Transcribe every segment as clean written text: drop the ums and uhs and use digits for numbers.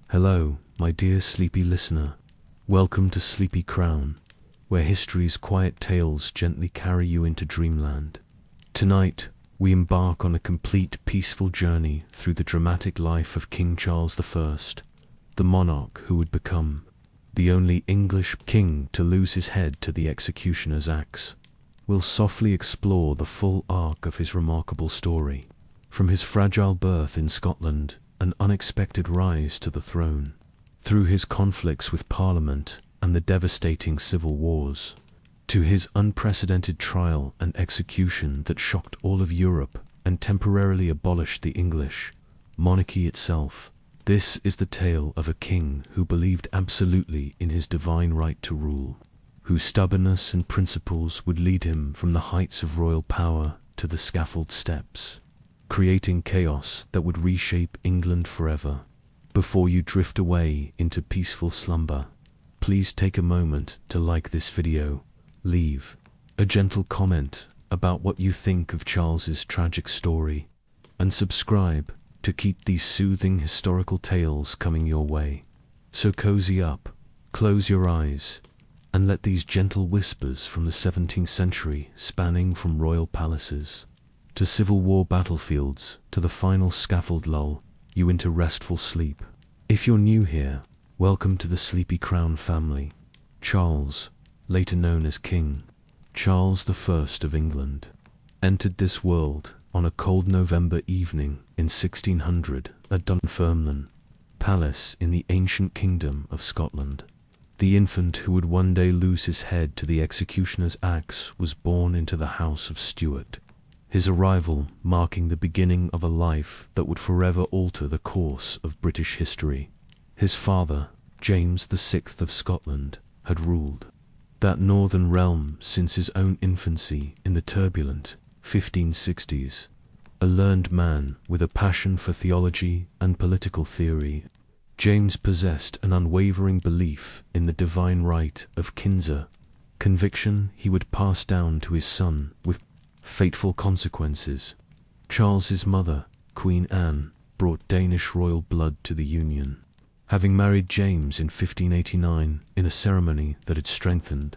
Hello, my dear sleepy listener. Welcome to Sleepy Crown, where history's quiet tales gently carry you into dreamland. Tonight, we embark on a complete peaceful journey through the dramatic life of King Charles I, the monarch who would become the only English king to lose his head to the executioner's axe. We'll softly explore the full arc of his remarkable story, from his fragile birth in Scotland, an unexpected rise to the throne, through his conflicts with Parliament and the devastating civil wars, to his unprecedented trial and execution that shocked all of Europe and temporarily abolished the English monarchy itself. This is the tale of a king who believed absolutely in his divine right to rule, whose stubbornness and principles would lead him from the heights of royal power to the scaffold steps, creating chaos that would reshape England forever. Before you drift away into peaceful slumber, please take a moment to like this video, leave a gentle comment about what you think of Charles's tragic story, and subscribe to keep these soothing historical tales coming your way. So cozy up, close your eyes, and let these gentle whispers from the 17th century, spanning from royal palaces to Civil War battlefields to the final scaffold, lull you into restful sleep. If you're new here, welcome to the Sleepy Crown family. Charles, later known as King Charles I of England, entered this world on a cold November evening in 1600 at Dunfermline Palace in the ancient kingdom of Scotland. The infant who would one day lose his head to the executioner's axe was born into the House of Stuart, his arrival marking the beginning of a life that would forever alter the course of British history. His father, James VI of Scotland, had ruled that northern realm since his own infancy in the turbulent 1560s, a learned man with a passion for theology and political theory. James possessed an unwavering belief in the divine right of kinship, conviction he would pass down to his son with fateful consequences. Charles's mother, Queen Anne, brought Danish royal blood to the union, having married James in 1589 in a ceremony that had strengthened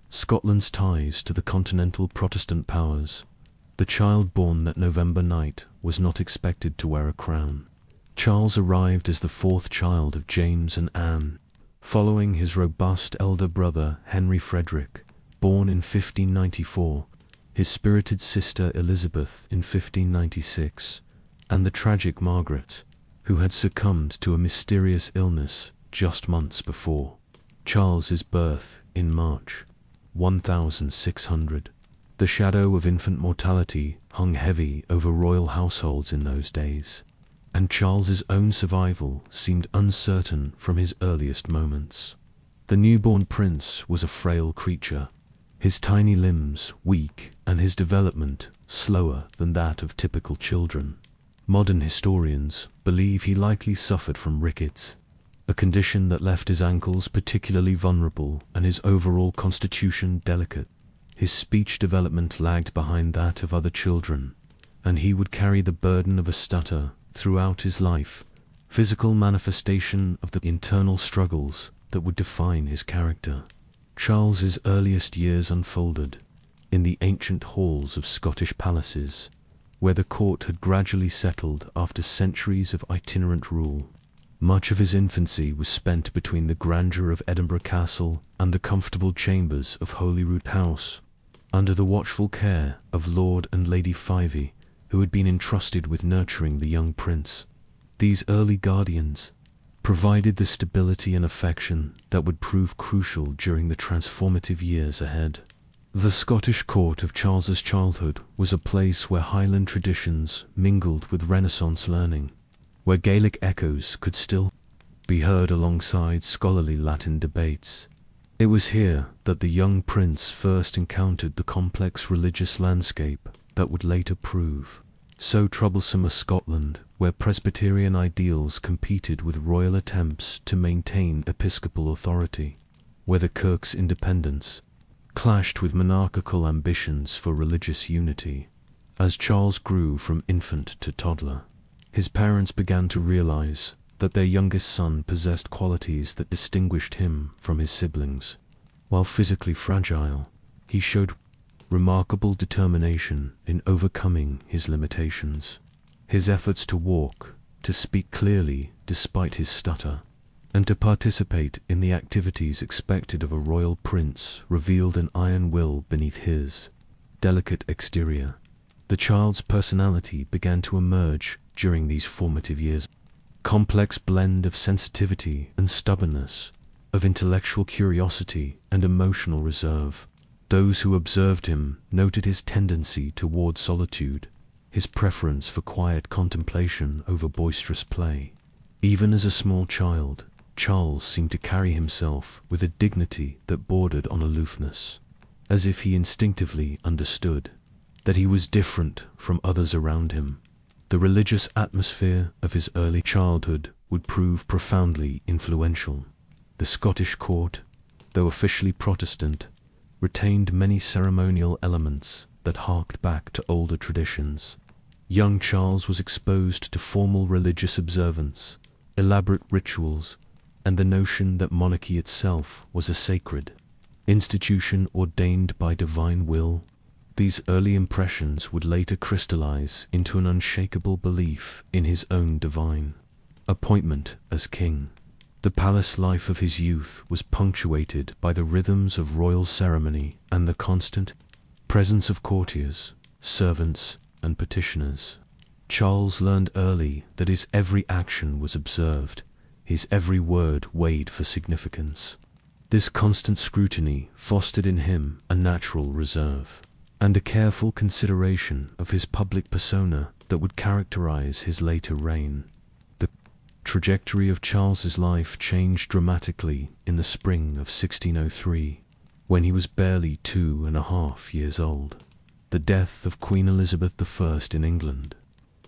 Scotland's ties to the continental Protestant powers. The child born that November night was not expected to wear a crown. Charles arrived as the fourth child of James and Anne, following his robust elder brother Henry Frederick, born in 1594, his spirited sister Elizabeth in 1596, and the tragic Margaret, who had succumbed to a mysterious illness just months before Charles's birth in March 1600. The shadow of infant mortality hung heavy over royal households in those days, and Charles's own survival seemed uncertain from his earliest moments. The newborn prince was a frail creature, his tiny limbs weak and his development slower than that of typical children. Modern historians believe he likely suffered from rickets, a condition that left his ankles particularly vulnerable and his overall constitution delicate. His speech development lagged behind that of other children, and he would carry the burden of a stutter throughout his life, physical manifestation of the internal struggles that would define his character. Charles's earliest years unfolded in the ancient halls of Scottish palaces, where the court had gradually settled after centuries of itinerant rule. Much of his infancy was spent between the grandeur of Edinburgh Castle and the comfortable chambers of Holyrood House, under the watchful care of Lord and Lady Fyvie, who had been entrusted with nurturing the young prince. These early guardians provided the stability and affection that would prove crucial during the transformative years ahead. The Scottish court of Charles's childhood was a place where Highland traditions mingled with Renaissance learning, where Gaelic echoes could still be heard alongside scholarly Latin debates. It was here that the young prince first encountered the complex religious landscape that would later prove so troublesome a Scotland, where Presbyterian ideals competed with royal attempts to maintain episcopal authority, where the Kirk's independence clashed with monarchical ambitions for religious unity. As Charles grew from infant to toddler, his parents began to realize that their youngest son possessed qualities that distinguished him from his siblings. While physically fragile, he showed remarkable determination in overcoming his limitations. His efforts to walk, to speak clearly despite his stutter, and to participate in the activities expected of a royal prince revealed an iron will beneath his delicate exterior. The child's personality began to emerge during these formative years. Complex blend of sensitivity and stubbornness, of intellectual curiosity and emotional reserve. Those who observed him noted his tendency toward solitude, his preference for quiet contemplation over boisterous play. Even as a small child, Charles seemed to carry himself with a dignity that bordered on aloofness, as if he instinctively understood that he was different from others around him. The religious atmosphere of his early childhood would prove profoundly influential. The Scottish court, though officially Protestant, retained many ceremonial elements that harked back to older traditions. Young Charles was exposed to formal religious observance, elaborate rituals, and the notion that monarchy itself was a sacred institution ordained by divine will. These early impressions would later crystallize into an unshakable belief in his own divine appointment as king. The palace life of his youth was punctuated by the rhythms of royal ceremony and the constant presence of courtiers, servants, and petitioners. Charles learned early that his every action was observed, his every word weighed for significance. This constant scrutiny fostered in him a natural reserve and a careful consideration of his public persona that would characterize his later reign. The trajectory of Charles's life changed dramatically in the spring of 1603, when he was barely 2.5 years old. The death of Queen Elizabeth I in England,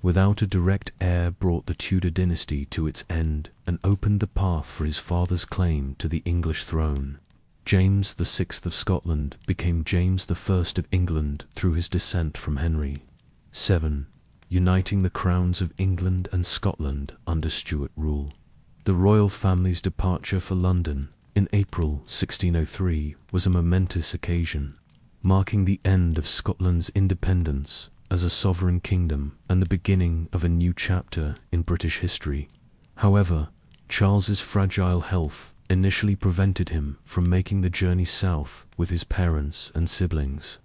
without a direct heir, brought the Tudor dynasty to its end and opened the path for his father's claim to the English throne. James VI of Scotland became James I of England through his descent from Henry VII, uniting the crowns of England and Scotland under Stuart rule. The royal family's departure for London in April 1603 was a momentous occasion, marking the end of Scotland's independence as a sovereign kingdom and the beginning of a new chapter in British history. However, Charles's fragile health initially prevented him from making the journey south with his parents and siblings.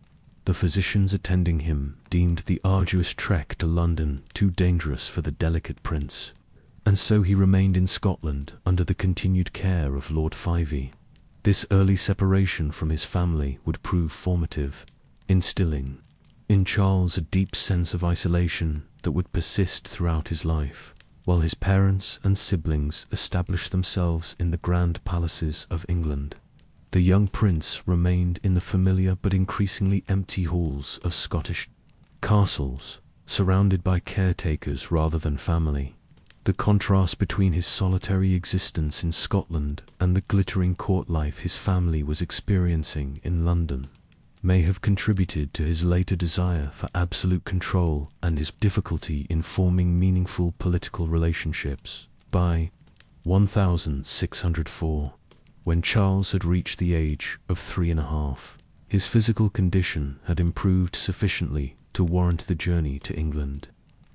The physicians attending him deemed the arduous trek to London too dangerous for the delicate prince, and so he remained in Scotland under the continued care of Lord Fyvie. This early separation from his family would prove formative, instilling in Charles a deep sense of isolation that would persist throughout his life, while his parents and siblings established themselves in the grand palaces of England. The young prince remained in the familiar but increasingly empty halls of Scottish castles, surrounded by caretakers rather than family. The contrast between his solitary existence in Scotland and the glittering court life his family was experiencing in London may have contributed to his later desire for absolute control and his difficulty in forming meaningful political relationships. By 1604, when Charles had reached the age of 3.5, his physical condition had improved sufficiently to warrant the journey to England.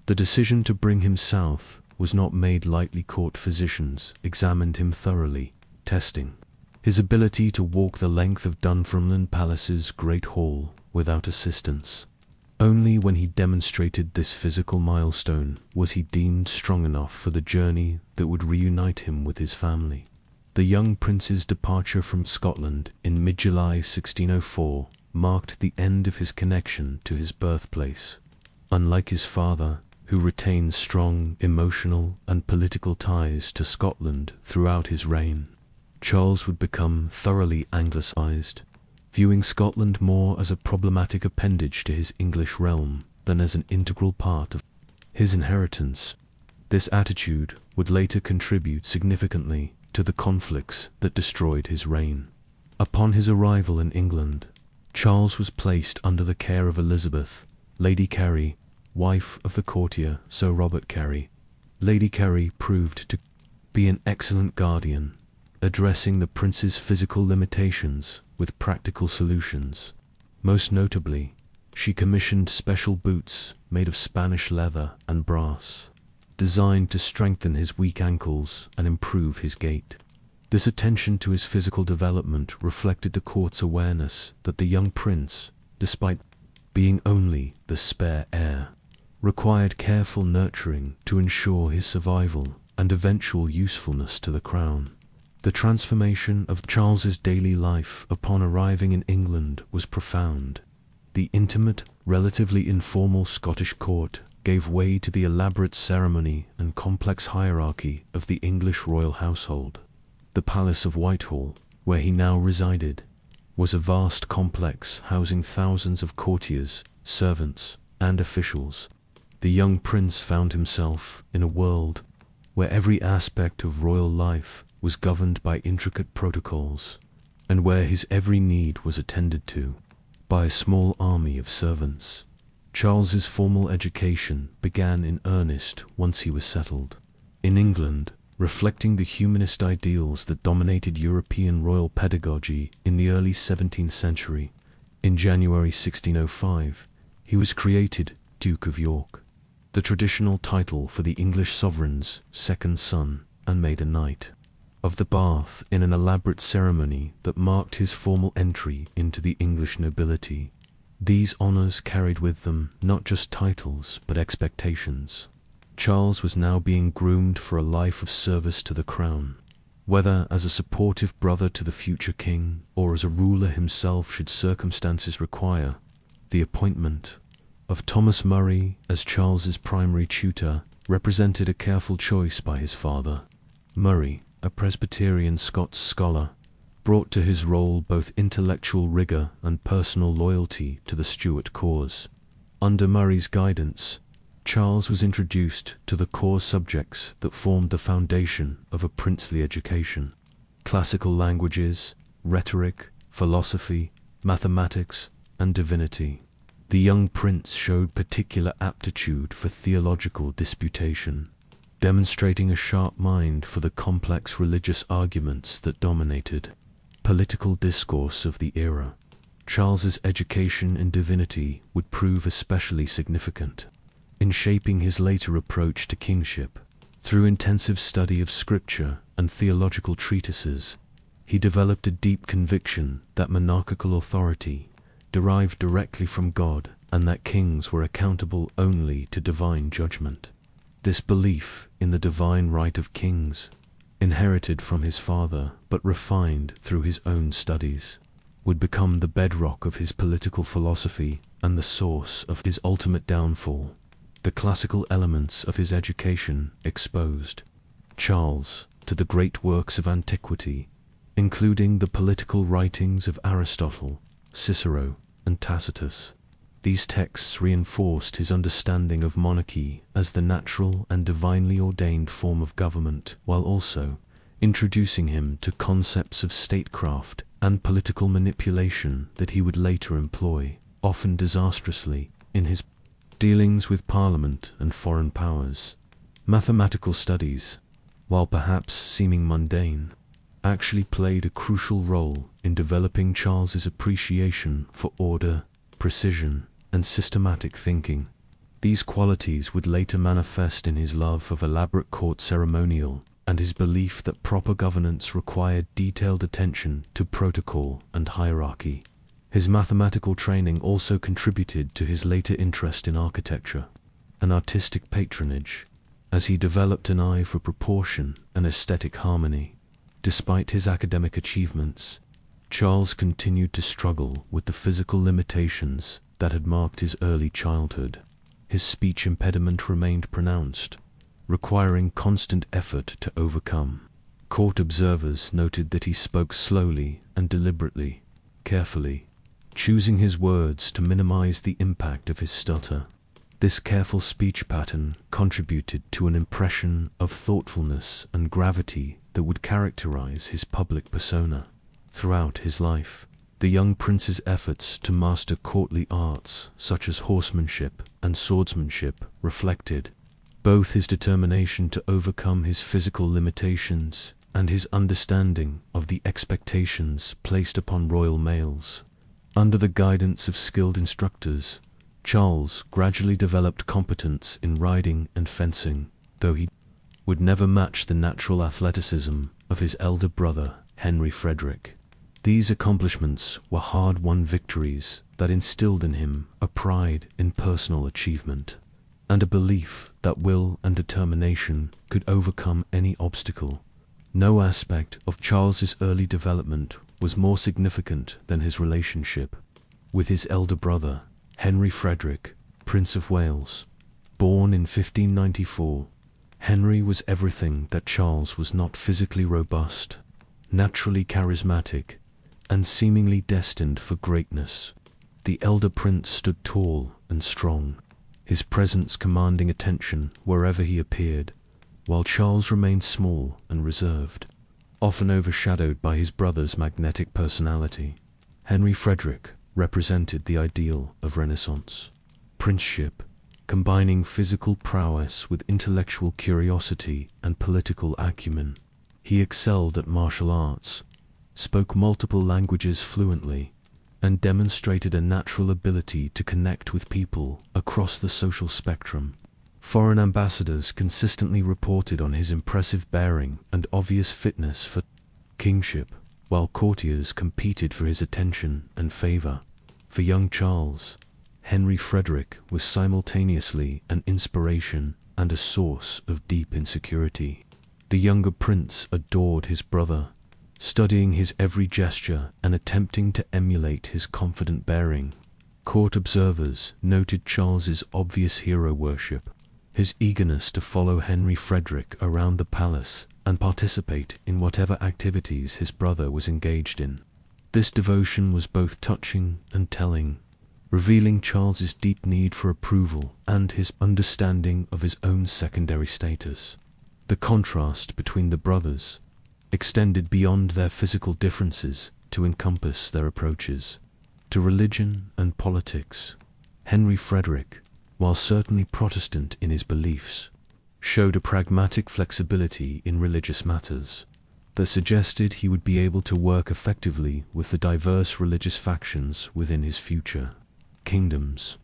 The decision to bring him south was not made lightly. Court physicians examined him thoroughly, testing his ability to walk the length of Dunfermline Palace's Great Hall without assistance. Only when he demonstrated this physical milestone was he deemed strong enough for the journey that would reunite him with his family. The young prince's departure from Scotland in mid-July 1604 marked the end of his connection to his birthplace. Unlike his father, who retained strong emotional and political ties to Scotland throughout his reign, Charles would become thoroughly Anglicized, viewing Scotland more as a problematic appendage to his English realm than as an integral part of his inheritance. This attitude would later contribute significantly to the conflicts that destroyed his reign. Upon his arrival in England, Charles was placed under the care of Elizabeth, Lady Carey, wife of the courtier Sir Robert Carey. Lady Carey proved to be an excellent guardian, addressing the prince's physical limitations with practical solutions. Most notably, she commissioned special boots made of Spanish leather and brass, designed to strengthen his weak ankles and improve his gait. This attention to his physical development reflected the court's awareness that the young prince, despite being only the spare heir, required careful nurturing to ensure his survival and eventual usefulness to the crown. The transformation of Charles's daily life upon arriving in England was profound. The intimate, relatively informal Scottish court gave way to the elaborate ceremony and complex hierarchy of the English royal household. The Palace of Whitehall, where he now resided, was a vast complex housing thousands of courtiers, servants, and officials. The young prince found himself in a world where every aspect of royal life was governed by intricate protocols, and where his every need was attended to by a small army of servants. Charles's formal education began in earnest once he was settled in England, reflecting the humanist ideals that dominated European royal pedagogy in the early 17th century. In January 1605, he was created Duke of York, the traditional title for the English sovereign's second son and made a Knight of the Bath in an elaborate ceremony that marked his formal entry into the English nobility. These honors carried with them not just titles but expectations. Charles was now being groomed for a life of service to the crown, whether as a supportive brother to the future king or as a ruler himself should circumstances require. The appointment of Thomas Murray as Charles's primary tutor represented a careful choice by his father. Murray, a Presbyterian Scots scholar, brought to his role both intellectual rigor and personal loyalty to the Stuart cause. Under Murray's guidance, Charles was introduced to the core subjects that formed the foundation of a princely education: classical languages, rhetoric, philosophy, mathematics, and divinity. The young prince showed particular aptitude for theological disputation, demonstrating a sharp mind for the complex religious arguments that dominated political discourse of the era. Charles's education in divinity would prove especially significant in shaping his later approach to kingship. Through intensive study of scripture and theological treatises, he developed a deep conviction that monarchical authority derived directly from God and that kings were accountable only to divine judgment. This belief in the divine right of kings, inherited from his father but refined through his own studies, would become the bedrock of his political philosophy and the source of his ultimate downfall. The classical elements of his education exposed Charles to the great works of antiquity, including the political writings of Aristotle, Cicero, and Tacitus. These texts reinforced his understanding of monarchy as the natural and divinely ordained form of government, while also introducing him to concepts of statecraft and political manipulation that he would later employ, often disastrously, in his dealings with Parliament and foreign powers. Mathematical studies, while perhaps seeming mundane, actually played a crucial role in developing Charles's appreciation for order, precision, and systematic thinking. These qualities would later manifest in his love of elaborate court ceremonial and his belief that proper governance required detailed attention to protocol and hierarchy. His mathematical training also contributed to his later interest in architecture and artistic patronage, as he developed an eye for proportion and aesthetic harmony. Despite his academic achievements, Charles continued to struggle with the physical limitations that had marked his early childhood. His speech impediment remained pronounced, requiring constant effort to overcome. Court observers noted that he spoke slowly and deliberately, carefully, choosing his words to minimize the impact of his stutter. This careful speech pattern contributed to an impression of thoughtfulness and gravity that would characterize his public persona. Throughout his life, the young prince's efforts to master courtly arts such as horsemanship and swordsmanship reflected Both his determination to overcome his physical limitations and his understanding of the expectations placed upon royal males. Under the guidance of skilled instructors, Charles gradually developed competence in riding and fencing, though he would never match the natural athleticism of his elder brother, Henry Frederick. These accomplishments were hard-won victories that instilled in him a pride in personal achievement and a belief that will and determination could overcome any obstacle. No aspect of Charles's early development was more significant than his relationship with his elder brother, Henry Frederick, Prince of Wales. Born in 1594, Henry was everything that Charles was not: physically robust, naturally charismatic, and seemingly destined for greatness. The elder prince stood tall and strong, his presence commanding attention wherever he appeared, while Charles remained small and reserved, often overshadowed by his brother's magnetic personality. Henry Frederick represented the ideal of Renaissance princeship, combining physical prowess with intellectual curiosity and political acumen. He excelled at martial arts, spoke multiple languages fluently, and demonstrated a natural ability to connect with people across the social spectrum. Foreign ambassadors consistently reported on his impressive bearing and obvious fitness for kingship, while courtiers competed for his attention and favor. For young Charles, Henry Frederick was simultaneously an inspiration and a source of deep insecurity. The younger prince adored his brother, studying his every gesture and attempting to emulate his confident bearing. Court observers noted Charles's obvious hero worship, his eagerness to follow Henry Frederick around the palace and participate in whatever activities his brother was engaged in. This devotion was both touching and telling, revealing Charles's deep need for approval and his understanding of his own secondary status. The contrast between the brothers extended beyond their physical differences to encompass their approaches to religion and politics. Henry Frederick, while certainly Protestant in his beliefs, showed a pragmatic flexibility in religious matters that suggested he would be able to work effectively with the diverse religious factions within his future kingdoms.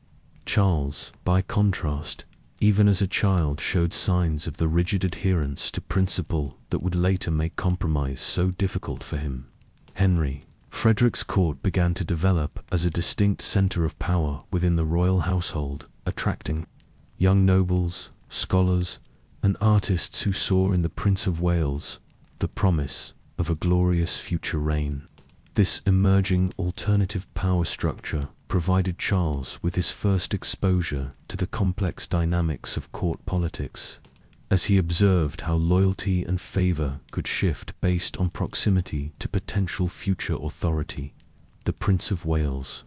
Charles, by contrast, even as a child, showed signs of the rigid adherence to principle that would later make compromise so difficult for him. Henry Frederick's court began to develop as a distinct center of power within the royal household, attracting young nobles, scholars, and artists who saw in the Prince of Wales the promise of a glorious future reign. This emerging alternative power structure provided Charles with his first exposure to the complex dynamics of court politics, as he observed how loyalty and favor could shift based on proximity to potential future authority. The Prince of Wales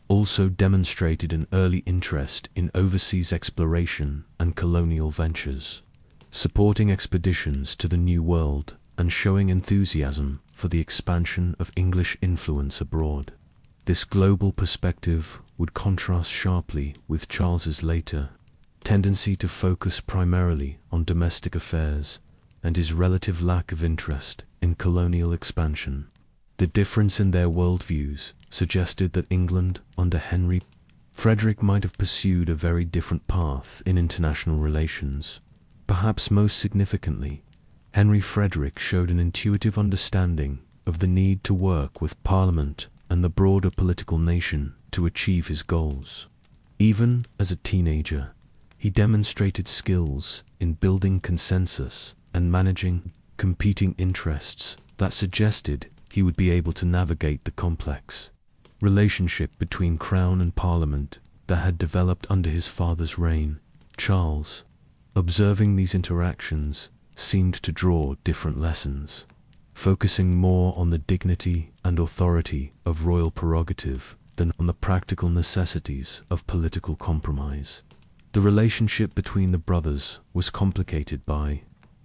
also demonstrated an early interest in overseas exploration and colonial ventures, supporting expeditions to the New World and showing enthusiasm for the expansion of English influence abroad. This global perspective would contrast sharply with Charles's later tendency to focus primarily on domestic affairs and his relative lack of interest in colonial expansion. The difference in their worldviews suggested that England under Henry Frederick might have pursued a very different path in international relations. Perhaps most significantly, Henry Frederick showed an intuitive understanding of the need to work with Parliament and the broader political nation to achieve his goals. Even as a teenager, he demonstrated skills in building consensus and managing competing interests that suggested he would be able to navigate the complex relationship between Crown and Parliament that had developed under his father's reign. Charles, observing these interactions, seemed to draw different lessons, focusing more on the dignity and authority of royal prerogative than on the practical necessities of political compromise. The relationship between the brothers was complicated by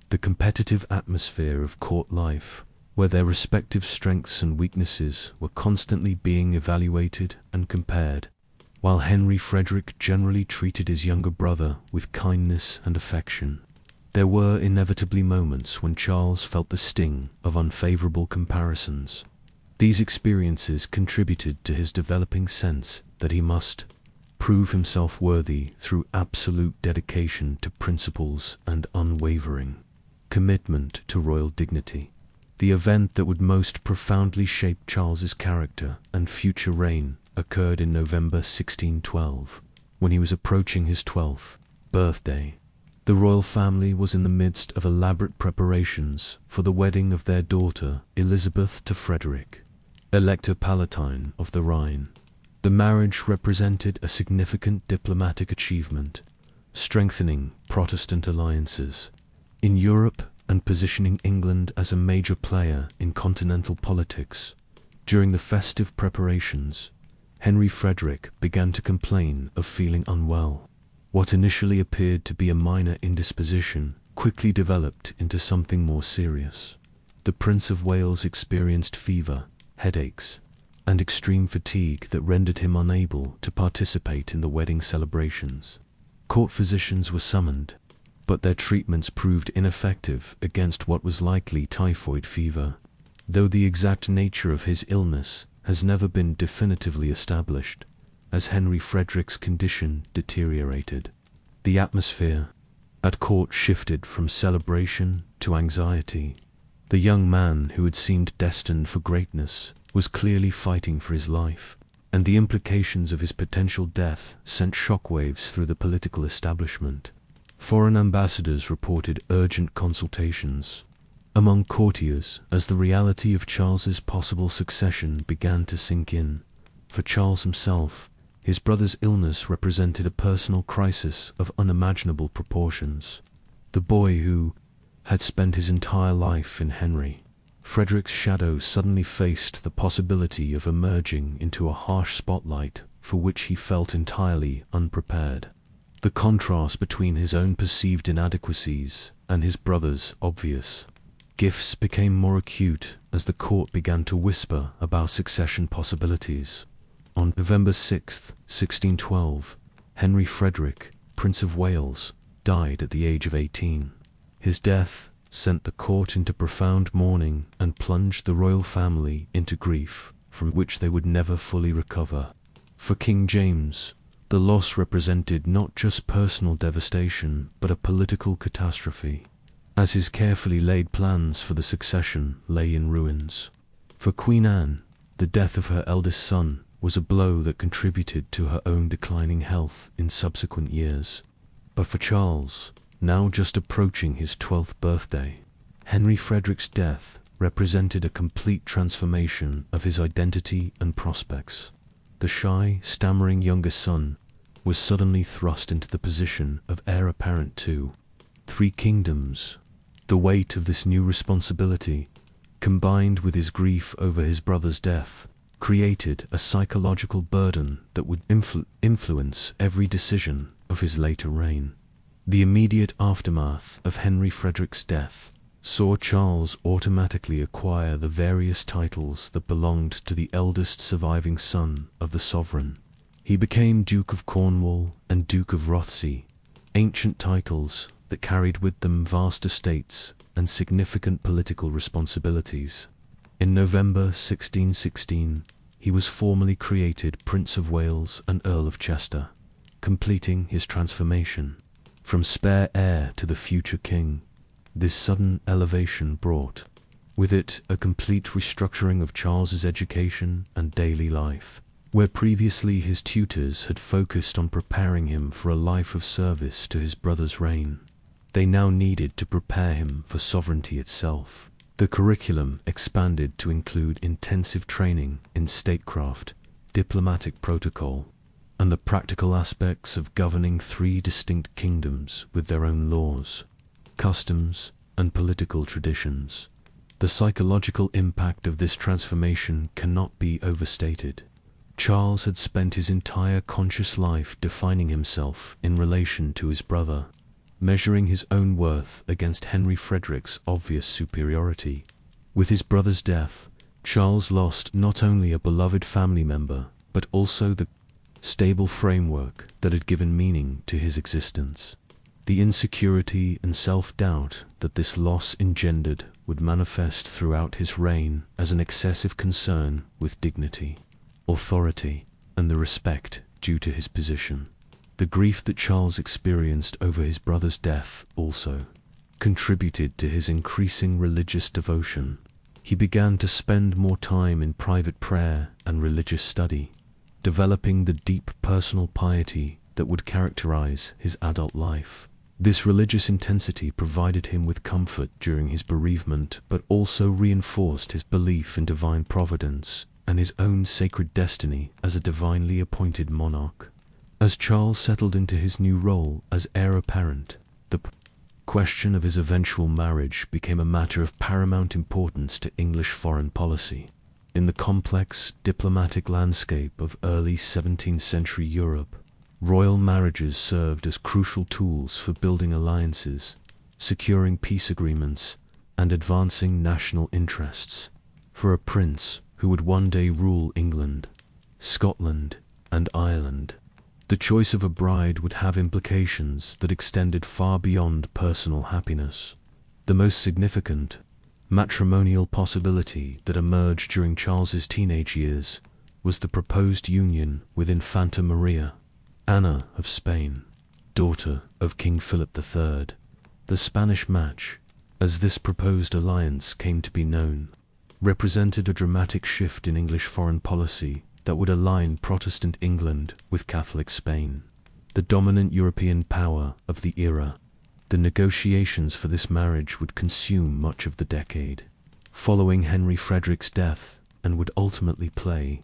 the competitive atmosphere of court life, where their respective strengths and weaknesses were constantly being evaluated and compared. while Henry Frederick generally treated his younger brother with kindness and affection. There were inevitably moments when Charles felt the sting of unfavorable comparisons. These experiences contributed to his developing sense that he must prove himself worthy through absolute dedication to principles and unwavering commitment to royal dignity. The event that would most profoundly shape Charles's character and future reign occurred in November 1612, when he was approaching his 12th birthday. The royal family was in the midst of elaborate preparations for the wedding of their daughter Elizabeth to Frederick, Elector Palatine of the Rhine. The marriage represented a significant diplomatic achievement, strengthening Protestant alliances in Europe and positioning England as a major player in continental politics. During the festive preparations, Henry Frederick began to complain of feeling unwell. What initially appeared to be a minor indisposition quickly developed into something more serious. The Prince of Wales experienced fever, headaches, and extreme fatigue that rendered him unable to participate in the wedding celebrations. Court physicians were summoned, but their treatments proved ineffective against what was likely typhoid fever. Though the exact nature of his illness has never been definitively established, as Henry Frederick's condition deteriorated, the atmosphere at court shifted from celebration to anxiety. The young man who had seemed destined for greatness was clearly fighting for his life, and the implications of his potential death sent shockwaves through the political establishment. Foreign ambassadors reported urgent consultations among courtiers as the reality of Charles's possible succession began to sink in. For Charles himself, his brother's illness represented a personal crisis of unimaginable proportions. The boy who had spent his entire life in Henry Frederick's shadow suddenly faced the possibility of emerging into a harsh spotlight for which he felt entirely unprepared. The contrast between his own perceived inadequacies and his brother's obvious gifts became more acute as the court began to whisper about succession possibilities. On November 6, 1612, Henry Frederick, Prince of Wales, died at the age of 18. His death sent the court into profound mourning and plunged the royal family into grief from which they would never fully recover. For King James, the loss represented not just personal devastation but a political catastrophe, as his carefully laid plans for the succession lay in ruins. For Queen Anne, the death of her eldest son was a blow that contributed to her own declining health in subsequent years. But for Charles, now just approaching his 12th birthday, Henry Frederick's death represented a complete transformation of his identity and prospects. The shy, stammering younger son was suddenly thrust into the position of heir apparent to 3 kingdoms. The weight of this new responsibility, combined with his grief over his brother's death, created a psychological burden that would influence every decision of his later reign. The immediate aftermath of Henry Frederick's death saw Charles automatically acquire the various titles that belonged to the eldest surviving son of the sovereign. He became Duke of Cornwall and Duke of Rothesay, ancient titles that carried with them vast estates and significant political responsibilities. In November 1616, he was formally created Prince of Wales and Earl of Chester, completing his transformation from spare heir to the future king. This sudden elevation brought with it a complete restructuring of Charles's education and daily life. Where previously his tutors had focused on preparing him for a life of service to his brother's reign, they now needed to prepare him for sovereignty itself. The curriculum expanded to include intensive training in statecraft, diplomatic protocol, and the practical aspects of governing 3 distinct kingdoms with their own laws, customs, and political traditions. The psychological impact of this transformation cannot be overstated. Charles had spent his entire conscious life defining himself in relation to his brother, measuring his own worth against Henry Frederick's obvious superiority. With his brother's death, Charles lost not only a beloved family member, but also the stable framework that had given meaning to his existence. The insecurity and self-doubt that this loss engendered would manifest throughout his reign as an excessive concern with dignity, authority, and the respect due to his position. The grief that Charles experienced over his brother's death also contributed to his increasing religious devotion. He began to spend more time in private prayer and religious study, developing the deep personal piety that would characterize his adult life. This religious intensity provided him with comfort during his bereavement, but also reinforced his belief in divine providence and his own sacred destiny as a divinely appointed monarch. As Charles settled into his new role as heir apparent, the question of his eventual marriage became a matter of paramount importance to English foreign policy. In the complex diplomatic landscape of early 17th century Europe, royal marriages served as crucial tools for building alliances, securing peace agreements, and advancing national interests. For a prince who would one day rule England, Scotland, and Ireland, the choice of a bride would have implications that extended far beyond personal happiness. The most significant matrimonial possibility that emerged during Charles's teenage years was the proposed union with Infanta Maria, Anna of Spain, daughter of King Philip III. The Spanish match, as this proposed alliance came to be known, represented a dramatic shift in English foreign policy that would align Protestant England with Catholic Spain, the dominant European power of the era. The negotiations for this marriage would consume much of the decade following Henry Frederick's death and would ultimately play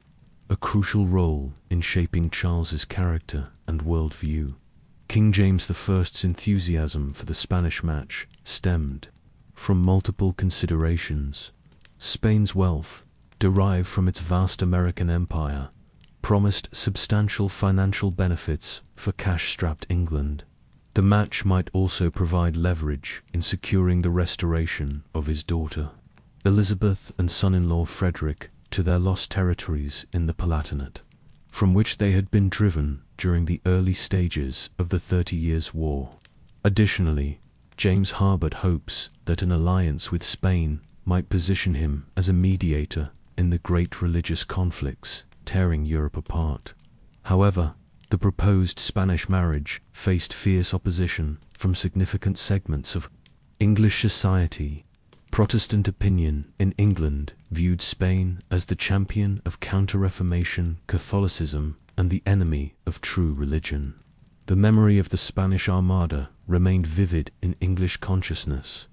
a crucial role in shaping Charles's character and worldview. King James I's enthusiasm for the Spanish match stemmed from multiple considerations. Spain's wealth, derived from its vast American empire, promised substantial financial benefits for cash-strapped England. The match might also provide leverage in securing the restoration of his daughter, Elizabeth, and son-in-law Frederick to their lost territories in the Palatinate, from which they had been driven during the early stages of the 30 Years' War. Additionally, James harbored hopes that an alliance with Spain might position him as a mediator in the great religious conflicts tearing Europe apart. However, the proposed Spanish marriage faced fierce opposition from significant segments of English society. Protestant opinion in England viewed Spain as the champion of Counter-Reformation Catholicism and the enemy of true religion. The memory of the Spanish Armada remained vivid in English consciousness,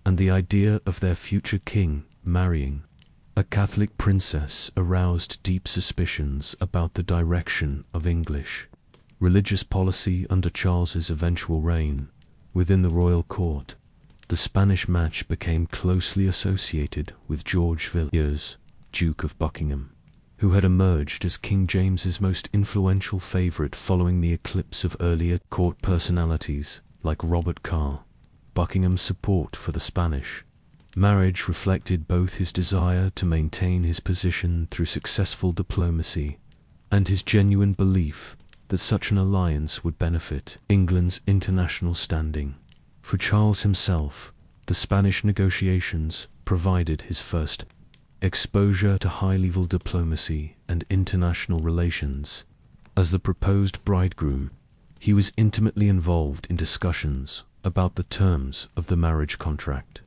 and the idea of their future king marrying a Catholic princess aroused deep suspicions about the direction of English religious policy under Charles's eventual reign. Within the royal court, the Spanish match became closely associated with George Villiers, Duke of Buckingham, who had emerged as King James's most influential favourite following the eclipse of earlier court personalities like Robert Carr. Buckingham's support for the Spanish marriage reflected both his desire to maintain his position through successful diplomacy and his genuine belief that such an alliance would benefit England's international standing. For Charles himself, the Spanish negotiations provided his first exposure to high-level diplomacy and international relations. As the proposed bridegroom, he was intimately involved in discussions about the terms of the marriage contract,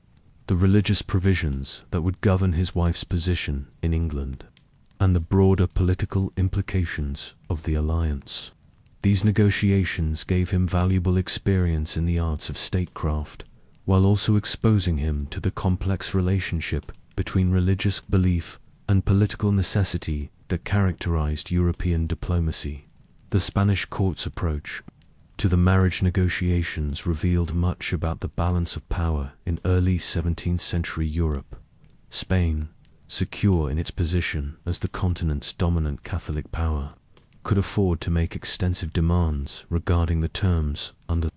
the religious provisions that would govern his wife's position in England, and the broader political implications of the alliance. These negotiations gave him valuable experience in the arts of statecraft, while also exposing him to the complex relationship between religious belief and political necessity that characterized European diplomacy. The Spanish court's approach to the marriage negotiations revealed much about the balance of power in early 17th century Europe. Spain, secure in its position as the continent's dominant Catholic power, could afford to make extensive demands regarding the terms under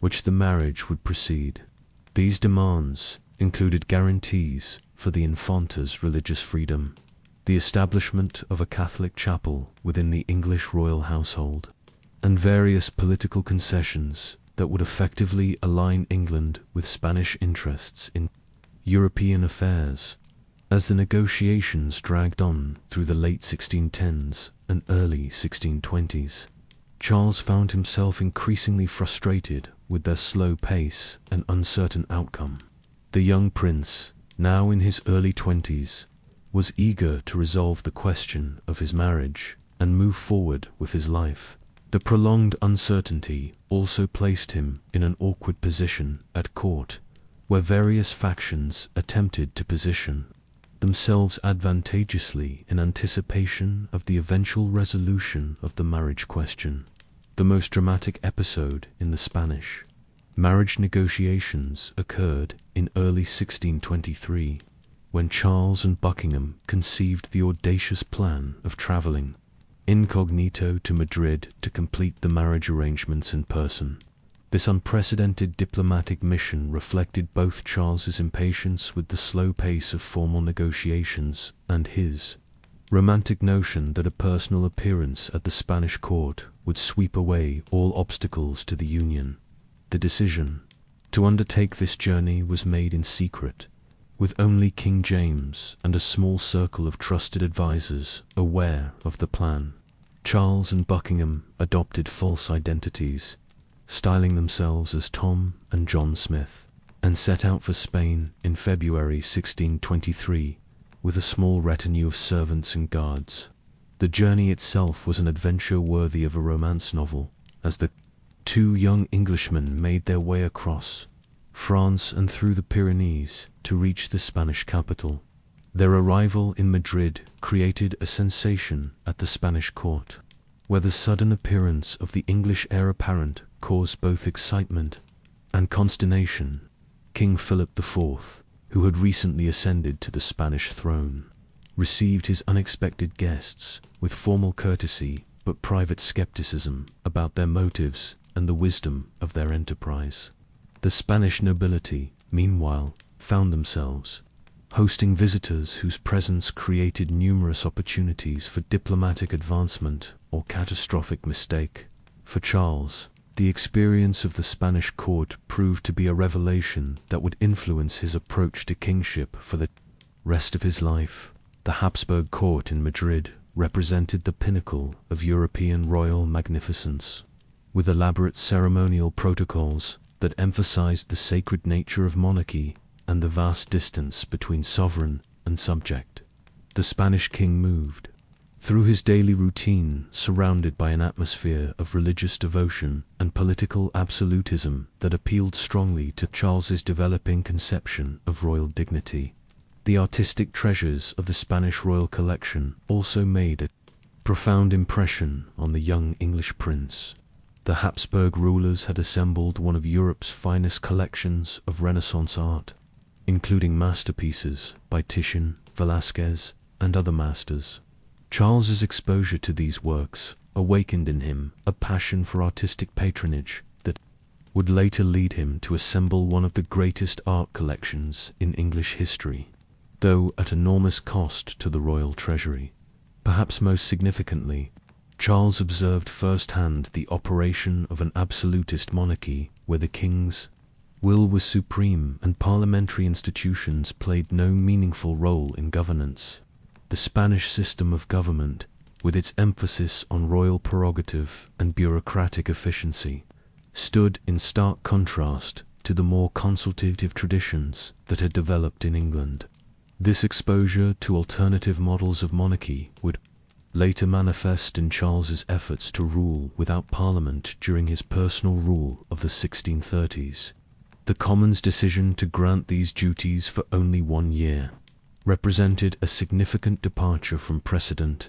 which the marriage would proceed. These demands included guarantees for the Infanta's religious freedom, the establishment of a Catholic chapel within the English royal household, and various political concessions that would effectively align England with Spanish interests in European affairs. As the negotiations dragged on through the late 1610s and early 1620s, Charles found himself increasingly frustrated with their slow pace and uncertain outcome. The young prince, now in his early 20s, was eager to resolve the question of his marriage and move forward with his life. The prolonged uncertainty also placed him in an awkward position at court, where various factions attempted to position themselves advantageously in anticipation of the eventual resolution of the marriage question. The most dramatic episode in the Spanish marriage negotiations occurred in early 1623, when Charles and Buckingham conceived the audacious plan of travelling incognito to Madrid to complete the marriage arrangements in person. This unprecedented diplomatic mission reflected both Charles's impatience with the slow pace of formal negotiations and his romantic notion that a personal appearance at the Spanish court would sweep away all obstacles to the union. The decision to undertake this journey was made in secret, with only King James and a small circle of trusted advisors aware of the plan. Charles and Buckingham adopted false identities, styling themselves as Tom and John Smith, and set out for Spain in February 1623 with a small retinue of servants and guards. The journey itself was an adventure worthy of a romance novel, as the two young Englishmen made their way across France and through the Pyrenees to reach the Spanish capital. Their arrival in Madrid created a sensation at the Spanish court, where the sudden appearance of the English heir apparent caused both excitement and consternation. King Philip IV, who had recently ascended to the Spanish throne, received his unexpected guests with formal courtesy but private skepticism about their motives and the wisdom of their enterprise. The Spanish nobility, meanwhile, found themselves hosting visitors whose presence created numerous opportunities for diplomatic advancement or catastrophic mistake. For Charles, the experience of the Spanish court proved to be a revelation that would influence his approach to kingship for the rest of his life. The Habsburg court in Madrid represented the pinnacle of European royal magnificence, with elaborate ceremonial protocols that emphasized the sacred nature of monarchy and the vast distance between sovereign and subject. The Spanish king moved through his daily routine surrounded by an atmosphere of religious devotion and political absolutism that appealed strongly to Charles's developing conception of royal dignity. The artistic treasures of the Spanish royal collection also made a profound impression on the young English prince. The Habsburg rulers had assembled one of Europe's finest collections of Renaissance art, including masterpieces by Titian, Velázquez, and other masters. Charles's exposure to these works awakened in him a passion for artistic patronage that would later lead him to assemble one of the greatest art collections in English history, though at enormous cost to the royal treasury. Perhaps most significantly, Charles observed firsthand the operation of an absolutist monarchy where the king's will was supreme and parliamentary institutions played no meaningful role in governance. The Spanish system of government, with its emphasis on royal prerogative and bureaucratic efficiency, stood in stark contrast to the more consultative traditions that had developed in England. This exposure to alternative models of monarchy would later manifest in Charles's efforts to rule without parliament during his personal rule of the 1630s. The Commons' decision to grant these duties for only 1 year represented a significant departure from precedent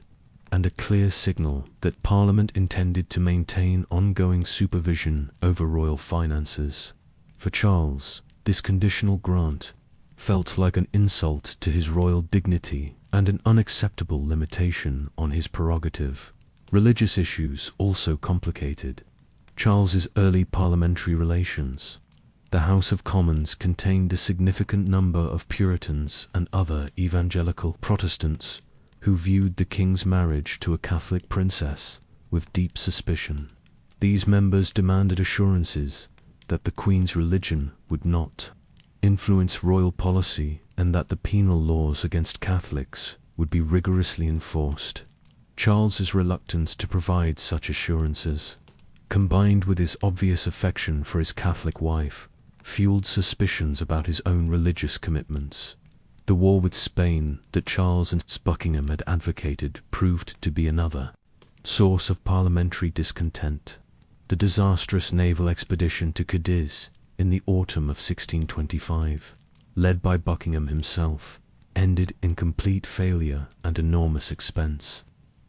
and a clear signal that Parliament intended to maintain ongoing supervision over royal finances. For Charles, this conditional grant felt like an insult to his royal dignity and an unacceptable limitation on his prerogative. Religious issues also complicated Charles's early parliamentary relations. The House of Commons contained a significant number of Puritans and other evangelical Protestants who viewed the king's marriage to a Catholic princess with deep suspicion. These members demanded assurances that the Queen's religion would not influence royal policy and that the penal laws against Catholics would be rigorously enforced. Charles's reluctance to provide such assurances, combined with his obvious affection for his Catholic wife, fueled suspicions about his own religious commitments. The war with Spain that Charles and Buckingham had advocated proved to be another source of parliamentary discontent. The disastrous naval expedition to Cadiz in the autumn of 1625, led by Buckingham himself, ended in complete failure and enormous expense.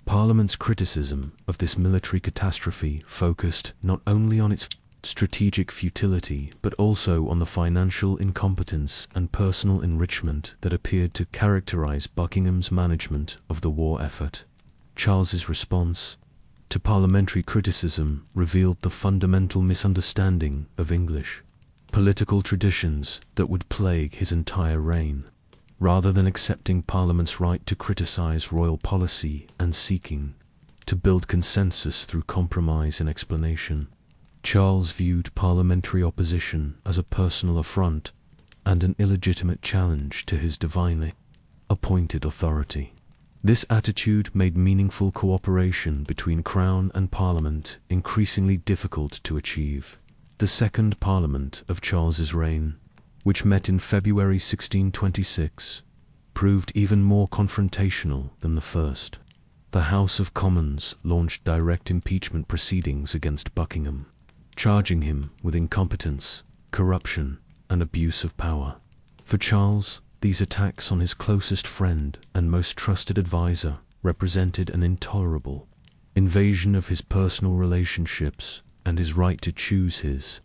Parliament's criticism of this military catastrophe focused not only on its strategic futility but also on the financial incompetence and personal enrichment that appeared to characterize Buckingham's management of the war effort. Charles's response to parliamentary criticism revealed the fundamental misunderstanding of English political traditions that would plague his entire reign. Rather than accepting Parliament's right to criticize royal policy and seeking to build consensus through compromise and explanation, Charles viewed parliamentary opposition as a personal affront and an illegitimate challenge to his divinely appointed authority. This attitude made meaningful cooperation between Crown and Parliament increasingly difficult to achieve. The second Parliament of Charles's reign, which met in February 1626, proved even more confrontational than the first. The House of Commons launched direct impeachment proceedings against Buckingham, charging him with incompetence, corruption, and abuse of power. For Charles, these attacks on his closest friend and most trusted advisor represented an intolerable invasion of his personal relationships and his right to choose his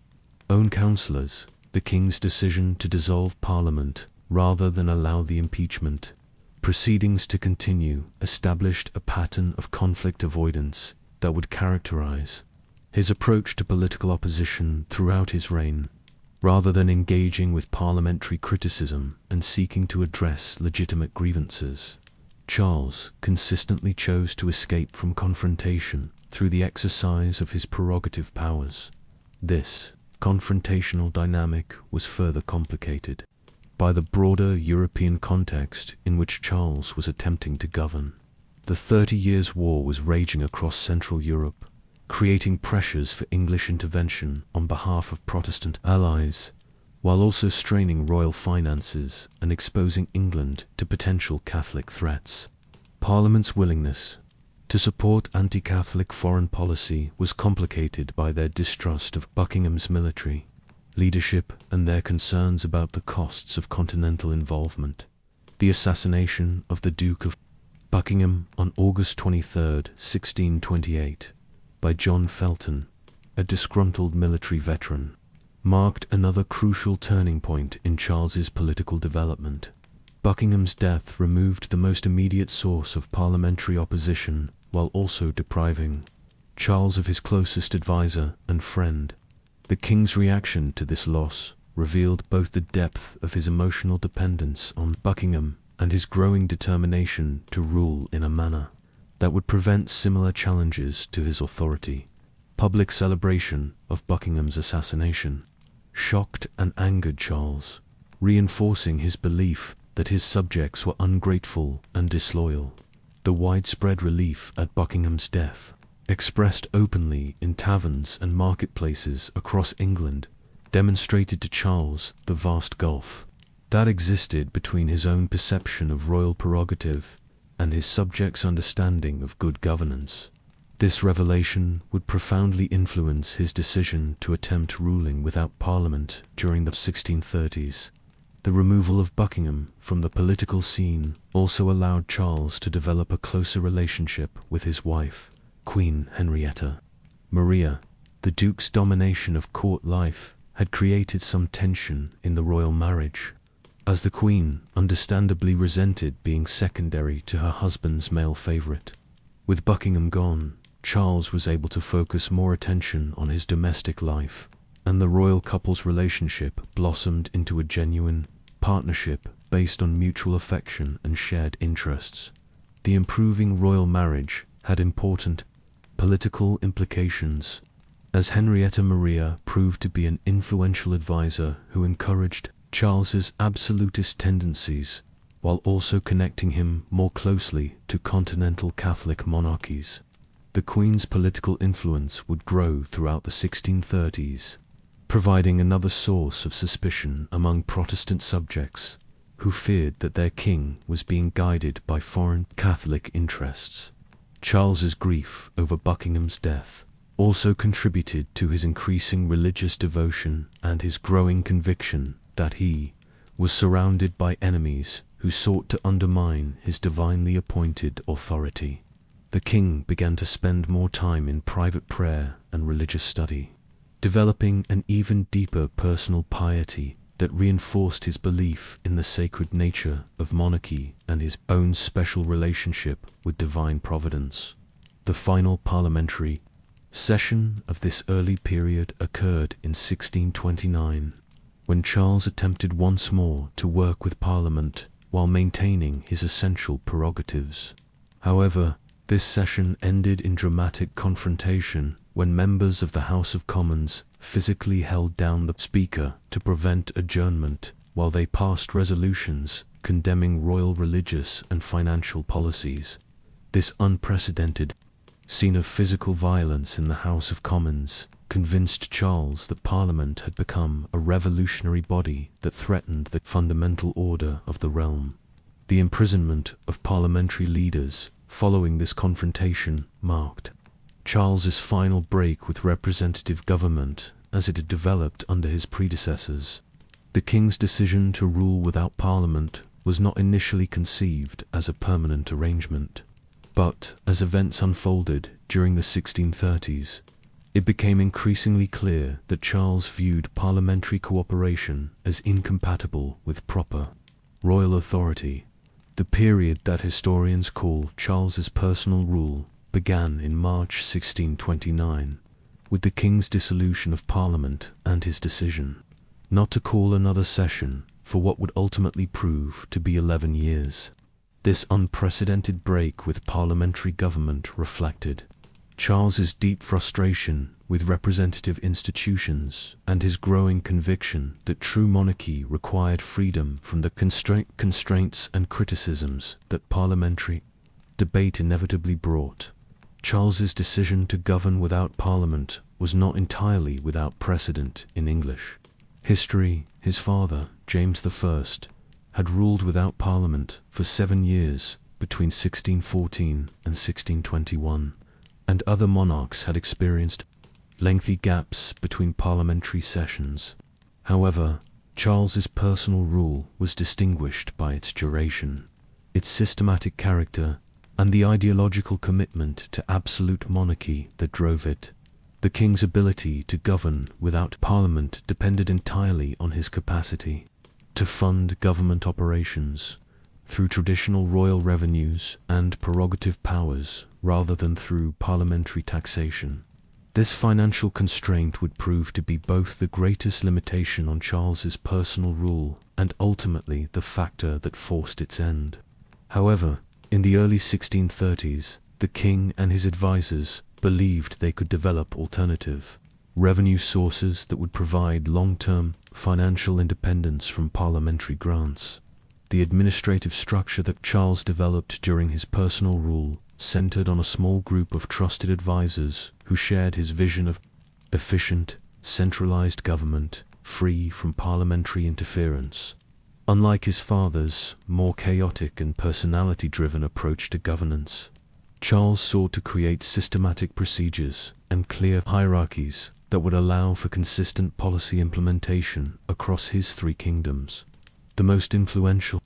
own councillors. The king's decision to dissolve Parliament rather than allow the impeachment proceedings to continue established a pattern of conflict avoidance that would characterize his approach to political opposition throughout his reign. Rather than engaging with parliamentary criticism and seeking to address legitimate grievances, Charles consistently chose to escape from confrontation through the exercise of his prerogative powers. This confrontational dynamic was further complicated by the broader European context in which Charles was attempting to govern. The 30 Years' War was raging across Central Europe, creating pressures for English intervention on behalf of Protestant allies, while also straining royal finances and exposing England to potential Catholic threats. Parliament's willingness to support anti-Catholic foreign policy was complicated by their distrust of Buckingham's military leadership and their concerns about the costs of continental involvement. The assassination of the Duke of Buckingham on August 23, 1628, by John Felton, a disgruntled military veteran, marked another crucial turning point in Charles's political development. Buckingham's death removed the most immediate source of parliamentary opposition while also depriving Charles of his closest advisor and friend. The king's reaction to this loss revealed both the depth of his emotional dependence on Buckingham and his growing determination to rule in a manner that would prevent similar challenges to his authority. Public celebration of Buckingham's assassination shocked and angered Charles, reinforcing his belief that his subjects were ungrateful and disloyal. The widespread relief at Buckingham's death, expressed openly in taverns and marketplaces across England, demonstrated to Charles the vast gulf that existed between his own perception of royal prerogative and his subjects' understanding of good governance. This revelation would profoundly influence his decision to attempt ruling without Parliament during the 1630s. The removal of Buckingham from the political scene also allowed Charles to develop a closer relationship with his wife, Queen Henrietta Maria. The Duke's domination of court life had created some tension in the royal marriage, as the Queen understandably resented being secondary to her husband's male favourite. With Buckingham gone, Charles was able to focus more attention on his domestic life, and the royal couple's relationship blossomed into a genuine partnership based on mutual affection and shared interests. the improving royal marriage had important political implications, as Henrietta Maria proved to be an influential advisor who encouraged Charles's absolutist tendencies, while also connecting him more closely to continental Catholic monarchies. The Queen's political influence would grow throughout the 1630s, providing another source of suspicion among Protestant subjects, who feared that their king was being guided by foreign Catholic interests. Charles's grief over Buckingham's death also contributed to his increasing religious devotion and his growing conviction that he was surrounded by enemies who sought to undermine his divinely appointed authority. The king began to spend more time in private prayer and religious study, developing an even deeper personal piety that reinforced his belief in the sacred nature of monarchy and his own special relationship with divine providence. The final parliamentary session of this early period occurred in 1629, when Charles attempted once more to work with Parliament while maintaining his essential prerogatives. However, this session ended in dramatic confrontation when members of the House of Commons physically held down the Speaker to prevent adjournment while they passed resolutions condemning royal religious and financial policies. This unprecedented scene of physical violence in the House of Commons convinced Charles that Parliament had become a revolutionary body that threatened the fundamental order of the realm. The imprisonment of parliamentary leaders following this confrontation marked Charles's final break with representative government as it had developed under his predecessors. The king's decision to rule without Parliament was not initially conceived as a permanent arrangement, but as events unfolded during the 1630s, it became increasingly clear that Charles viewed parliamentary cooperation as incompatible with proper royal authority. The period that historians call Charles's personal rule began in March 1629, with the king's dissolution of Parliament and his decision not to call another session for what would ultimately prove to be 11 years. This unprecedented break with parliamentary government reflected Charles's deep frustration with representative institutions and his growing conviction that true monarchy required freedom from the constraints and criticisms that parliamentary debate inevitably brought. Charles's decision to govern without Parliament was not entirely without precedent in English history. His father, James I, had ruled without Parliament for 7 years between 1614 and 1621, and other monarchs had experienced lengthy gaps between parliamentary sessions. However, Charles's personal rule was distinguished by its duration, its systematic character, and the ideological commitment to absolute monarchy that drove it. The king's ability to govern without Parliament depended entirely on his capacity to fund government operations through traditional royal revenues and prerogative powers rather than through parliamentary taxation. This financial constraint would prove to be both the greatest limitation on Charles's personal rule and ultimately the factor that forced its end. However, in the early 1630s, the king and his advisors believed they could develop alternative revenue sources that would provide long-term financial independence from parliamentary grants. The administrative structure that Charles developed during his personal rule centered on a small group of trusted advisors who shared his vision of efficient, centralized government free from parliamentary interference. Unlike his father's more chaotic and personality-driven approach to governance, Charles sought to create systematic procedures and clear hierarchies that would allow for consistent policy implementation across his 3 kingdoms. The most influential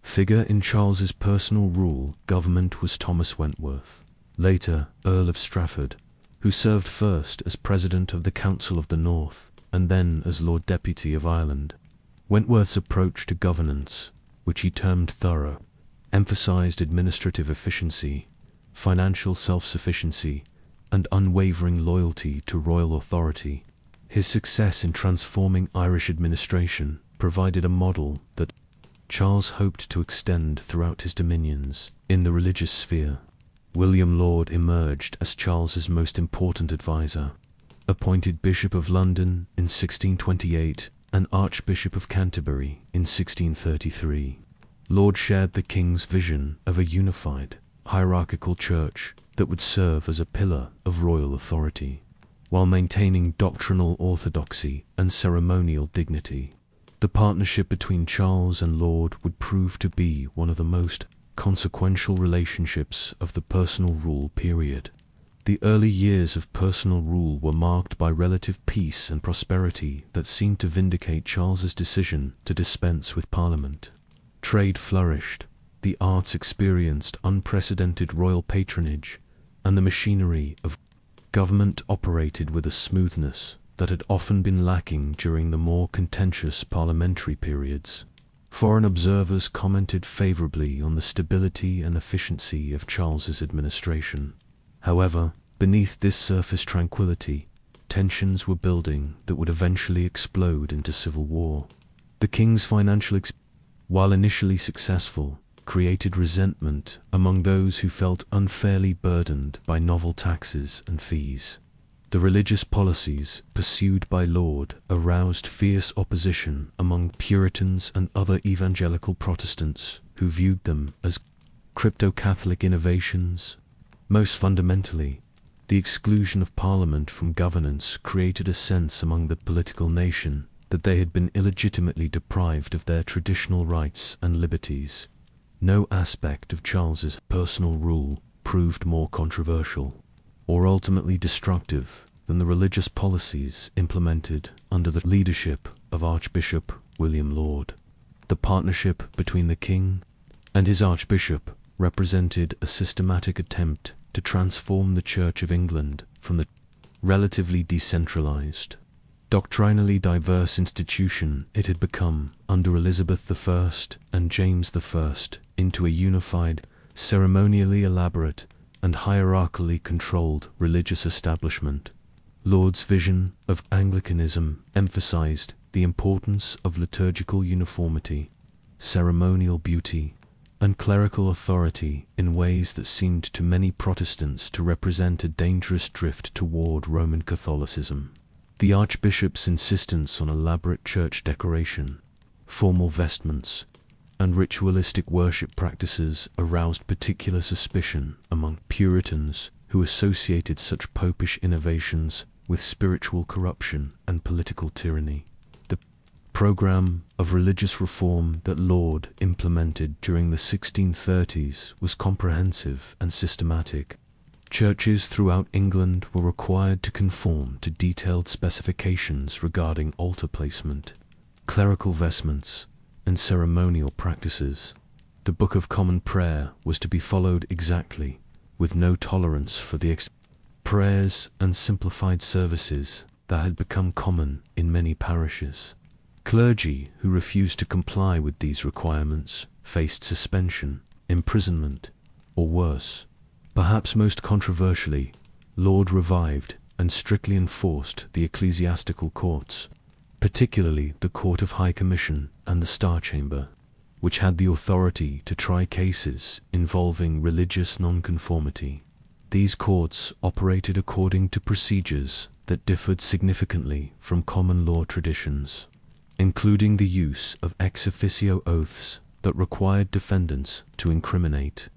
figure in Charles's personal rule government was Thomas Wentworth, later Earl of Strafford, who served first as President of the Council of the North and then as Lord Deputy of Ireland. Wentworth's approach to governance, which he termed thorough, emphasized administrative efficiency, financial self-sufficiency, and unwavering loyalty to royal authority. His success in transforming Irish administration provided a model that Charles hoped to extend throughout his dominions. In the religious sphere, William Laud emerged as Charles's most important advisor. Appointed Bishop of London in 1628 and Archbishop of Canterbury in 1633, Laud shared the king's vision of a unified, hierarchical church that would serve as a pillar of royal authority, while maintaining doctrinal orthodoxy and ceremonial dignity. The partnership between Charles and Laud would prove to be one of the most consequential relationships of the personal rule period. The early years of personal rule were marked by relative peace and prosperity that seemed to vindicate Charles's decision to dispense with Parliament. Trade flourished, the arts experienced unprecedented royal patronage, and the machinery of government operated with a smoothness that had often been lacking during the more contentious parliamentary periods. Foreign observers commented favorably on the stability and efficiency of Charles's administration. However, beneath this surface tranquility, tensions were building that would eventually explode into civil war. The king's financial while initially successful, created resentment among those who felt unfairly burdened by novel taxes and fees. The religious policies pursued by Laud aroused fierce opposition among Puritans and other evangelical Protestants who viewed them as crypto-Catholic innovations. Most fundamentally, the exclusion of Parliament from governance created a sense among the political nation that they had been illegitimately deprived of their traditional rights and liberties. No aspect of Charles's personal rule proved more controversial or ultimately destructive than the religious policies implemented under the leadership of Archbishop William Laud. The partnership between the king and his archbishop represented a systematic attempt to transform the Church of England from the relatively decentralized, doctrinally diverse institution it had become under Elizabeth I and James I into a unified, ceremonially elaborate, and hierarchically controlled religious establishment. Laud's vision of Anglicanism emphasized the importance of liturgical uniformity, ceremonial beauty, and clerical authority in ways that seemed to many Protestants to represent a dangerous drift toward Roman Catholicism. The Archbishop's insistence on elaborate church decoration, formal vestments, and ritualistic worship practices aroused particular suspicion among Puritans who associated such popish innovations with spiritual corruption and political tyranny. The program of religious reform that Laud implemented during the 1630s was comprehensive and systematic. Churches throughout England were required to conform to detailed specifications regarding altar placement, clerical vestments, and ceremonial practices. The Book of Common Prayer was to be followed exactly, with no tolerance for the prayers and simplified services that had become common in many parishes. Clergy who refused to comply with these requirements faced suspension, imprisonment, or worse. Perhaps most controversially, Laud revived and strictly enforced the ecclesiastical courts, particularly the Court of High Commission and the Star Chamber, which had the authority to try cases involving religious nonconformity. These courts operated according to procedures that differed significantly from common law traditions, including the use of ex officio oaths that required defendants to incriminate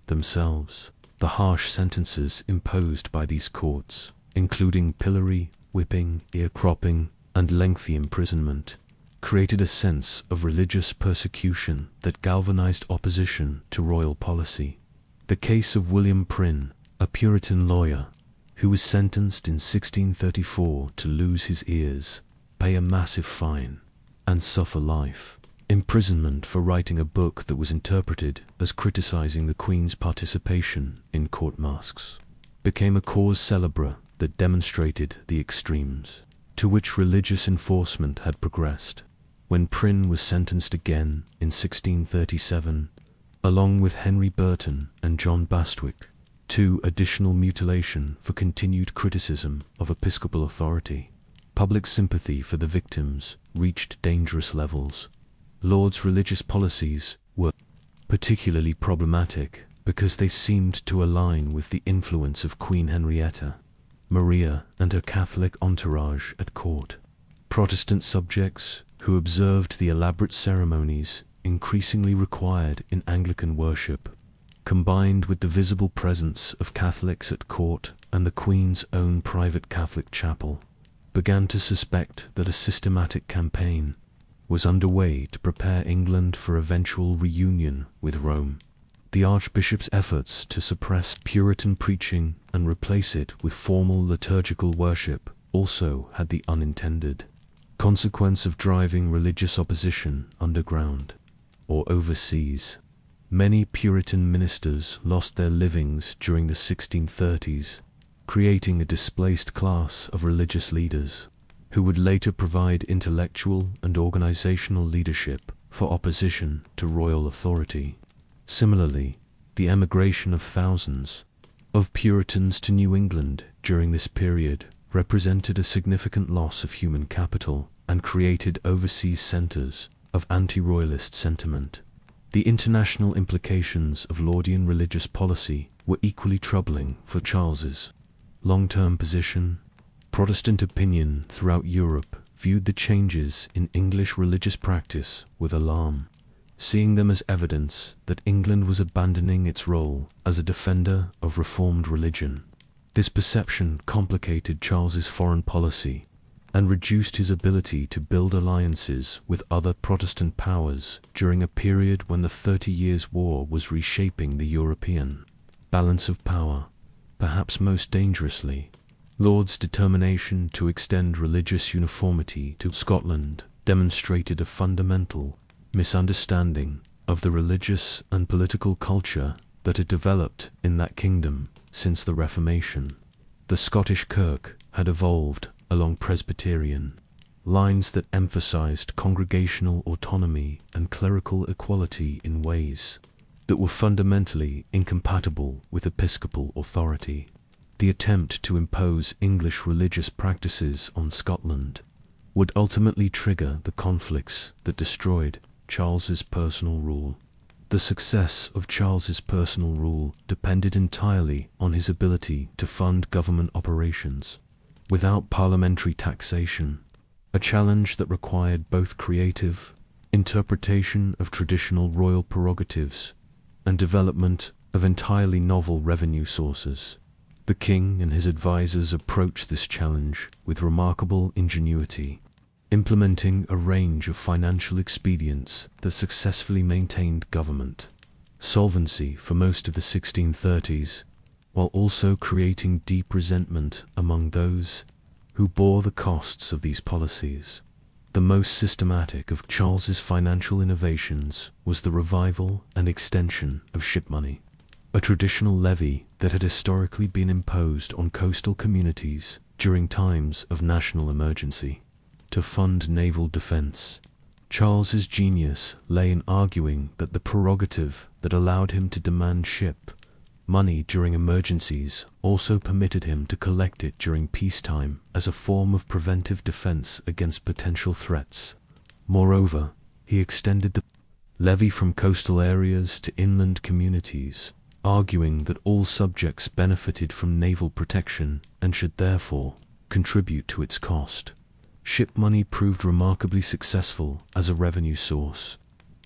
themselves. The harsh sentences imposed by these courts, including pillory, whipping, ear cropping, and lengthy imprisonment, created a sense of religious persecution that galvanized opposition to royal policy. The case of William Prynne, a Puritan lawyer, who was sentenced in 1634 to lose his ears, pay a massive fine, and suffer life imprisonment for writing a book that was interpreted as criticizing the Queen's participation in court masques, became a cause célèbre that demonstrated the extremes to which religious enforcement had progressed. When Prynne was sentenced again in 1637, along with Henry Burton and John Bastwick, to additional mutilation for continued criticism of episcopal authority, public sympathy for the victims reached dangerous levels. Laud's religious policies were particularly problematic because they seemed to align with the influence of Queen Henrietta Maria and her Catholic entourage at court. Protestant subjects who observed the elaborate ceremonies increasingly required in Anglican worship, combined with the visible presence of Catholics at court and the Queen's own private Catholic chapel, began to suspect that a systematic campaign was underway to prepare England for eventual reunion with Rome. The Archbishop's efforts to suppress Puritan preaching and replace it with formal liturgical worship also had the unintended consequence of driving religious opposition underground or overseas. Many Puritan ministers lost their livings during the 1630s, creating a displaced class of religious leaders who would later provide intellectual and organizational leadership for opposition to royal authority. Similarly, the emigration of thousands of Puritans to New England during this period represented a significant loss of human capital and created overseas centers of anti-royalist sentiment. The international implications of Laudian religious policy were equally troubling for Charles's long-term position. Protestant opinion throughout Europe viewed the changes in English religious practice with alarm, seeing them as evidence that England was abandoning its role as a defender of reformed religion. This perception complicated Charles's foreign policy and reduced his ability to build alliances with other Protestant powers during a period when the 30 Years' War was reshaping the European balance of power. Perhaps most dangerously, Laud's determination to extend religious uniformity to Scotland demonstrated a fundamental misunderstanding of the religious and political culture that had developed in that kingdom since the Reformation. The Scottish Kirk had evolved along Presbyterian lines that emphasized congregational autonomy and clerical equality in ways that were fundamentally incompatible with episcopal authority. The attempt to impose English religious practices on Scotland would ultimately trigger the conflicts that destroyed Charles's personal rule. The success of Charles's personal rule depended entirely on his ability to fund government operations without parliamentary taxation, a challenge that required both creative interpretation of traditional royal prerogatives and development of entirely novel revenue sources. The king and his advisors approached this challenge with remarkable ingenuity, implementing a range of financial expedients that successfully maintained government solvency for most of the 1630s, while also creating deep resentment among those who bore the costs of these policies. The most systematic of Charles's financial innovations was the revival and extension of ship money, a traditional levy that had historically been imposed on coastal communities during times of national emergency to fund naval defense. Charles's genius lay in arguing that the prerogative that allowed him to demand ship money during emergencies also permitted him to collect it during peacetime as a form of preventive defense against potential threats. Moreover, he extended the levy from coastal areas to inland communities, arguing that all subjects benefited from naval protection and should therefore contribute to its cost. Ship money proved remarkably successful as a revenue source,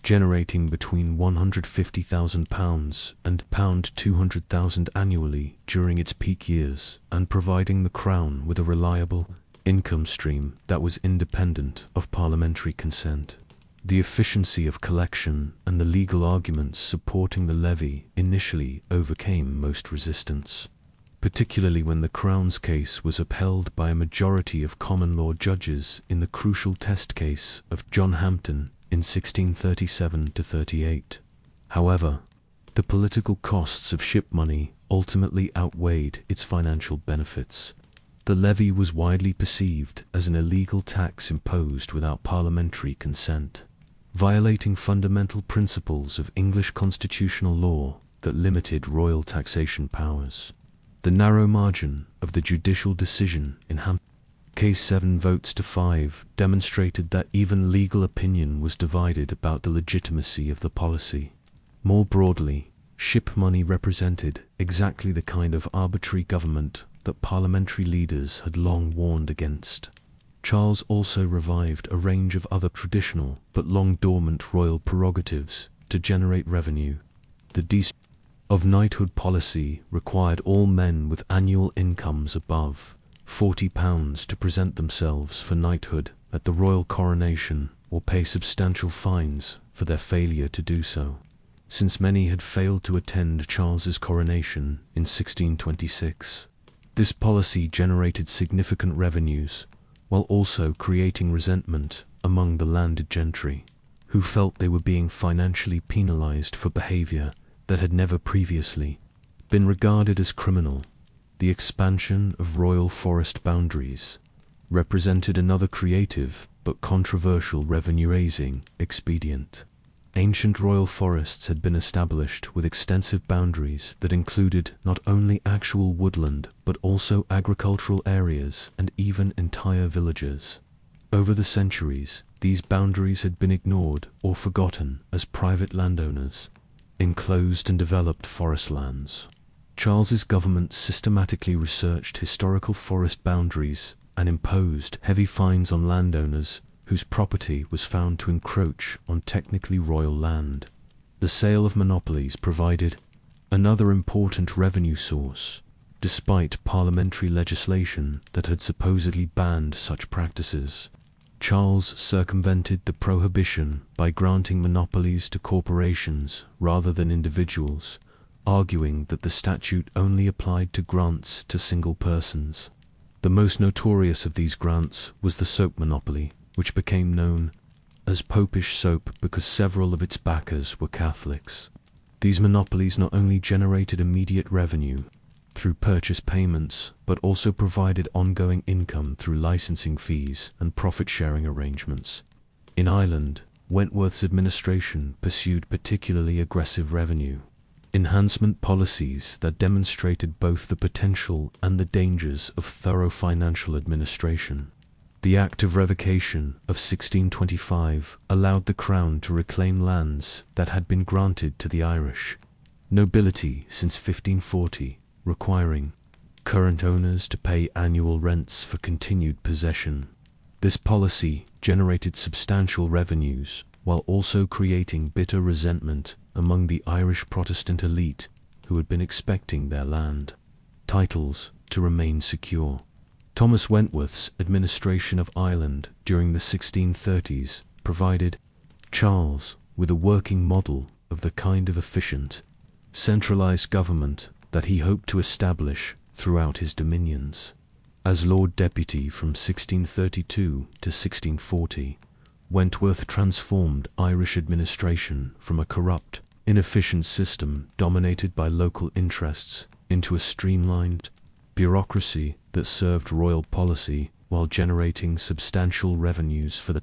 generating between £150,000 and £200,000 annually during its peak years, and providing the Crown with a reliable income stream that was independent of parliamentary consent. The efficiency of collection and the legal arguments supporting the levy initially overcame most resistance, particularly when the Crown's case was upheld by a majority of common law judges in the crucial test case of John Hampden in 1637–38. However, the political costs of ship money ultimately outweighed its financial benefits. The levy was widely perceived as an illegal tax imposed without parliamentary consent, violating fundamental principles of English constitutional law that limited royal taxation powers. The narrow margin of the judicial decision in Hampden Case 7 votes to 5 demonstrated that even legal opinion was divided about the legitimacy of the policy. More broadly, Ship money represented exactly the kind of arbitrary government that parliamentary leaders had long warned against. Charles also revived a range of other traditional but long dormant royal prerogatives to generate revenue. The disastrous of knighthood policy required all men with annual incomes above £40 to present themselves for knighthood at the royal coronation or pay substantial fines for their failure to do so. Since many had failed to attend Charles's coronation in 1626, this policy generated significant revenues, while also creating resentment among the landed gentry, who felt they were being financially penalized for behavior that had never previously been regarded as criminal. The expansion of royal forest boundaries represented another creative but controversial revenue-raising expedient. Ancient royal forests had been established with extensive boundaries that included not only actual woodland but also agricultural areas and even entire villages. Over the centuries, these boundaries had been ignored or forgotten as private landowners enclosed and developed forest lands. Charles's government systematically researched historical forest boundaries and imposed heavy fines on landowners whose property was found to encroach on technically royal land. The sale of monopolies provided another important revenue source, despite parliamentary legislation that had supposedly banned such practices. Charles circumvented the prohibition by granting monopolies to corporations rather than individuals, arguing that the statute only applied to grants to single persons. The most notorious of these grants was the soap monopoly, which became known as Popish soap because several of its backers were Catholics. These monopolies not only generated immediate revenue through purchase payments, but also provided ongoing income through licensing fees and profit-sharing arrangements. In Ireland, Wentworth's administration pursued particularly aggressive revenue enhancement policies that demonstrated both the potential and the dangers of thorough financial administration. The Act of Revocation of 1625 allowed the Crown to reclaim lands that had been granted to the Irish nobility since 1540, requiring current owners to pay annual rents for continued possession. This policy generated substantial revenues while also creating bitter resentment among the Irish Protestant elite who had been expecting their land titles to remain secure. Thomas Wentworth's administration of Ireland during the 1630s provided Charles with a working model of the kind of efficient, centralized government that he hoped to establish throughout his dominions. As Lord Deputy from 1632 to 1640, Wentworth transformed Irish administration from a corrupt, inefficient system dominated by local interests into a streamlined bureaucracy that served royal policy while generating substantial revenues for the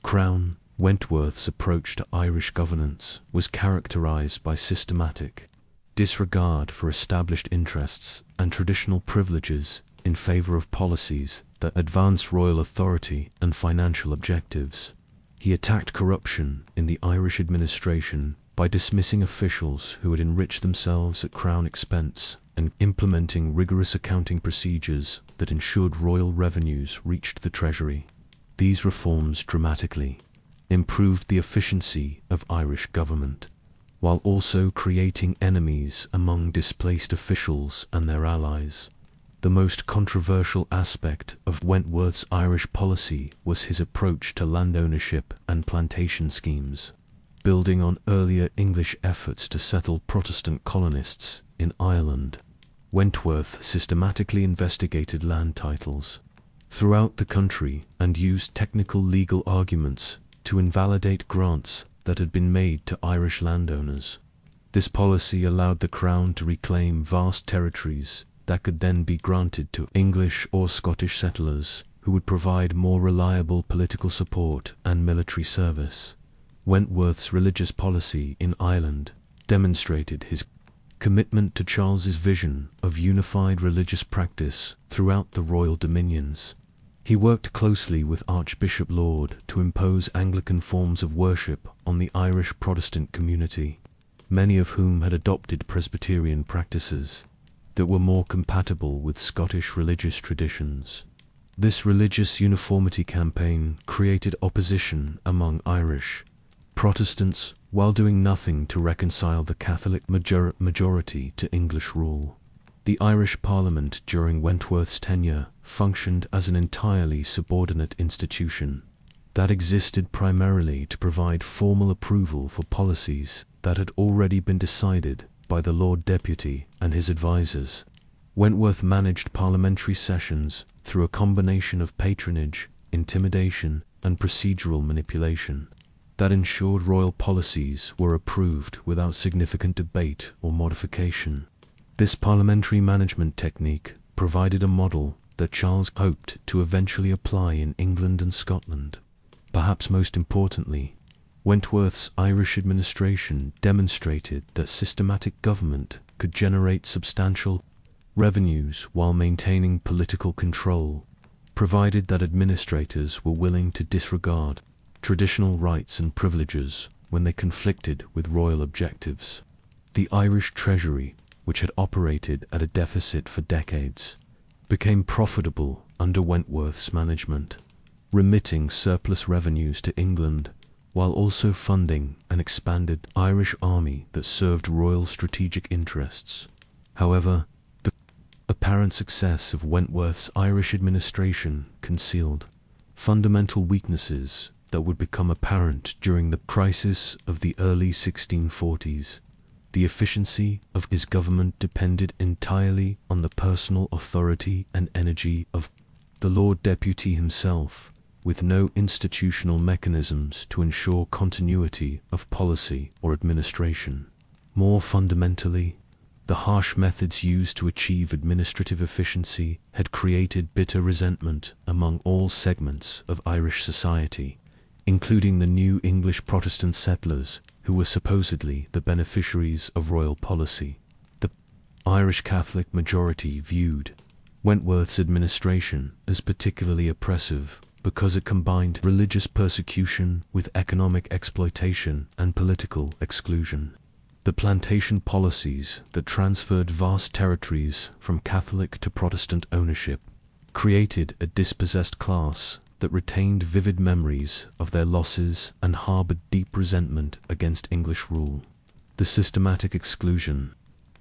Crown. Wentworth's approach to Irish governance was characterized by systematic disregard for established interests and traditional privileges in favor of policies that advanced royal authority and financial objectives. He attacked corruption in the Irish administration by dismissing officials who had enriched themselves at Crown expense and implementing rigorous accounting procedures that ensured royal revenues reached the Treasury. These reforms dramatically improved the efficiency of Irish government, while also creating enemies among displaced officials and their allies. The most controversial aspect of Wentworth's Irish policy was his approach to land ownership and plantation schemes. Building on earlier English efforts to settle Protestant colonists in Ireland, Wentworth systematically investigated land titles throughout the country and used technical legal arguments to invalidate grants that had been made to Irish landowners. This policy allowed the Crown to reclaim vast territories that could then be granted to English or Scottish settlers who would provide more reliable political support and military service. Wentworth's religious policy in Ireland demonstrated his commitment to Charles's vision of unified religious practice throughout the royal dominions. He worked closely with Archbishop Laud to impose Anglican forms of worship on the Irish Protestant community, many of whom had adopted Presbyterian practices that were more compatible with Scottish religious traditions. This religious uniformity campaign created opposition among Irish Protestants while doing nothing to reconcile the Catholic majority to English rule. The Irish Parliament during Wentworth's tenure functioned as an entirely subordinate institution that existed primarily to provide formal approval for policies that had already been decided by the Lord Deputy and his advisers. Wentworth managed parliamentary sessions through a combination of patronage, intimidation, and procedural manipulation that ensured royal policies were approved without significant debate or modification. This parliamentary management technique provided a model that Charles hoped to eventually apply in England and Scotland. Perhaps most importantly, Wentworth's Irish administration demonstrated that systematic government could generate substantial revenues while maintaining political control, provided that administrators were willing to disregard traditional rights and privileges when they conflicted with royal objectives. The Irish treasury, which had operated at a deficit for decades, became profitable under Wentworth's management, remitting surplus revenues to England while also funding an expanded Irish army that served royal strategic interests. However, the apparent success of Wentworth's Irish administration concealed fundamental weaknesses that would become apparent during the crisis of the early 1640s. The efficiency of his government depended entirely on the personal authority and energy of the Lord Deputy himself, with no institutional mechanisms to ensure continuity of policy or administration. More fundamentally, the harsh methods used to achieve administrative efficiency had created bitter resentment among all segments of Irish society, including the new English Protestant settlers who were supposedly the beneficiaries of royal policy. The Irish Catholic majority viewed Wentworth's administration as particularly oppressive because it combined religious persecution with economic exploitation and political exclusion. The plantation policies that transferred vast territories from Catholic to Protestant ownership created a dispossessed class that retained vivid memories of their losses and harbored deep resentment against English rule. The systematic exclusion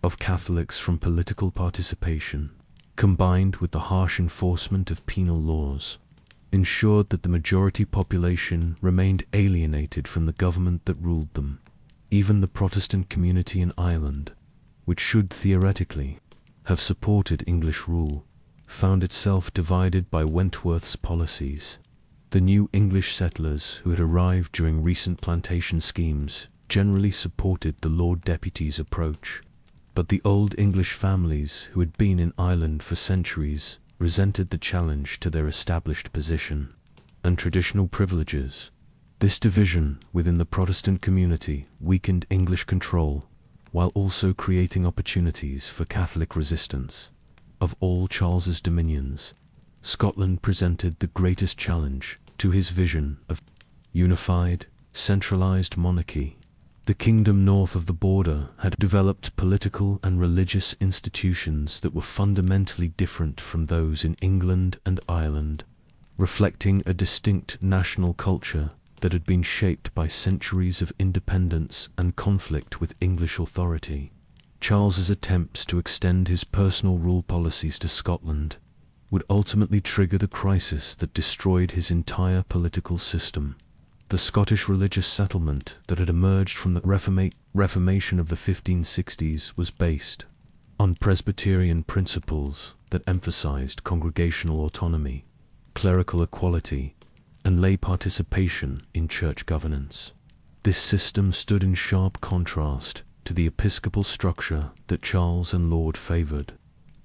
of Catholics from political participation, combined with the harsh enforcement of penal laws, ensured that the majority population remained alienated from the government that ruled them. Even the Protestant community in Ireland, which should theoretically have supported English rule, found itself divided by Wentworth's policies. The new English settlers who had arrived during recent plantation schemes generally supported the Lord Deputy's approach, but the old English families who had been in Ireland for centuries resented the challenge to their established position and traditional privileges. This division within the Protestant community weakened English control while also creating opportunities for Catholic resistance. Of all Charles's dominions, Scotland presented the greatest challenge to his vision of unified, centralized monarchy. The kingdom north of the border had developed political and religious institutions that were fundamentally different from those in England and Ireland, reflecting a distinct national culture that had been shaped by centuries of independence and conflict with English authority. Charles's attempts to extend his personal rule policies to Scotland would ultimately trigger the crisis that destroyed his entire political system. The Scottish religious settlement that had emerged from the Reformation of the 1560s was based on Presbyterian principles that emphasized congregational autonomy, clerical equality, and lay participation in church governance. This system stood in sharp contrast to the episcopal structure that Charles and Laud favored,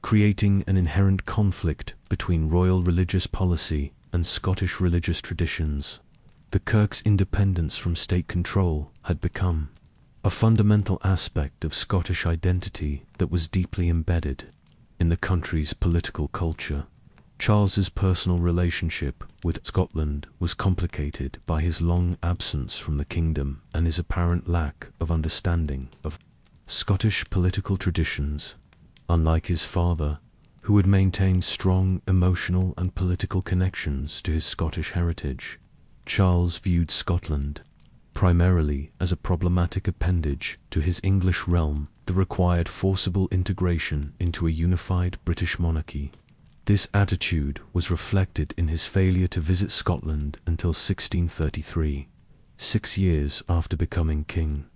creating an inherent conflict between royal religious policy and Scottish religious traditions. The Kirk's independence from state control had become a fundamental aspect of Scottish identity that was deeply embedded in the country's political culture. Charles's personal relationship with Scotland was complicated by his long absence from the kingdom and his apparent lack of understanding of Scottish political traditions. Unlike his father, who had maintained strong emotional and political connections to his Scottish heritage, Charles viewed Scotland primarily as a problematic appendage to his English realm that required forcible integration into a unified British monarchy. This attitude was reflected in his failure to visit Scotland until 1633, 6 years after becoming king.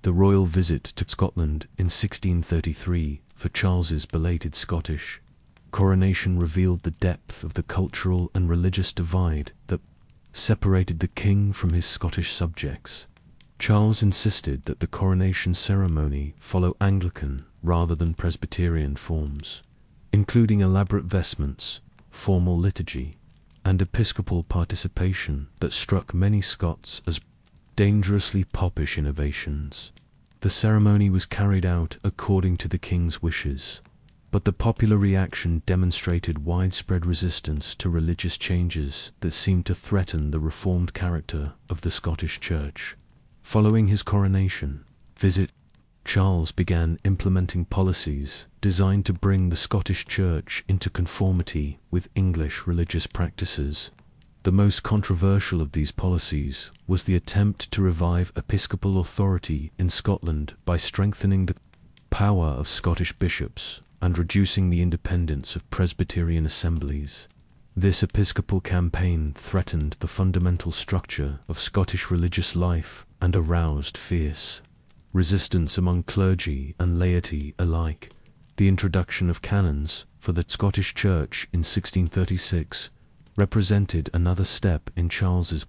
The royal visit to Scotland in 1633 for Charles's belated Scottish coronation revealed the depth of the cultural and religious divide that separated the king from his Scottish subjects. Charles insisted that the coronation ceremony follow Anglican rather than Presbyterian forms, including elaborate vestments, formal liturgy, and episcopal participation that struck many Scots as dangerously popish innovations. The ceremony was carried out according to the king's wishes, but the popular reaction demonstrated widespread resistance to religious changes that seemed to threaten the reformed character of the Scottish Church. Following his coronation visit, Charles began implementing policies designed to bring the Scottish Church into conformity with English religious practices. The most controversial of these policies was the attempt to revive episcopal authority in Scotland by strengthening the power of Scottish bishops and reducing the independence of Presbyterian assemblies. This episcopal campaign threatened the fundamental structure of Scottish religious life and aroused fierce resistance among clergy and laity alike. The introduction of canons for the Scottish Church in 1636 represented another step in Charles's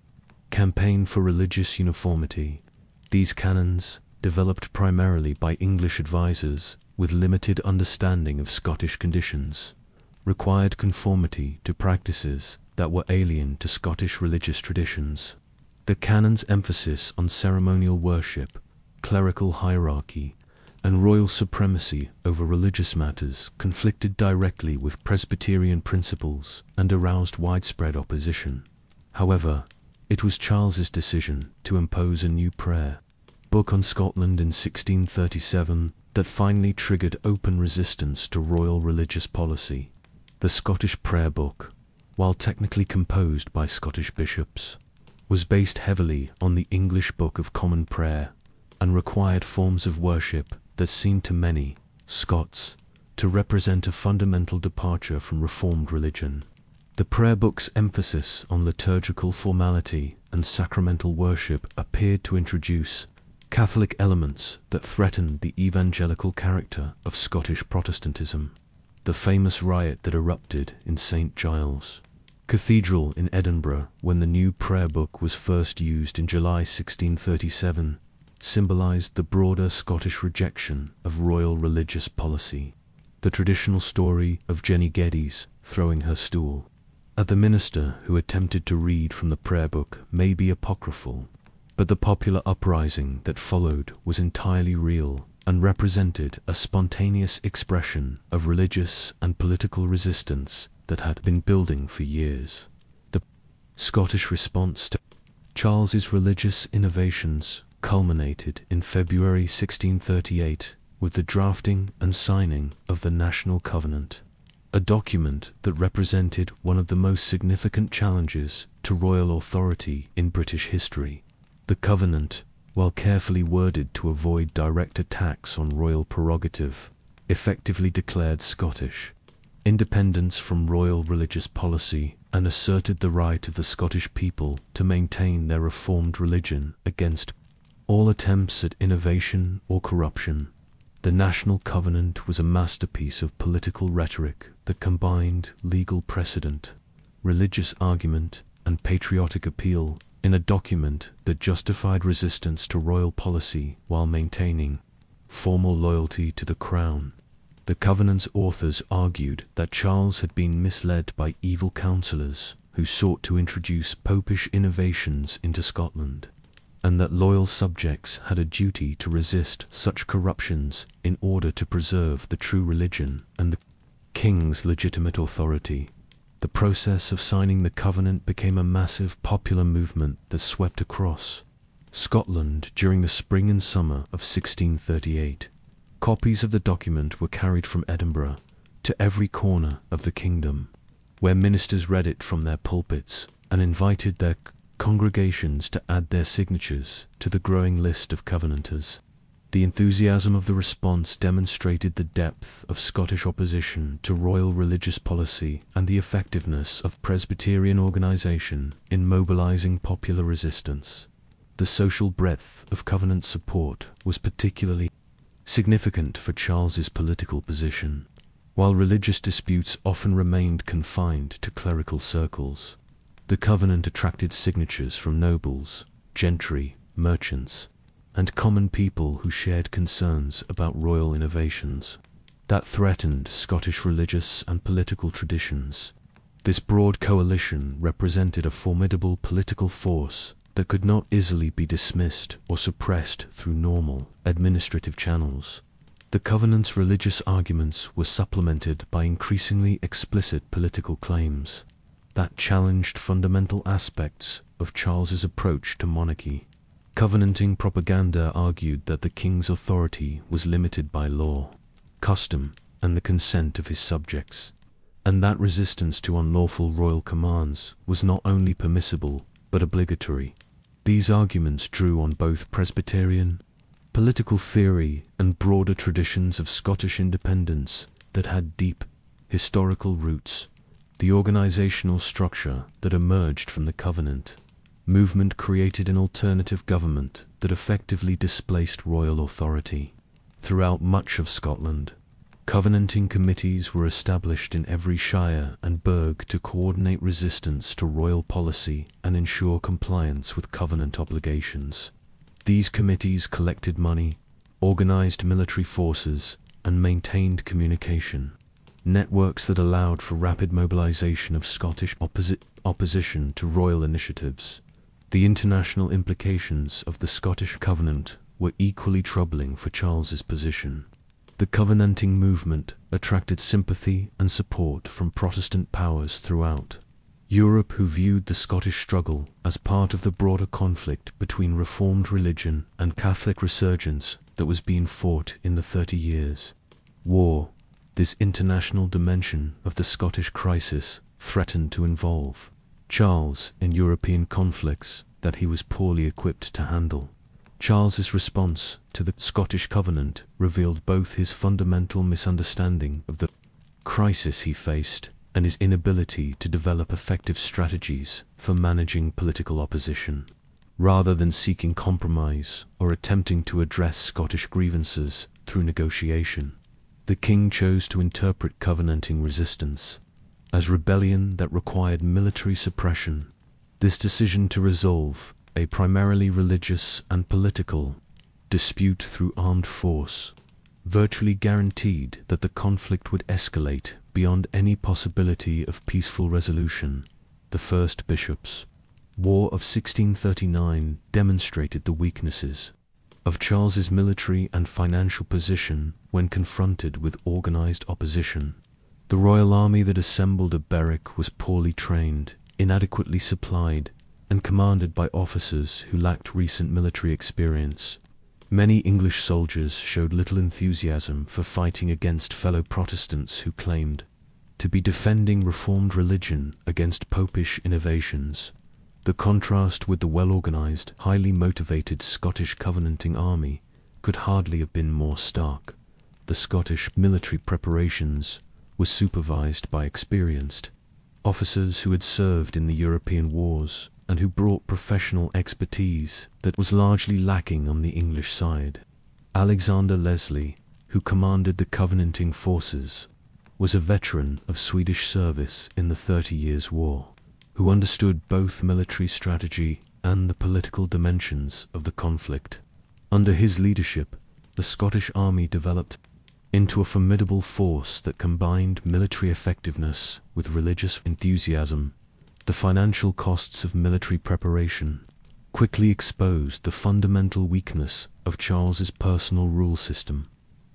campaign for religious uniformity. These canons, developed primarily by English advisors with limited understanding of Scottish conditions, required conformity to practices that were alien to Scottish religious traditions. The canons' emphasis on ceremonial worship, clerical hierarchy, and royal supremacy over religious matters conflicted directly with Presbyterian principles and aroused widespread opposition. However, it was Charles's decision to impose a new prayer book on Scotland in 1637 that finally triggered open resistance to royal religious policy. The Scottish Prayer Book, while technically composed by Scottish bishops, was based heavily on the English Book of Common Prayer and required forms of worship that seemed to many Scots to represent a fundamental departure from Reformed religion. The prayer book's emphasis on liturgical formality and sacramental worship appeared to introduce Catholic elements that threatened the evangelical character of Scottish Protestantism. The famous riot that erupted in St. Giles Cathedral in Edinburgh when the new prayer book was first used in July 1637 symbolized the broader Scottish rejection of royal religious policy. The traditional story of Jenny Geddes throwing her stool at the minister who attempted to read from the prayer book may be apocryphal, but the popular uprising that followed was entirely real and represented a spontaneous expression of religious and political resistance that had been building for years. The Scottish response to Charles's religious innovations culminated in February 1638 with the drafting and signing of the National Covenant, a document that represented one of the most significant challenges to royal authority in British history. The Covenant, while carefully worded to avoid direct attacks on royal prerogative, effectively declared Scottish independence from royal religious policy and asserted the right of the Scottish people to maintain their reformed religion against all attempts at innovation or corruption. The National Covenant was a masterpiece of political rhetoric that combined legal precedent, religious argument, and patriotic appeal in a document that justified resistance to royal policy while maintaining formal loyalty to the crown. The Covenant's authors argued that Charles had been misled by evil counsellors who sought to introduce popish innovations into Scotland, and that loyal subjects had a duty to resist such corruptions in order to preserve the true religion and the king's legitimate authority. The process of signing the covenant became a massive popular movement that swept across Scotland during the spring and summer of 1638. Copies of the document were carried from Edinburgh to every corner of the kingdom, where ministers read it from their pulpits and invited their congregations to add their signatures to the growing list of covenanters. The enthusiasm of the response demonstrated the depth of Scottish opposition to royal religious policy and the effectiveness of Presbyterian organisation in mobilising popular resistance. The social breadth of covenant support was particularly significant for Charles's political position. While religious disputes often remained confined to clerical circles, the covenant attracted signatures from nobles, gentry, merchants, and common people who shared concerns about royal innovations that threatened Scottish religious and political traditions. This broad coalition represented a formidable political force that could not easily be dismissed or suppressed through normal administrative channels. The Covenant's religious arguments were supplemented by increasingly explicit political claims that challenged fundamental aspects of Charles's approach to monarchy. Covenanting propaganda argued that the king's authority was limited by law, custom, and the consent of his subjects, and that resistance to unlawful royal commands was not only permissible but obligatory. These arguments drew on both Presbyterian political theory and broader traditions of Scottish independence that had deep historical roots. The organizational structure that emerged from the Covenant movement created an alternative government that effectively displaced royal authority. Throughout much of Scotland, covenanting committees were established in every shire and burgh to coordinate resistance to royal policy and ensure compliance with covenant obligations. These committees collected money, organized military forces, and maintained communication networks that allowed for rapid mobilization of Scottish opposition to royal initiatives. The international implications of the Scottish Covenant were equally troubling for Charles's position. The Covenanting movement attracted sympathy and support from Protestant powers throughout Europe who viewed the Scottish struggle as part of the broader conflict between Reformed religion and Catholic resurgence that was being fought in the 30 Years' War. This international dimension of the Scottish crisis threatened to involve Charles in European conflicts that he was poorly equipped to handle. Charles's response to the Scottish Covenant revealed both his fundamental misunderstanding of the crisis he faced and his inability to develop effective strategies for managing political opposition. Rather than seeking compromise or attempting to address Scottish grievances through negotiation, the king chose to interpret covenanting resistance as rebellion that required military suppression. This decision to resolve a primarily religious and political dispute through armed force virtually guaranteed that the conflict would escalate beyond any possibility of peaceful resolution. The First Bishops' War of 1639 demonstrated the weaknesses of Charles's military and financial position when confronted with organized opposition. The royal army that assembled at Berwick was poorly trained, inadequately supplied, and commanded by officers who lacked recent military experience. Many English soldiers showed little enthusiasm for fighting against fellow Protestants who claimed to be defending Reformed religion against popish innovations. The contrast with the well-organized, highly motivated Scottish Covenanting army could hardly have been more stark. The Scottish military preparations were supervised by experienced officers who had served in the European wars and who brought professional expertise that was largely lacking on the English side. Alexander Leslie, who commanded the Covenanting forces, was a veteran of Swedish service in the 30 Years' War, who understood both military strategy and the political dimensions of the conflict. Under his leadership, the Scottish army developed into a formidable force that combined military effectiveness with religious enthusiasm. The financial costs of military preparation quickly exposed the fundamental weakness of Charles's personal rule system.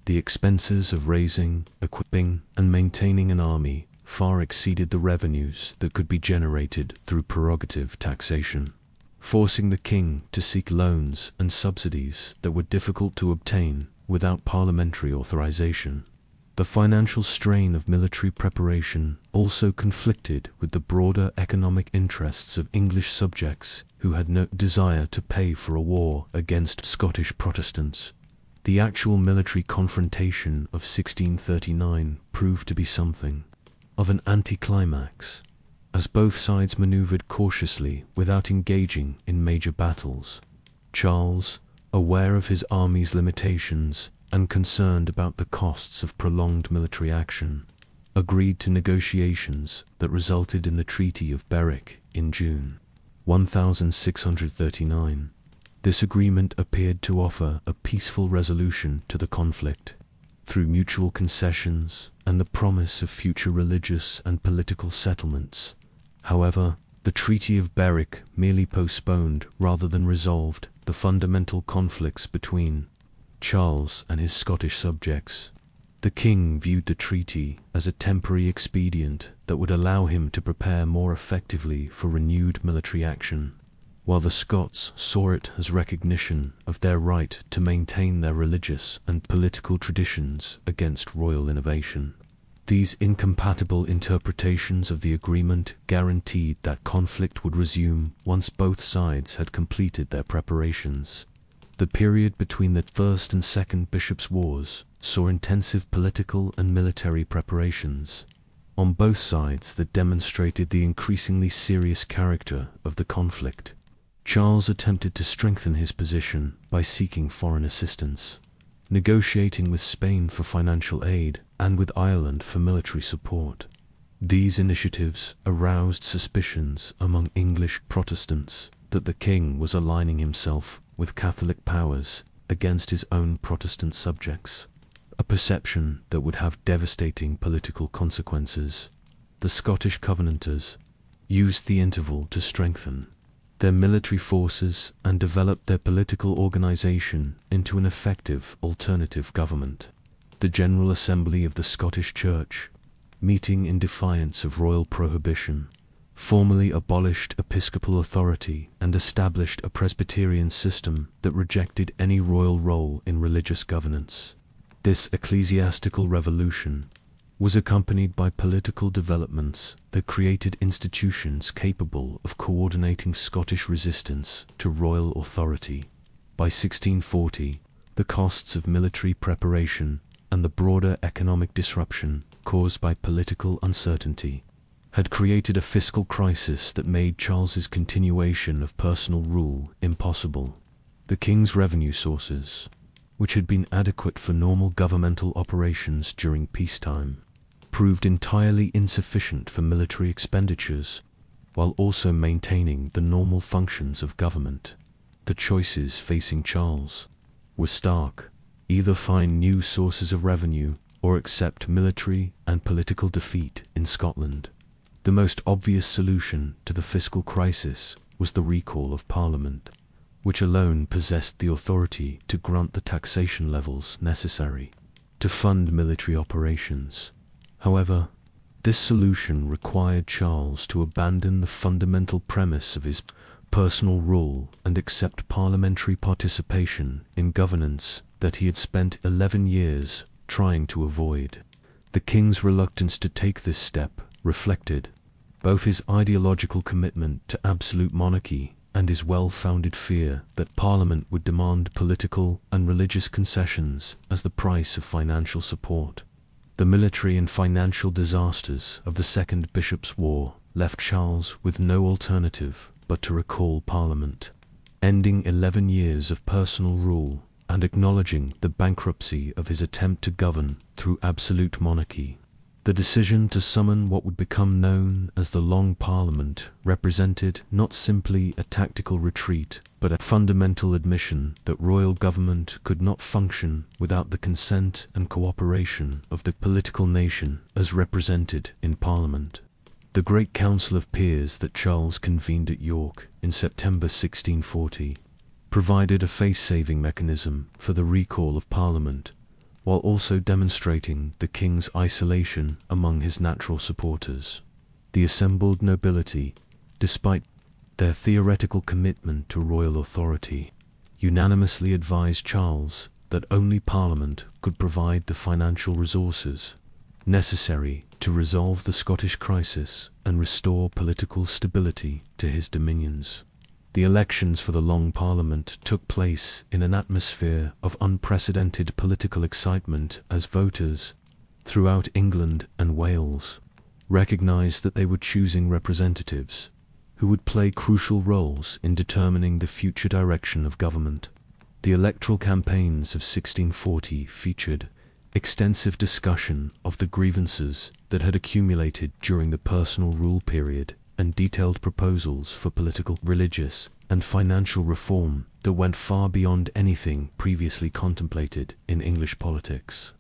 The expenses of raising, equipping, and maintaining an army far exceeded the revenues that could be generated through prerogative taxation, forcing the king to seek loans and subsidies that were difficult to obtain without parliamentary authorization. The financial strain of military preparation also conflicted with the broader economic interests of English subjects who had no desire to pay for a war against Scottish Protestants. The actual military confrontation of 1639 proved to be something of an anticlimax, as both sides maneuvered cautiously without engaging in major battles. Charles, aware of his army's limitations and concerned about the costs of prolonged military action, agreed to negotiations that resulted in the Treaty of Berwick in June 1639. This agreement appeared to offer a peaceful resolution to the conflict through mutual concessions and the promise of future religious and political settlements. However, the Treaty of Berwick merely postponed rather than resolved the fundamental conflicts between Charles and his Scottish subjects. The king viewed the treaty as a temporary expedient that would allow him to prepare more effectively for renewed military action, while the Scots saw it as recognition of their right to maintain their religious and political traditions against royal innovation. These incompatible interpretations of the agreement guaranteed that conflict would resume once both sides had completed their preparations. The period between the First and Second Bishops' Wars saw intensive political and military preparations on both sides that demonstrated the increasingly serious character of the conflict. Charles attempted to strengthen his position by seeking foreign assistance, negotiating with Spain for financial aid and with Ireland for military support. These initiatives aroused suspicions among English Protestants that the king was aligning himself with Catholic powers against his own Protestant subjects, a perception that would have devastating political consequences. The Scottish Covenanters used the interval to strengthen their military forces and develop their political organization into an effective alternative government. The General Assembly of the Scottish Church, meeting in defiance of royal prohibition, formally abolished episcopal authority and established a Presbyterian system that rejected any royal role in religious governance. This ecclesiastical revolution was accompanied by political developments that created institutions capable of coordinating Scottish resistance to royal authority. By 1640, the costs of military preparation and the broader economic disruption caused by political uncertainty had created a fiscal crisis that made Charles's continuation of personal rule impossible. The king's revenue sources, which had been adequate for normal governmental operations during peacetime, proved entirely insufficient for military expenditures, while also maintaining the normal functions of government. The choices facing Charles were stark: either find new sources of revenue or accept military and political defeat in Scotland. The most obvious solution to the fiscal crisis was the recall of Parliament, which alone possessed the authority to grant the taxation levels necessary to fund military operations. However, this solution required Charles to abandon the fundamental premise of his personal rule and accept parliamentary participation in governance that he had spent 11 years trying to avoid. The king's reluctance to take this step reflected both his ideological commitment to absolute monarchy and his well-founded fear that Parliament would demand political and religious concessions as the price of financial support. The military and financial disasters of the Second Bishops' War left Charles with no alternative but to recall Parliament, ending 11 years of personal rule and acknowledging the bankruptcy of his attempt to govern through absolute monarchy. The decision to summon what would become known as the Long Parliament represented not simply a tactical retreat, but a fundamental admission that royal government could not function without the consent and cooperation of the political nation as represented in Parliament. The Great Council of Peers that Charles convened at York in September 1640 provided a face-saving mechanism for the recall of Parliament, while also demonstrating the king's isolation among his natural supporters. The assembled nobility, despite their theoretical commitment to royal authority, unanimously advised Charles that only Parliament could provide the financial resources necessary to resolve the Scottish crisis and restore political stability to his dominions. The elections for the Long Parliament took place in an atmosphere of unprecedented political excitement as voters throughout England and Wales recognized that they were choosing representatives who would play crucial roles in determining the future direction of government. The electoral campaigns of 1640 featured extensive discussion of the grievances that had accumulated during the personal rule period and detailed proposals for political, religious, and financial reform that went far beyond anything previously contemplated in English politics.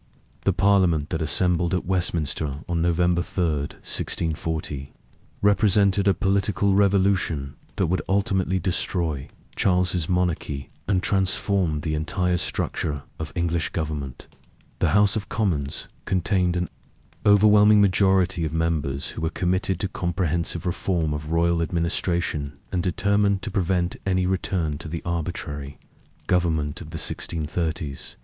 The Parliament that assembled at Westminster on November 3, 1640, represented a political revolution that would ultimately destroy Charles's monarchy and transform the entire structure of English government. The House of Commons contained an overwhelming majority of members who were committed to comprehensive reform of royal administration and determined to prevent any return to the arbitrary government of the 1630s.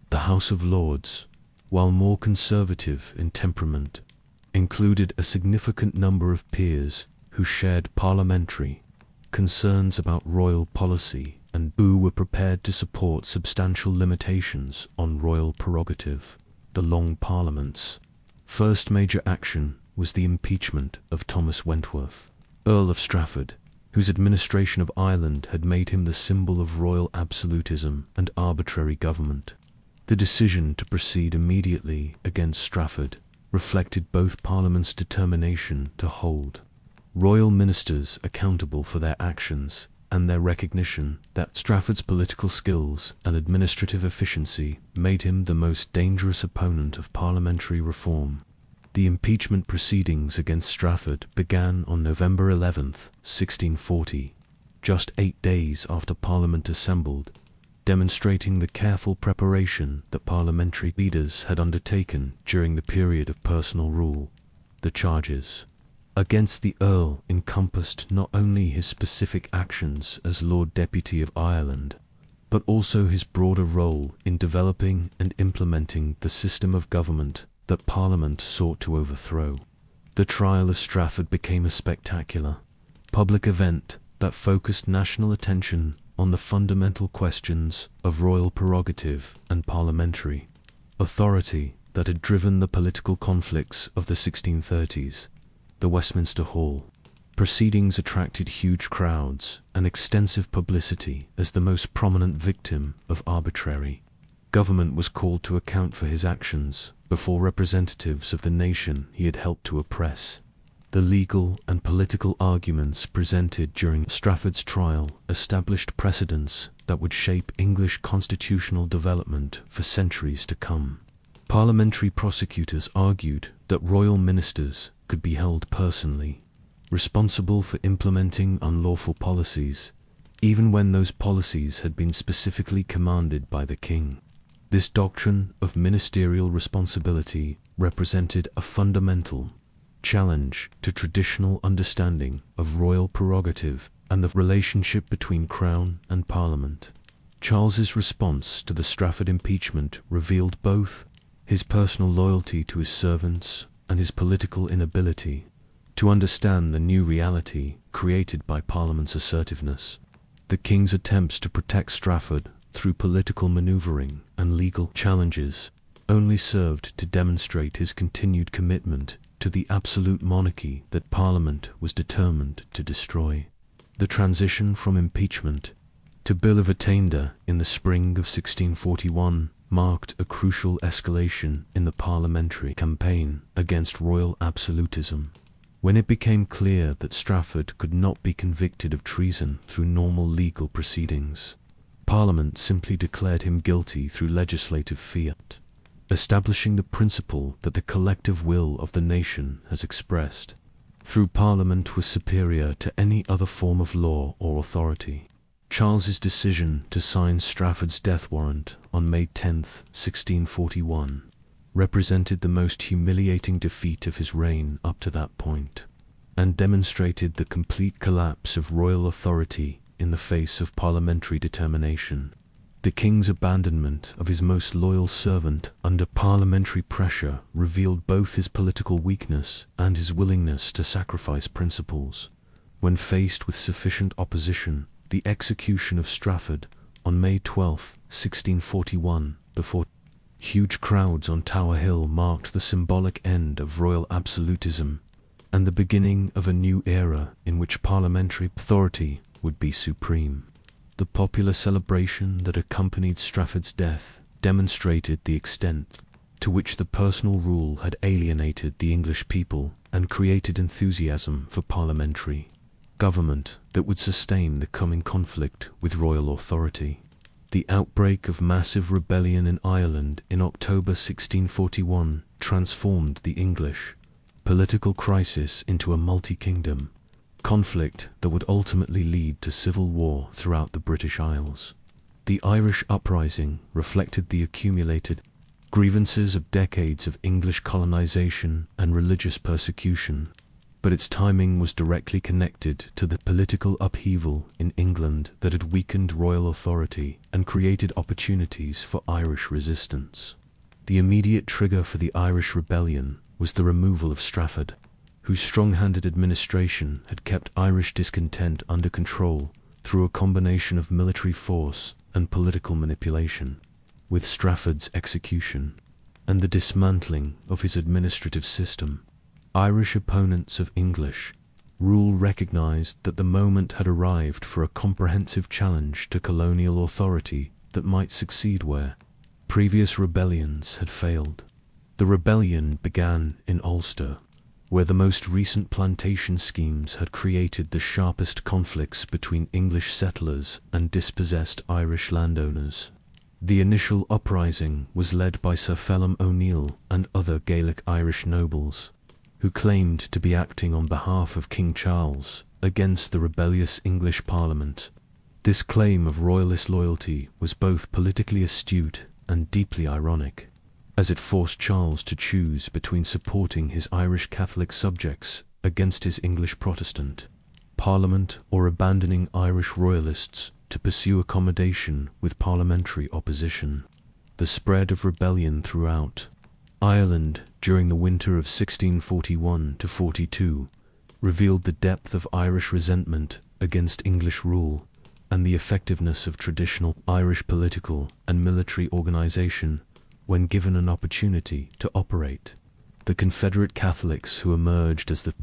The House of Lords, while more conservative in temperament, included a significant number of peers who shared parliamentary concerns about royal policy and who were prepared to support substantial limitations on royal prerogative. The Long Parliament's first major action was the impeachment of Thomas Wentworth, Earl of Strafford, whose administration of Ireland had made him the symbol of royal absolutism and arbitrary government. The decision to proceed immediately against Strafford reflected both Parliament's determination to hold royal ministers accountable for their actions and their recognition that Strafford's political skills and administrative efficiency made him the most dangerous opponent of parliamentary reform. The impeachment proceedings against Strafford began on November 11, 1640, just 8 days after Parliament assembled, demonstrating the careful preparation that parliamentary leaders had undertaken during the period of personal rule. The charges against the Earl encompassed not only his specific actions as Lord Deputy of Ireland, but also his broader role in developing and implementing the system of government that Parliament sought to overthrow. The trial of Strafford became a spectacular, public event that focused national attention on the fundamental questions of royal prerogative and parliamentary authority that had driven the political conflicts of the 1630s. The Westminster Hall proceedings attracted huge crowds and extensive publicity as the most prominent victim of arbitrary government was called to account for his actions before representatives of the nation he had helped to oppress. The legal and political arguments presented during Strafford's trial established precedents that would shape English constitutional development for centuries to come. Parliamentary prosecutors argued that royal ministers could be held personally responsible for implementing unlawful policies, even when those policies had been specifically commanded by the king. This doctrine of ministerial responsibility represented a fundamental challenge to traditional understanding of royal prerogative and the relationship between Crown and Parliament. Charles's response to the Strafford impeachment revealed both his personal loyalty to his servants and his political inability to understand the new reality created by Parliament's assertiveness. The king's attempts to protect Strafford through political maneuvering and legal challenges only served to demonstrate his continued commitment to the absolute monarchy that Parliament was determined to destroy. The transition from impeachment to Bill of Attainder in the spring of 1641 marked a crucial escalation in the parliamentary campaign against royal absolutism. When it became clear that Strafford could not be convicted of treason through normal legal proceedings, Parliament simply declared him guilty through legislative fiat, establishing the principle that the collective will of the nation has expressed through Parliament was superior to any other form of law or authority. Charles's decision to sign Strafford's death warrant on May 10, 1641, represented the most humiliating defeat of his reign up to that point, and demonstrated the complete collapse of royal authority in the face of parliamentary determination. The king's abandonment of his most loyal servant under parliamentary pressure revealed both his political weakness and his willingness to sacrifice principles. When faced with sufficient opposition, the execution of Strafford on May 12, 1641, before huge crowds on Tower Hill marked the symbolic end of royal absolutism and the beginning of a new era in which parliamentary authority would be supreme. The popular celebration that accompanied Strafford's death demonstrated the extent to which the personal rule had alienated the English people and created enthusiasm for parliamentary government that would sustain the coming conflict with royal authority. The outbreak of massive rebellion in Ireland in October 1641 transformed the English political crisis into a multi-kingdom conflict that would ultimately lead to civil war throughout the British Isles. The Irish uprising reflected the accumulated grievances of decades of English colonization and religious persecution, but its timing was directly connected to the political upheaval in England that had weakened royal authority and created opportunities for Irish resistance. The immediate trigger for the Irish rebellion was the removal of Strafford, whose strong-handed administration had kept Irish discontent under control through a combination of military force and political manipulation. With Strafford's execution and the dismantling of his administrative system, Irish opponents of English rule recognized that the moment had arrived for a comprehensive challenge to colonial authority that might succeed where previous rebellions had failed. The rebellion began in Ulster, where the most recent plantation schemes had created the sharpest conflicts between English settlers and dispossessed Irish landowners. The initial uprising was led by Sir Phelim O'Neill and other Gaelic Irish nobles, who claimed to be acting on behalf of King Charles against the rebellious English Parliament. This claim of royalist loyalty was both politically astute and deeply ironic, as it forced Charles to choose between supporting his Irish Catholic subjects against his English Protestant Parliament or abandoning Irish royalists to pursue accommodation with parliamentary opposition. The spread of rebellion throughout Ireland during the winter of 1641–42 revealed the depth of Irish resentment against English rule and the effectiveness of traditional Irish political and military organization when given an opportunity to operate. The Confederate Catholics who emerged as the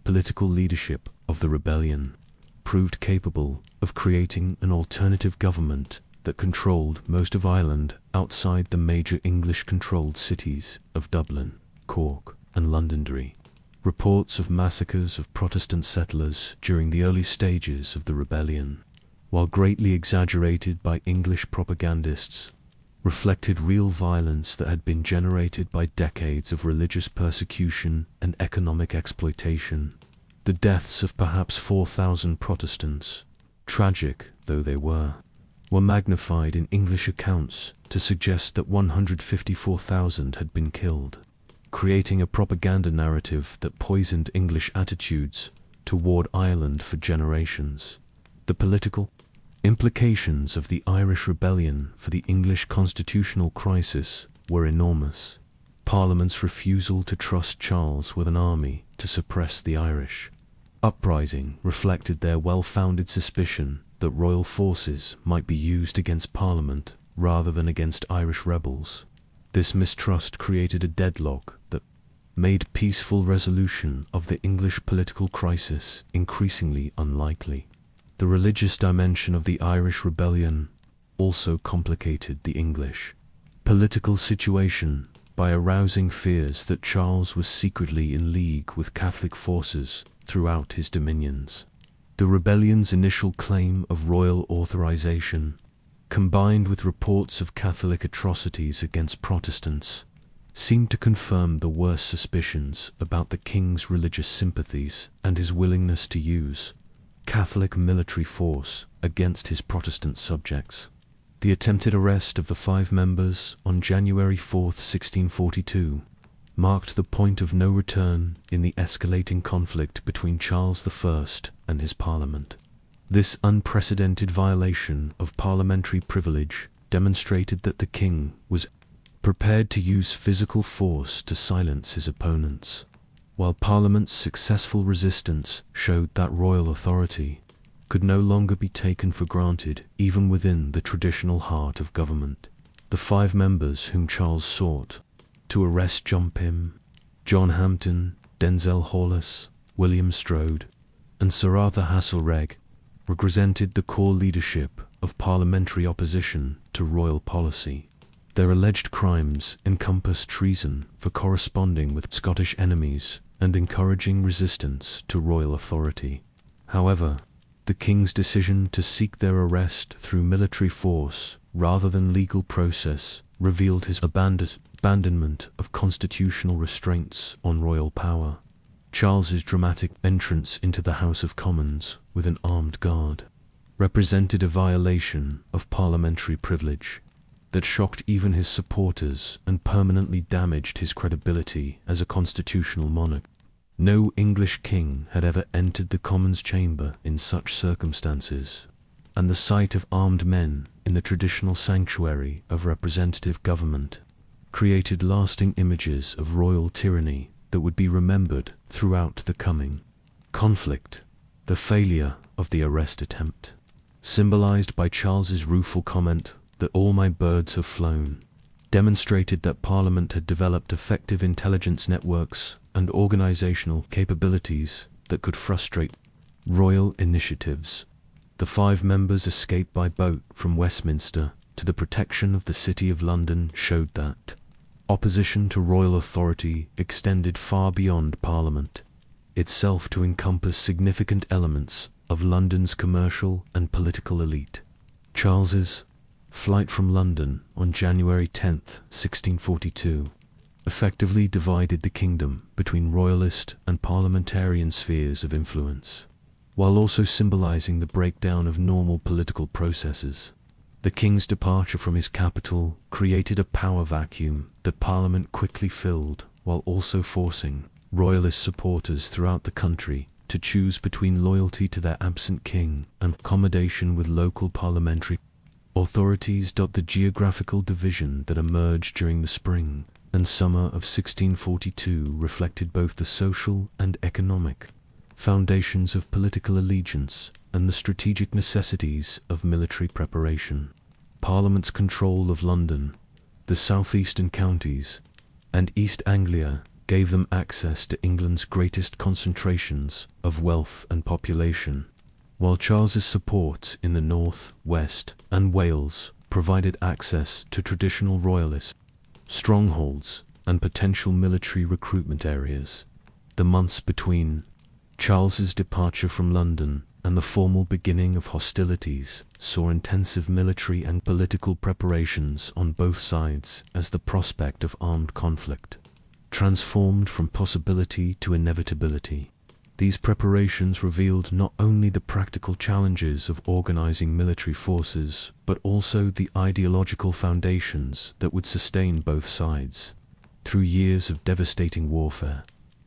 political leadership of the rebellion proved capable of creating an alternative government that controlled most of Ireland outside the major English-controlled cities of Dublin, Cork, and Londonderry. Reports of massacres of Protestant settlers during the early stages of the rebellion, while greatly exaggerated by English propagandists, reflected real violence that had been generated by decades of religious persecution and economic exploitation. The deaths of perhaps 4,000 Protestants, tragic though they were magnified in English accounts to suggest that 154,000 had been killed, creating a propaganda narrative that poisoned English attitudes toward Ireland for generations. The political implications of the Irish Rebellion for the English constitutional crisis were enormous. Parliament's refusal to trust Charles with an army to suppress the Irish uprising reflected their well-founded suspicion that royal forces might be used against Parliament rather than against Irish rebels. This mistrust created a deadlock that made peaceful resolution of the English political crisis increasingly unlikely. The religious dimension of the Irish Rebellion also complicated the English political situation by arousing fears that Charles was secretly in league with Catholic forces throughout his dominions. The rebellion's initial claim of royal authorization, combined with reports of Catholic atrocities against Protestants, seemed to confirm the worst suspicions about the king's religious sympathies and his willingness to use Catholic military force against his Protestant subjects. The attempted arrest of the 5 members on January 4, 1642, marked the point of no return in the escalating conflict between Charles I and his Parliament. This unprecedented violation of parliamentary privilege demonstrated that the king was prepared to use physical force to silence his opponents, while Parliament's successful resistance showed that royal authority could no longer be taken for granted even within the traditional heart of government. The 5 members whom Charles sought to arrest John Pym, John Hampden, Denzil Hollis, William Strode, and Sir Arthur Haselrig represented the core leadership of parliamentary opposition to royal policy. Their alleged crimes encompassed treason for corresponding with Scottish enemies and encouraging resistance to royal authority. However, the king's decision to seek their arrest through military force rather than legal process revealed his abandonment of constitutional restraints on royal power. Charles's dramatic entrance into the House of Commons with an armed guard represented a violation of parliamentary privilege that shocked even his supporters and permanently damaged his credibility as a constitutional monarch. No English king had ever entered the Commons chamber in such circumstances, and the sight of armed men in the traditional sanctuary of representative government created lasting images of royal tyranny that would be remembered throughout the coming conflict. The failure of the arrest attempt, symbolized by Charles's rueful comment that all my birds have flown, demonstrated that Parliament had developed effective intelligence networks and organizational capabilities that could frustrate royal initiatives. The 5 members' escape by boat from Westminster to the protection of the City of London showed that opposition to royal authority extended far beyond Parliament itself to encompass significant elements of London's commercial and political elite. Charles's flight from London on January 10, 1642, effectively divided the kingdom between royalist and parliamentarian spheres of influence, while also symbolizing the breakdown of normal political processes. The king's departure from his capital created a power vacuum that Parliament quickly filled, while also forcing royalist supporters throughout the country to choose between loyalty to their absent king and accommodation with local parliamentary authorities. The geographical division that emerged during the spring and summer of 1642 reflected both the social and economic foundations of political allegiance and the strategic necessities of military preparation. Parliament's control of London, the southeastern counties, and East Anglia gave them access to England's greatest concentrations of wealth and population, while Charles's support in the north, west, and Wales provided access to traditional royalist strongholds and potential military recruitment areas. The months between Charles's departure from London and the formal beginning of hostilities saw intensive military and political preparations on both sides as the prospect of armed conflict transformed from possibility to inevitability. These preparations revealed not only the practical challenges of organizing military forces, but also the ideological foundations that would sustain both sides. Through years of devastating warfare,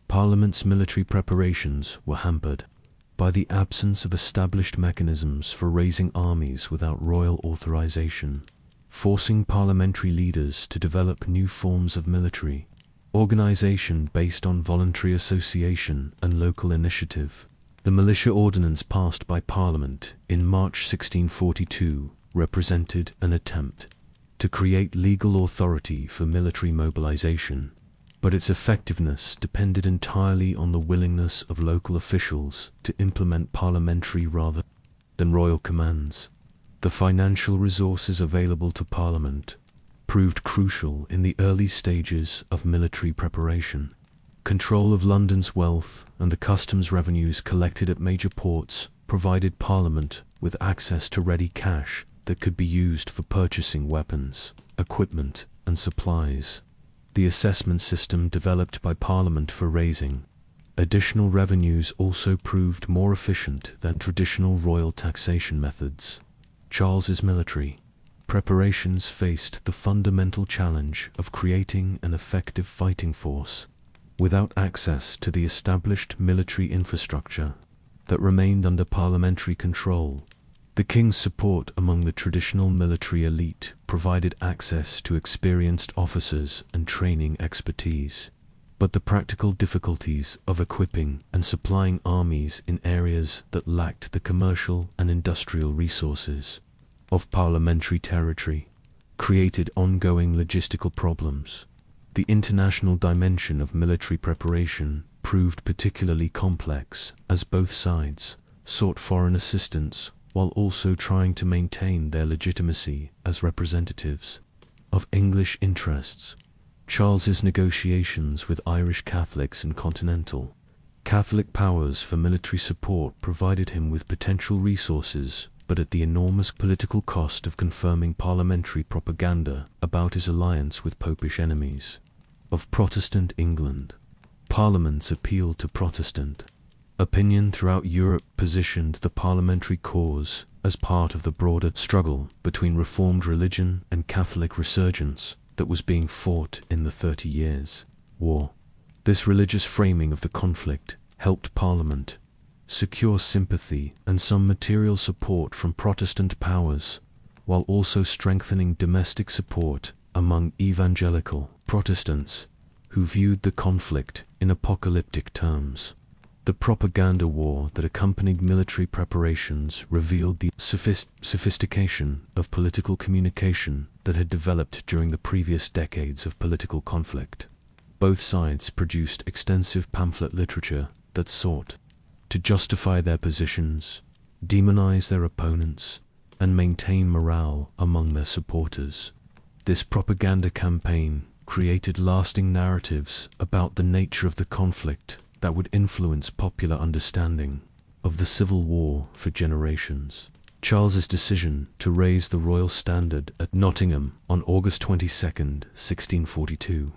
Parliament's military preparations were hampered by the absence of established mechanisms for raising armies without royal authorization, forcing parliamentary leaders to develop new forms of military organization based on voluntary association and local initiative. The militia ordinance passed by Parliament in March 1642 represented an attempt to create legal authority for military mobilization, but its effectiveness depended entirely on the willingness of local officials to implement parliamentary rather than royal commands. The financial resources available to Parliament proved crucial in the early stages of military preparation. Control of London's wealth and the customs revenues collected at major ports provided Parliament with access to ready cash that could be used for purchasing weapons, equipment, and supplies. The assessment system developed by Parliament for raising Additional revenues also proved more efficient than traditional royal taxation methods. Charles's military preparations faced the fundamental challenge of creating an effective fighting force without access to the established military infrastructure that remained under parliamentary control. The king's support among the traditional military elite provided access to experienced officers and training expertise. But the practical difficulties of equipping and supplying armies in areas that lacked the commercial and industrial resources of parliamentary territory created ongoing logistical problems. The international dimension of military preparation proved particularly complex as both sides sought foreign assistance while also trying to maintain their legitimacy as representatives of English interests. Charles's negotiations with Irish Catholics and continental Catholic powers for military support provided him with potential resources, but at the enormous political cost of confirming parliamentary propaganda about his alliance with Popish enemies of Protestant England. Parliament's appeal to Protestant opinion throughout Europe positioned the parliamentary cause as part of the broader struggle between Reformed religion and Catholic resurgence that was being fought in the 30 Years' War. This religious framing of the conflict helped Parliament secure sympathy and some material support from Protestant powers, while also strengthening domestic support among evangelical Protestants who viewed the conflict in apocalyptic terms. The propaganda war that accompanied military preparations revealed the sophistication of political communication that had developed during the previous decades of political conflict. Both sides produced extensive pamphlet literature that sought to justify their positions, demonize their opponents, and maintain morale among their supporters. This propaganda campaign created lasting narratives about the nature of the conflict that would influence popular understanding of the Civil War for generations. Charles's decision to raise the royal standard at Nottingham on August 22, 1642,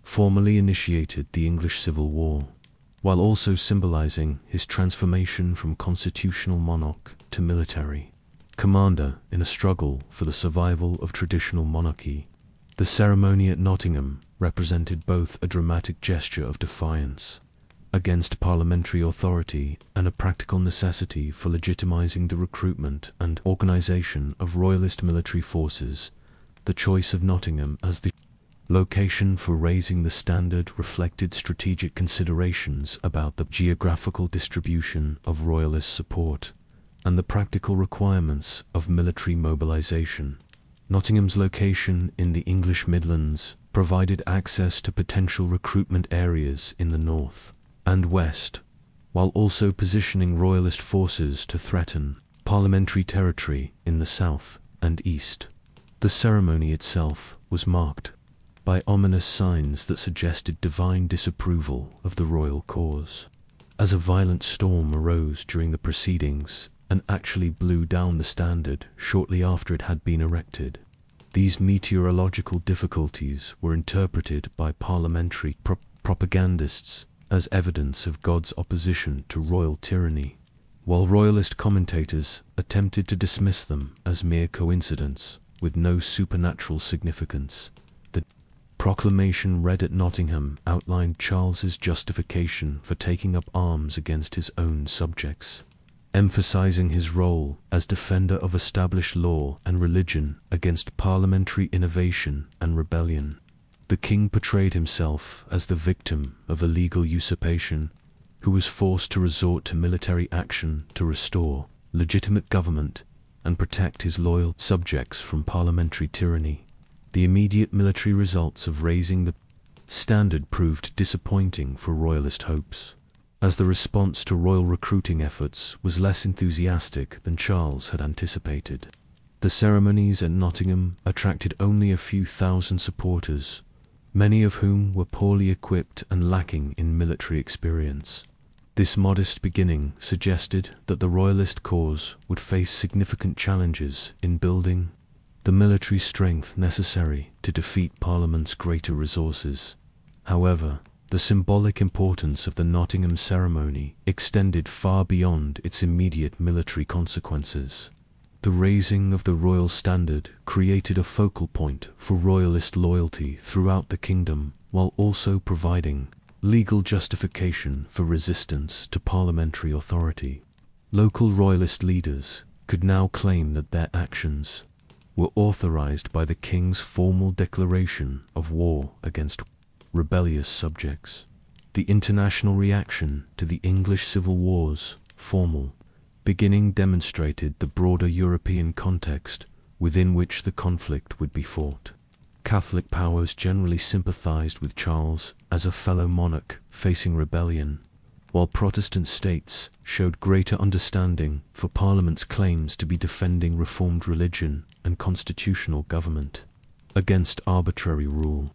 formally initiated the English Civil War, while also symbolizing his transformation from constitutional monarch to military commander in a struggle for the survival of traditional monarchy. The ceremony at Nottingham represented both a dramatic gesture of defiance against parliamentary authority and a practical necessity for legitimizing the recruitment and organization of royalist military forces. The choice of Nottingham as the location for raising the standard reflected strategic considerations about the geographical distribution of royalist support and the practical requirements of military mobilization. Nottingham's location in the English Midlands provided access to potential recruitment areas in the north and west, while also positioning royalist forces to threaten parliamentary territory in the south and east. The ceremony itself was marked by ominous signs that suggested divine disapproval of the royal cause. As a violent storm arose during the proceedings and actually blew down the standard shortly after it had been erected, these meteorological difficulties were interpreted by parliamentary propagandists as evidence of God's opposition to royal tyranny, while royalist commentators attempted to dismiss them as mere coincidence with no supernatural significance. The proclamation read at Nottingham outlined Charles's justification for taking up arms against his own subjects, emphasizing his role as defender of established law and religion against parliamentary innovation and rebellion. The king portrayed himself as the victim of illegal usurpation, who was forced to resort to military action to restore legitimate government and protect his loyal subjects from parliamentary tyranny. The immediate military results of raising the standard proved disappointing for royalist hopes, as the response to royal recruiting efforts was less enthusiastic than Charles had anticipated. The ceremonies at Nottingham attracted only a few thousand supporters, many of whom were poorly equipped and lacking in military experience. This modest beginning suggested that the royalist cause would face significant challenges in building the military strength necessary to defeat Parliament's greater resources. However, The symbolic importance of the Nottingham ceremony extended far beyond its immediate military consequences. The raising of the royal standard created a focal point for royalist loyalty throughout the kingdom, while also providing legal justification for resistance to parliamentary authority. Local royalist leaders could now claim that their actions were authorized by the king's formal declaration of war against rebellious subjects. The international reaction to the English civil wars, formal beginning, demonstrated the broader European context within which the conflict would be fought. Catholic powers generally sympathized with Charles as a fellow monarch facing rebellion, while Protestant states showed greater understanding for Parliament's claims to be defending reformed religion and constitutional government against arbitrary rule.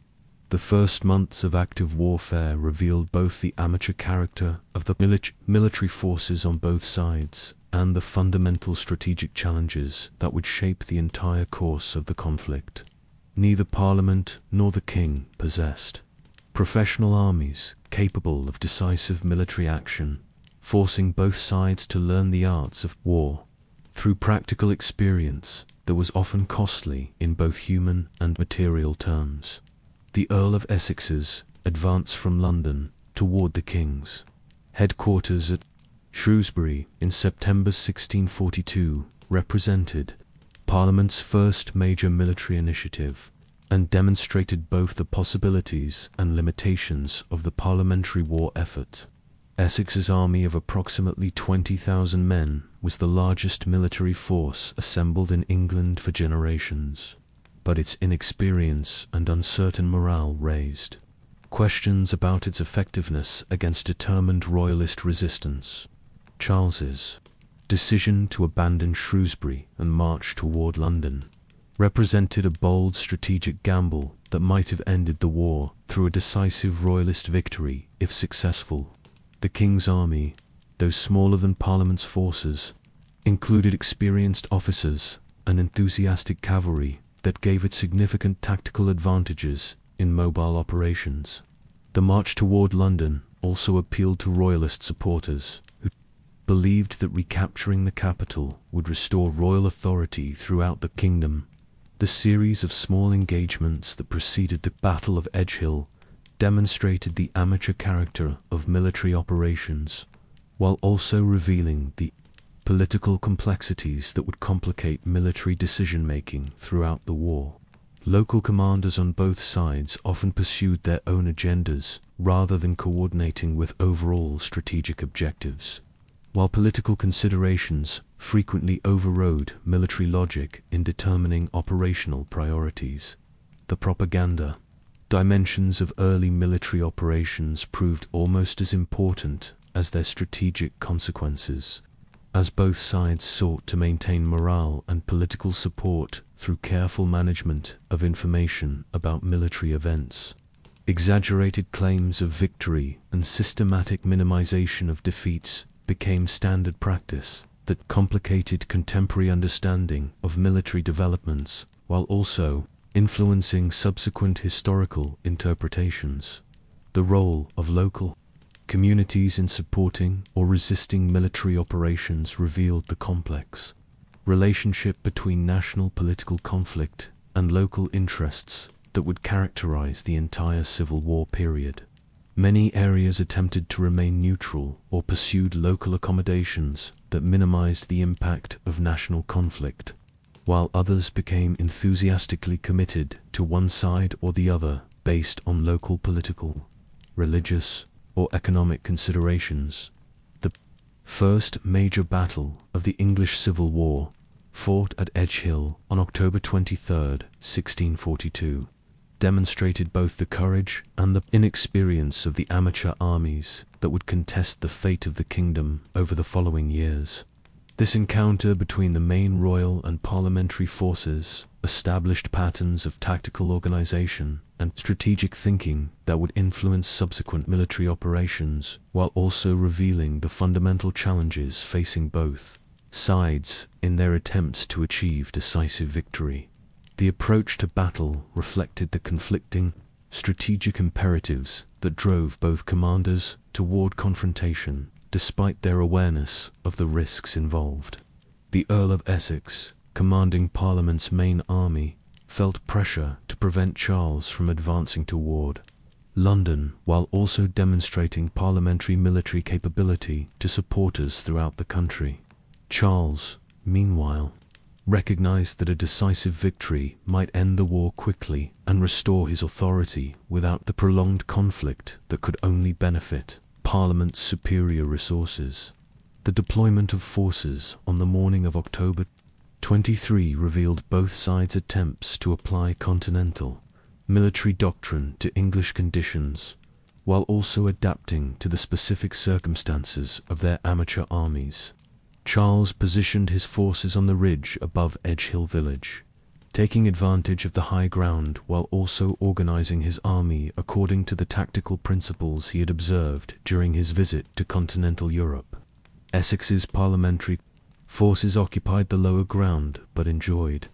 The first months of active warfare revealed both the amateur character of the military forces on both sides and the fundamental strategic challenges that would shape the entire course of the conflict. Neither Parliament nor the King possessed professional armies capable of decisive military action, forcing both sides to learn the arts of war through practical experience that was often costly in both human and material terms. The Earl of Essex's advance from London toward the King's headquarters at Shrewsbury in September 1642 represented Parliament's first major military initiative and demonstrated both the possibilities and limitations of the parliamentary war effort. Essex's army of approximately 20,000 men was the largest military force assembled in England for generations, but its inexperience and uncertain morale raised questions about its effectiveness against determined royalist resistance. Charles's decision to abandon Shrewsbury and march toward London represented a bold strategic gamble that might have ended the war through a decisive royalist victory if successful. The King's army, though smaller than Parliament's forces, included experienced officers and enthusiastic cavalry that gave it significant tactical advantages in mobile operations. The march toward London also appealed to royalist supporters who believed that recapturing the capital would restore royal authority throughout the kingdom. The series of small engagements that preceded the Battle of Edgehill demonstrated the amateur character of military operations, while also revealing the political complexities that would complicate military decision-making throughout the war. Local commanders on both sides often pursued their own agendas rather than coordinating with overall strategic objectives, while political considerations frequently overrode military logic in determining operational priorities. The propaganda dimensions of early military operations proved almost as important as their strategic consequences, as both sides sought to maintain morale and political support through careful management of information about military events. Exaggerated claims of victory and systematic minimization of defeats became standard practice that complicated contemporary understanding of military developments while also influencing subsequent historical interpretations. The role of local communities in supporting or resisting military operations revealed the complex relationship between national political conflict and local interests that would characterize the entire Civil War period. Many areas attempted to remain neutral or pursued local accommodations that minimized the impact of national conflict, while others became enthusiastically committed to one side or the other based on local political, religious, or economic considerations. The first major battle of the English Civil War, fought at Edgehill on October 23, 1642, demonstrated both the courage and the inexperience of the amateur armies that would contest the fate of the kingdom over the following years. This encounter between the main royal and parliamentary forces established patterns of tactical organization and strategic thinking that would influence subsequent military operations, while also revealing the fundamental challenges facing both sides in their attempts to achieve decisive victory. The approach to battle reflected the conflicting strategic imperatives that drove both commanders toward confrontation, despite their awareness of the risks involved. The Earl of Essex, commanding Parliament's main army, felt pressure to prevent Charles from advancing toward London, while also demonstrating parliamentary military capability to supporters throughout the country. Charles, meanwhile, recognized that a decisive victory might end the war quickly and restore his authority without the prolonged conflict that could only benefit Parliament's superior resources. The deployment of forces on the morning of October 23 revealed both sides' attempts to apply continental military doctrine to English conditions, while also adapting to the specific circumstances of their amateur armies. Charles positioned his forces on the ridge above Edgehill village, taking advantage of the high ground while also organizing his army according to the tactical principles he had observed during his visit to continental Europe. Essex's parliamentary forces occupied the lower ground but enjoyed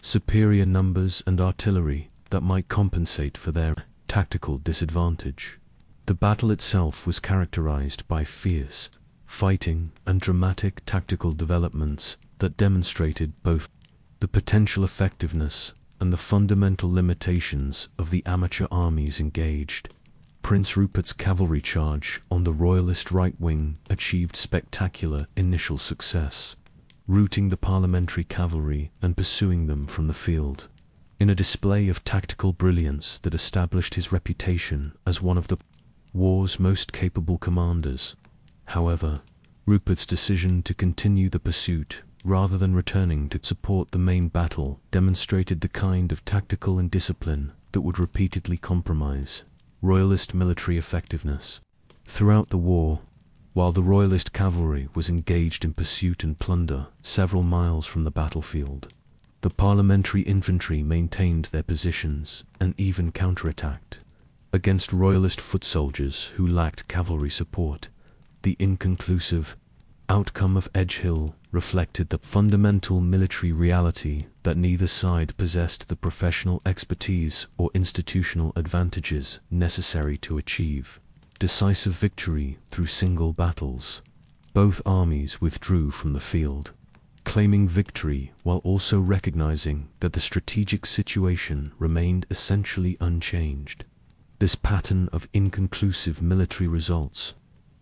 superior numbers and artillery that might compensate for their tactical disadvantage. The battle itself was characterized by fierce fighting and dramatic tactical developments that demonstrated both the potential effectiveness and the fundamental limitations of the amateur armies engaged. Prince Rupert's cavalry charge on the Royalist right wing achieved spectacular initial success, routing the parliamentary cavalry and pursuing them from the field, in a display of tactical brilliance that established his reputation as one of the war's most capable commanders. However, Rupert's decision to continue the pursuit rather than returning to support the main battle demonstrated the kind of tactical indiscipline that would repeatedly compromise Royalist military effectiveness. Throughout the war, while the Royalist cavalry was engaged in pursuit and plunder several miles from the battlefield, the parliamentary infantry maintained their positions and even counterattacked against Royalist foot soldiers who lacked cavalry support. The inconclusive outcome of Edgehill reflected the fundamental military reality that neither side possessed the professional expertise or institutional advantages necessary to achieve decisive victory through single battles. Both armies withdrew from the field, claiming victory while also recognizing that the strategic situation remained essentially unchanged. This pattern of inconclusive military results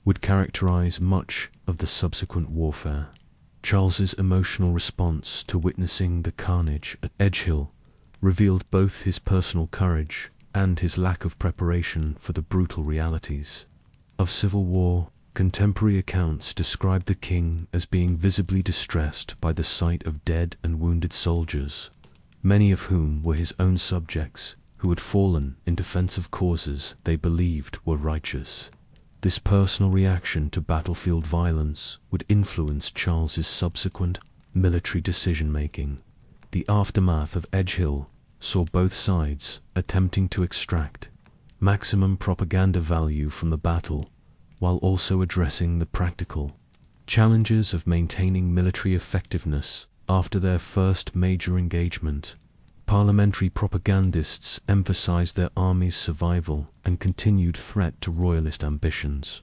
would characterize much of the subsequent warfare. Charles's emotional response to witnessing the carnage at Edgehill revealed both his personal courage and his lack of preparation for the brutal realities of civil war. Contemporary accounts describe the king as being visibly distressed by the sight of dead and wounded soldiers, many of whom were his own subjects who had fallen in defense of causes they believed were righteous. This personal reaction to battlefield violence would influence Charles's subsequent military decision-making. The aftermath of Edgehill saw both sides attempting to extract maximum propaganda value from the battle, while also addressing the practical challenges of maintaining military effectiveness after their first major engagement. Parliamentary propagandists emphasized their army's survival and continued threat to Royalist ambitions,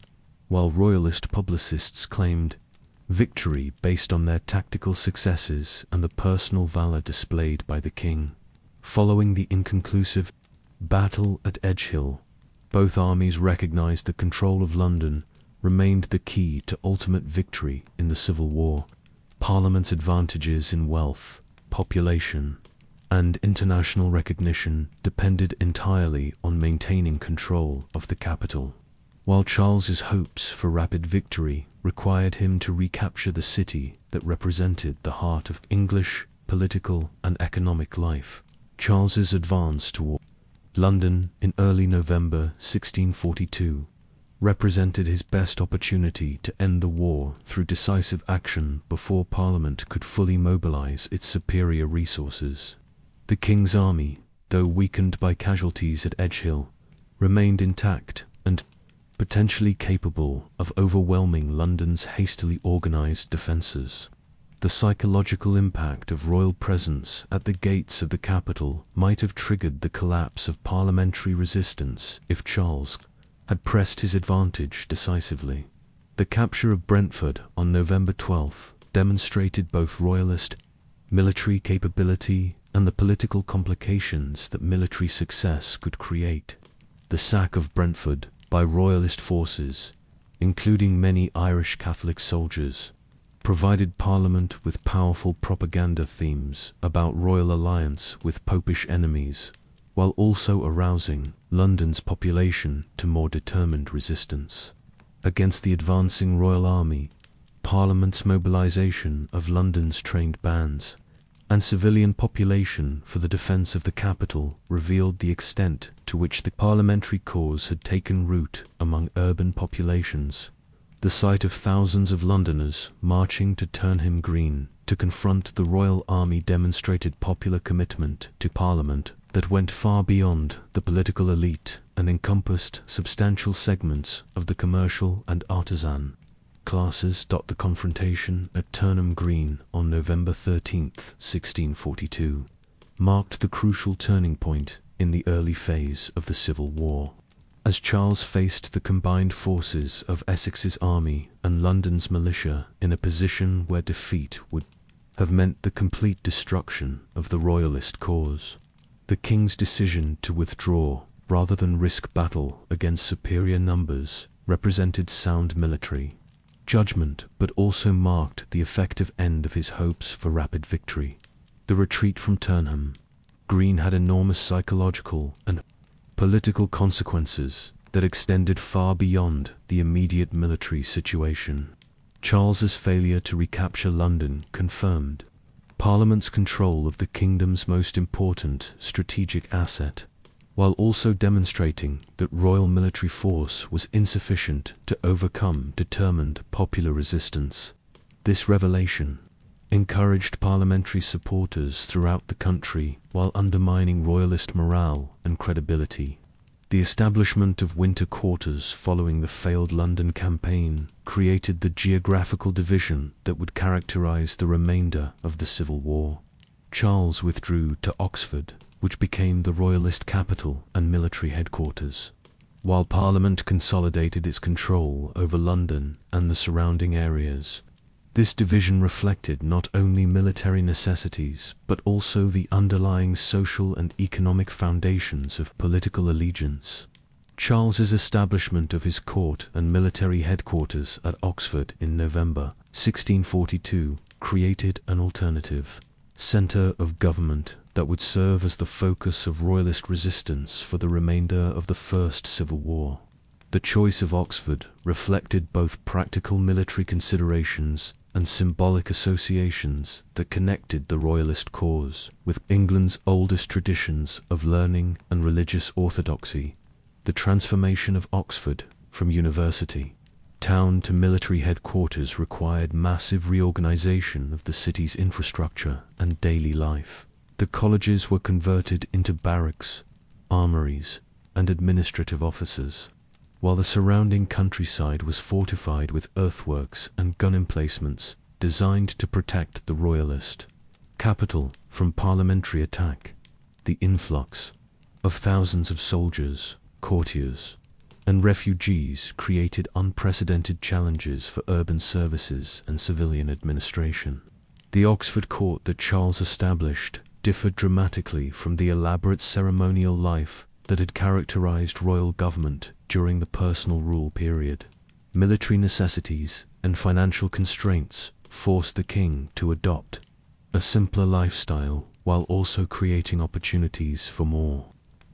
while Royalist publicists claimed victory based on their tactical successes and the personal valor displayed by the king. Following the inconclusive battle at Edgehill, both armies recognized that control of London remained the key to ultimate victory in the Civil War. Parliament's advantages in wealth, population, and international recognition depended entirely on maintaining control of the capital, while Charles's hopes for rapid victory required him to recapture the city that represented the heart of English political and economic life. Charles's advance toward London in early November 1642 represented his best opportunity to end the war through decisive action before Parliament could fully mobilize its superior resources. The king's army, though weakened by casualties at Edgehill, remained intact and potentially capable of overwhelming London's hastily organized defenses. The psychological impact of royal presence at the gates of the capital might have triggered the collapse of parliamentary resistance if Charles had pressed his advantage decisively. The capture of Brentford on November 12 demonstrated both royalist military capability and the political complications that military success could create. The sack of Brentford by royalist forces, including many Irish Catholic soldiers, provided Parliament with powerful propaganda themes about royal alliance with popish enemies, while also arousing London's population to more determined resistance. Against the advancing royal army, Parliament's mobilisation of London's trained bands and civilian population for the defence of the capital revealed the extent to which the parliamentary cause had taken root among urban populations. The sight of thousands of Londoners marching to Turnham Green to confront the royal army demonstrated popular commitment to Parliament that went far beyond the political elite and encompassed substantial segments of the commercial and artisan classes. The confrontation at Turnham Green on November 13, 1642, marked the crucial turning point in the early phase of the Civil War. As Charles faced the combined forces of Essex's army and London's militia in a position where defeat would have meant the complete destruction of the royalist cause, the king's decision to withdraw rather than risk battle against superior numbers represented sound military judgment, but also marked the effective end of his hopes for rapid victory. The retreat from Turnham Green had enormous psychological and political consequences that extended far beyond the immediate military situation. Charles's failure to recapture London confirmed Parliament's control of the kingdom's most important strategic asset, while also demonstrating that royal military force was insufficient to overcome determined popular resistance. This revelation encouraged parliamentary supporters throughout the country while undermining royalist morale and credibility. The establishment of winter quarters following the failed London campaign created the geographical division that would characterize the remainder of the Civil War. Charles withdrew to Oxford, which became the royalist capital and military headquarters, while Parliament consolidated its control over London and the surrounding areas. This division reflected not only military necessities, but also the underlying social and economic foundations of political allegiance. Charles's establishment of his court and military headquarters at Oxford in November 1642 created an alternative centre of government that would serve as the focus of royalist resistance for the remainder of the First Civil War. The choice of Oxford reflected both practical military considerations and symbolic associations that connected the royalist cause with England's oldest traditions of learning and religious orthodoxy. The transformation of Oxford from university town to military headquarters required massive reorganization of the city's infrastructure and daily life. The colleges were converted into barracks, armories, and administrative offices, while the surrounding countryside was fortified with earthworks and gun emplacements designed to protect the royalist capital from parliamentary attack. The influx of thousands of soldiers, courtiers, and refugees created unprecedented challenges for urban services and civilian administration. The Oxford court that Charles established differed dramatically from the elaborate ceremonial life that had characterized royal government during the personal rule period. Military necessities and financial constraints forced the king to adopt a simpler lifestyle while also creating opportunities for more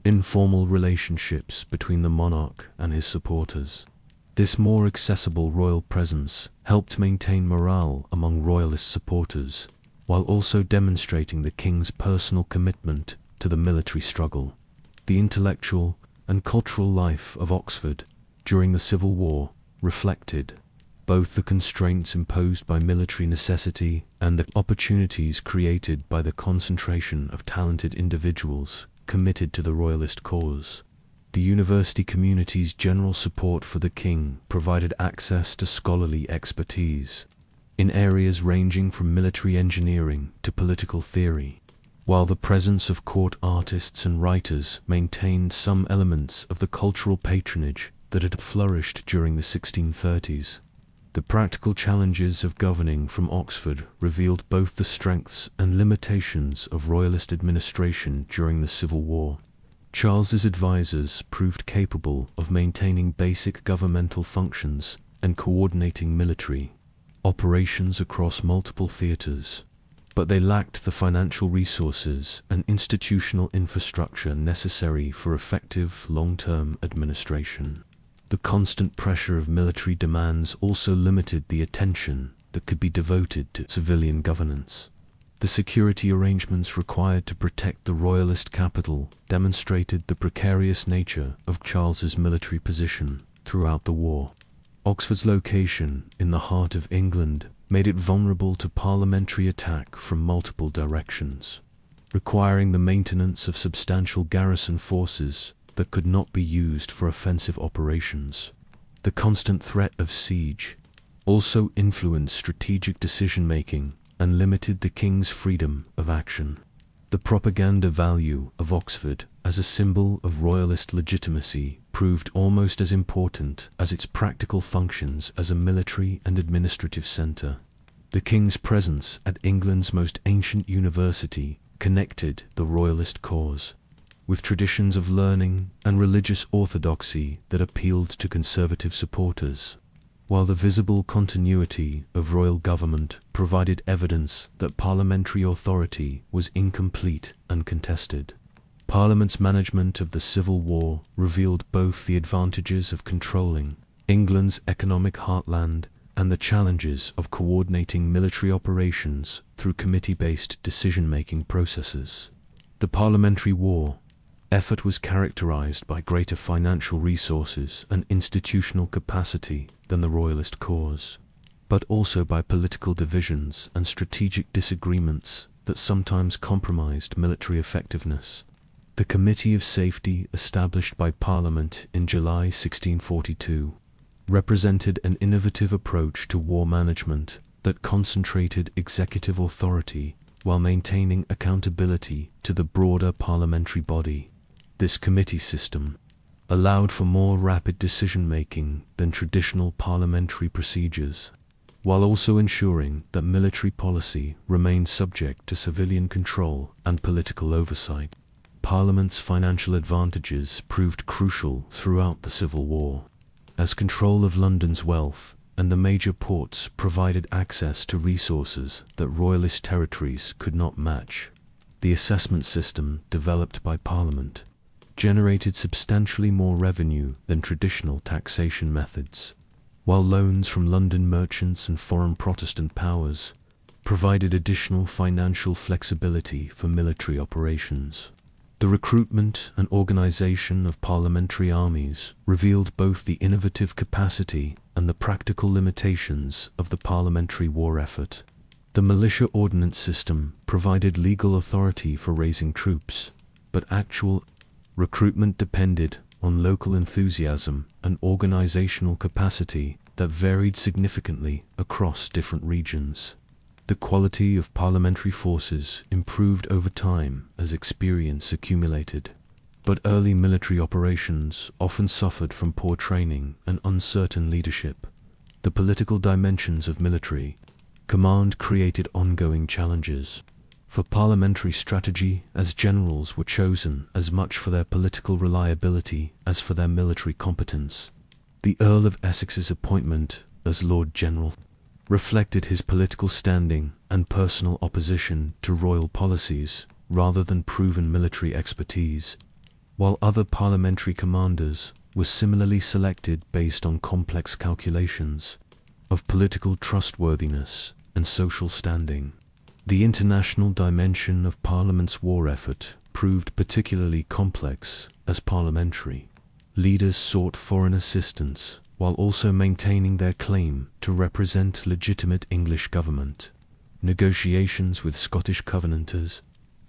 informal relationships between the monarch and his supporters. This more accessible royal presence helped maintain morale among royalist supporters, while also demonstrating the king's personal commitment to the military struggle. The intellectual and cultural life of Oxford during the Civil War reflected both the constraints imposed by military necessity and the opportunities created by the concentration of talented individuals committed to the royalist cause. The university community's general support for the king provided access to scholarly expertise, in areas ranging from military engineering to political theory, while the presence of court artists and writers maintained some elements of the cultural patronage that had flourished during the 1630s. The practical challenges of governing from Oxford revealed both the strengths and limitations of royalist administration during the Civil War. Charles's advisors proved capable of maintaining basic governmental functions and coordinating military operations across multiple theatres, but they lacked the financial resources and institutional infrastructure necessary for effective long-term administration. The constant pressure of military demands also limited the attention that could be devoted to civilian governance. The security arrangements required to protect the royalist capital demonstrated the precarious nature of Charles's military position throughout the war. Oxford's location in the heart of England made it vulnerable to parliamentary attack from multiple directions, requiring the maintenance of substantial garrison forces that could not be used for offensive operations. The constant threat of siege also influenced strategic decision-making and limited the king's freedom of action. The propaganda value of Oxford as a symbol of royalist legitimacy proved almost as important as its practical functions as a military and administrative centre. The king's presence at England's most ancient university connected the royalist cause with traditions of learning and religious orthodoxy that appealed to conservative supporters, while the visible continuity of royal government provided evidence that parliamentary authority was incomplete and contested. Parliament's management of the Civil War revealed both the advantages of controlling England's economic heartland and the challenges of coordinating military operations through committee-based decision-making processes. The Parliamentary War effort was characterized by greater financial resources and institutional capacity than the royalist cause, but also by political divisions and strategic disagreements that sometimes compromised military effectiveness. The Committee of Safety established by Parliament in July 1642 represented an innovative approach to war management that concentrated executive authority while maintaining accountability to the broader parliamentary body. This committee system allowed for more rapid decision-making than traditional parliamentary procedures, while also ensuring that military policy remained subject to civilian control and political oversight. Parliament's financial advantages proved crucial throughout the Civil War, as control of London's wealth and the major ports provided access to resources that royalist territories could not match. The assessment system developed by Parliament generated substantially more revenue than traditional taxation methods, while loans from London merchants and foreign Protestant powers provided additional financial flexibility for military operations. The recruitment and organization of parliamentary armies revealed both the innovative capacity and the practical limitations of the parliamentary war effort. The militia ordnance system provided legal authority for raising troops, but actual recruitment depended on local enthusiasm and organizational capacity that varied significantly across different regions. The quality of parliamentary forces improved over time as experience accumulated, but early military operations often suffered from poor training and uncertain leadership. The political dimensions of military command created ongoing challenges. For parliamentary strategy, as generals were chosen as much for their political reliability as for their military competence. The Earl of Essex's appointment as Lord General reflected his political standing and personal opposition to royal policies rather than proven military expertise, while other parliamentary commanders were similarly selected based on complex calculations of political trustworthiness and social standing. The international dimension of Parliament's war effort proved particularly complex as parliamentary leaders sought foreign assistance while also maintaining their claim to represent legitimate English government. Negotiations with Scottish Covenanters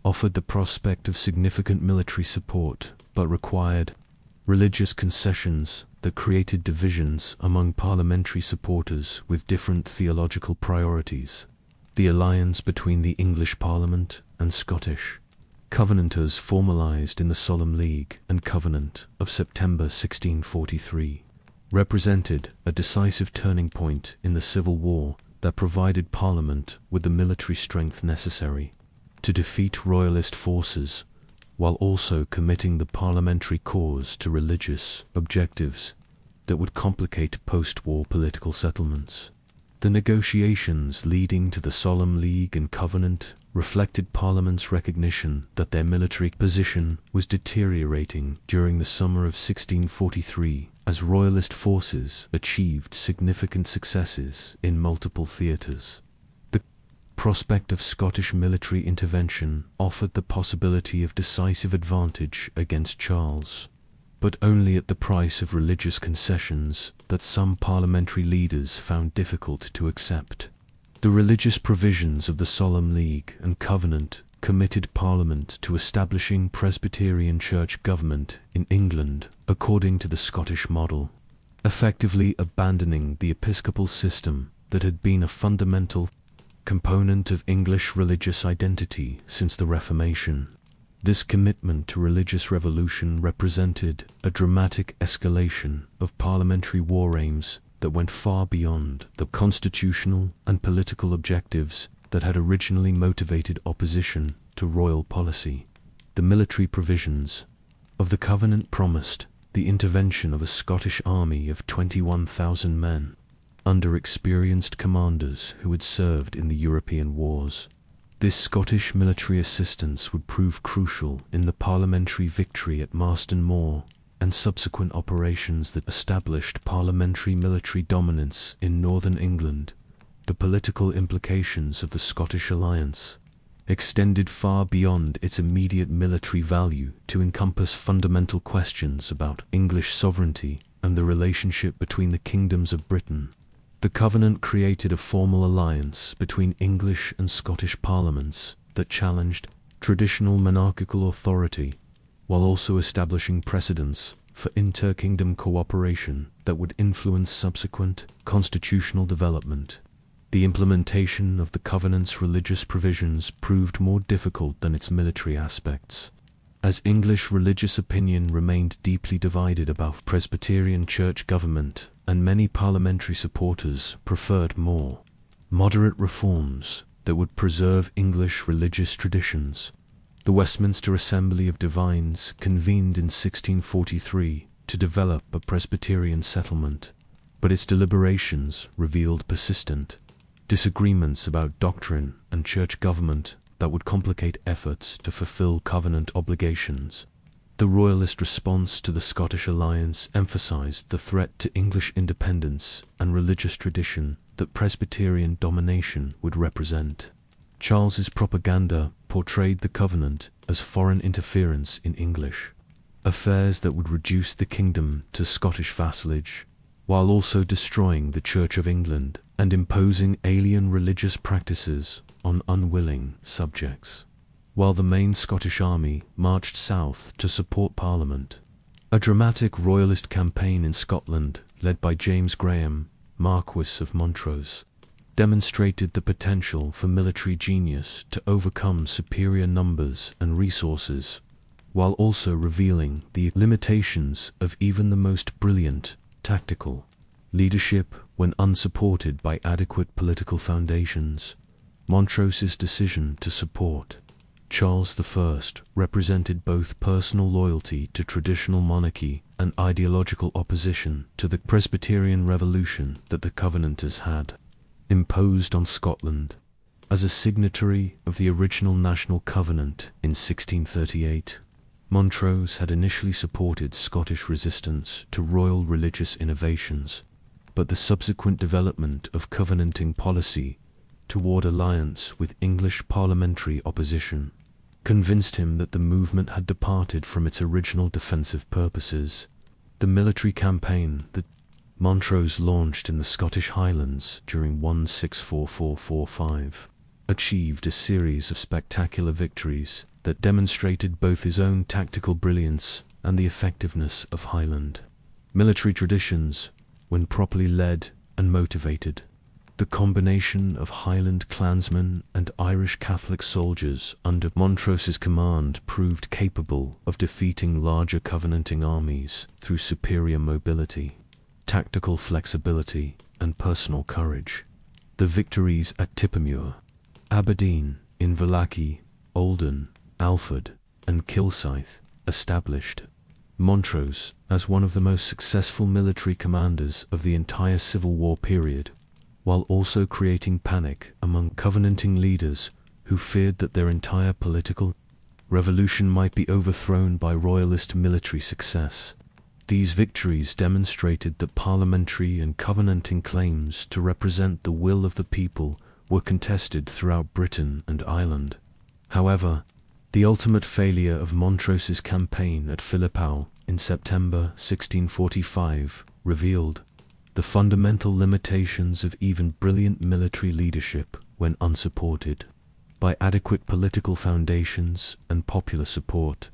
offered the prospect of significant military support, but required religious concessions that created divisions among parliamentary supporters with different theological priorities. The alliance between the English Parliament and Scottish Covenanters formalised in the Solemn League and Covenant of September 1643 represented a decisive turning point in the Civil War that provided Parliament with the military strength necessary to defeat royalist forces, while also committing the parliamentary cause to religious objectives that would complicate post-war political settlements. The negotiations leading to the Solemn League and Covenant reflected Parliament's recognition that their military position was deteriorating during the summer of 1643 as royalist forces achieved significant successes in multiple theatres. The prospect of Scottish military intervention offered the possibility of decisive advantage against Charles, but only at the price of religious concessions that some parliamentary leaders found difficult to accept. The religious provisions of the Solemn League and Covenant committed Parliament to establishing Presbyterian church government in England according to the Scottish model, effectively abandoning the episcopal system that had been a fundamental component of English religious identity since the Reformation. This commitment to religious revolution represented a dramatic escalation of parliamentary war aims that went far beyond the constitutional and political objectives that had originally motivated opposition to royal policy. The military provisions of the Covenant promised the intervention of a Scottish army of 21,000 men, under experienced commanders who had served in the European wars. This Scottish military assistance would prove crucial in the parliamentary victory at Marston Moor and subsequent operations that established parliamentary military dominance in northern England. The political implications of the Scottish alliance extended far beyond its immediate military value to encompass fundamental questions about English sovereignty and the relationship between the kingdoms of Britain. The Covenant created a formal alliance between English and Scottish parliaments that challenged traditional monarchical authority, while also establishing precedents for inter-kingdom cooperation that would influence subsequent constitutional development. The implementation of the Covenant's religious provisions proved more difficult than its military aspects, as English religious opinion remained deeply divided about Presbyterian church government, and many parliamentary supporters preferred more moderate reforms that would preserve English religious traditions. The Westminster Assembly of Divines convened in 1643 to develop a Presbyterian settlement, but its deliberations revealed persistent disagreements about doctrine and church government that would complicate efforts to fulfill Covenant obligations. The Royalist response to the Scottish alliance emphasized the threat to English independence and religious tradition that Presbyterian domination would represent. Charles's propaganda portrayed the Covenant as foreign interference in English affairs that would reduce the kingdom to Scottish vassalage, while also destroying the Church of England and imposing alien religious practices on unwilling subjects. While the main Scottish army marched south to support Parliament, a dramatic royalist campaign in Scotland, led by James Graham, Marquess of Montrose, demonstrated the potential for military genius to overcome superior numbers and resources, while also revealing the limitations of even the most brilliant tactical leadership when unsupported by adequate political foundations. Montrose's decision to support Charles I represented both personal loyalty to traditional monarchy and ideological opposition to the Presbyterian revolution that the Covenanters had imposed on Scotland. As a signatory of the original National Covenant in 1638, Montrose had initially supported Scottish resistance to royal religious innovations, but the subsequent development of covenanting policy toward alliance with English parliamentary opposition convinced him that the movement had departed from its original defensive purposes. The military campaign that Montrose launched in the Scottish Highlands during 1644-45 achieved a series of spectacular victories that demonstrated both his own tactical brilliance and the effectiveness of Highland Military traditions, when properly led and motivated. The combination of Highland clansmen and Irish Catholic soldiers under Montrose's command proved capable of defeating larger Covenanting armies through superior mobility, tactical flexibility, and personal courage. The victories at Tippermuir, Aberdeen, Inverlochy, Oldham, Alford, and Kilsyth established Montrose as one of the most successful military commanders of the entire Civil War period, while also creating panic among Covenanting leaders who feared that their entire political revolution might be overthrown by royalist military success. These victories demonstrated that parliamentary and Covenanting claims to represent the will of the people were contested throughout Britain and Ireland. However, the ultimate failure of Montrose's campaign at Philiphaugh in September 1645 revealed the fundamental limitations of even brilliant military leadership when unsupported by adequate political foundations and popular support.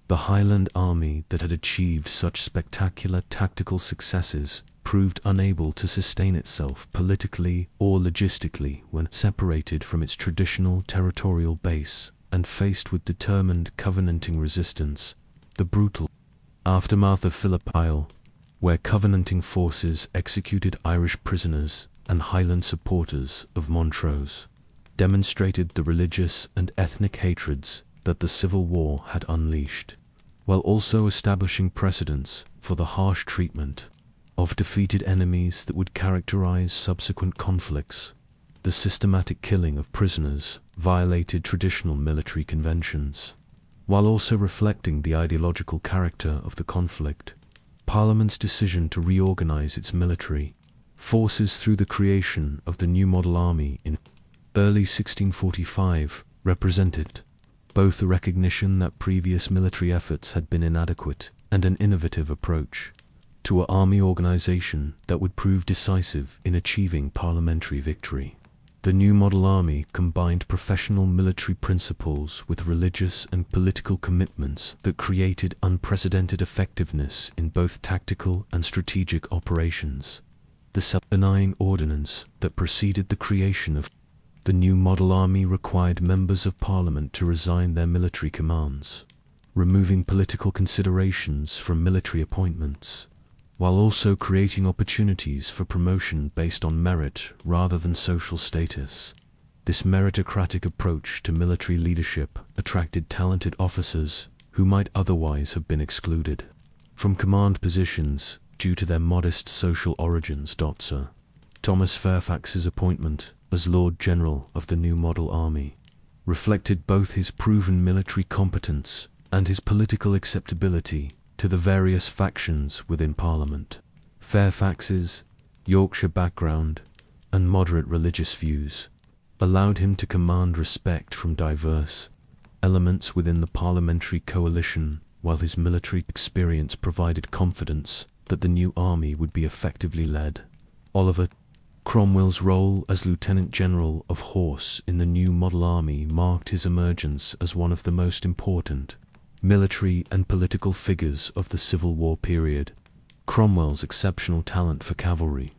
The Highland army that had achieved such spectacular tactical successes proved unable to sustain itself politically or logistically when separated from its traditional territorial base and faced with determined Covenanting resistance. The brutal aftermath of Philiphaugh, where Covenanting forces executed Irish prisoners and Highland supporters of Montrose, demonstrated the religious and ethnic hatreds that the Civil War had unleashed, while also establishing precedents for the harsh treatment of defeated enemies that would characterize subsequent conflicts. The systematic killing of prisoners violated traditional military conventions, while also reflecting the ideological character of the conflict. Parliament's decision to reorganize its military forces through the creation of the new model army in early 1645 represented both a recognition that previous military efforts had been inadequate and an innovative approach to an army organization that would prove decisive in achieving parliamentary victory. The new model army combined professional military principles with religious and political commitments that created unprecedented effectiveness in both tactical and strategic operations. The self-denying ordinance that preceded the creation of the new model army required members of Parliament to resign their military commands, removing political considerations from military appointments, while also creating opportunities for promotion based on merit rather than social status. This meritocratic approach to military leadership attracted talented officers who might otherwise have been excluded from command positions due to their modest social origins. Sir Thomas Fairfax's appointment as Lord General of the new model army reflected both his proven military competence and his political acceptability to the various factions within Parliament. Fairfax's Yorkshire background and moderate religious views allowed him to command respect from diverse elements within the parliamentary coalition, while his military experience provided confidence that the new army would be effectively led. Oliver Cromwell's role as Lieutenant General of Horse in the new model army marked his emergence as one of the most important military and political figures of the Civil War period. Cromwell's exceptional talent for cavalry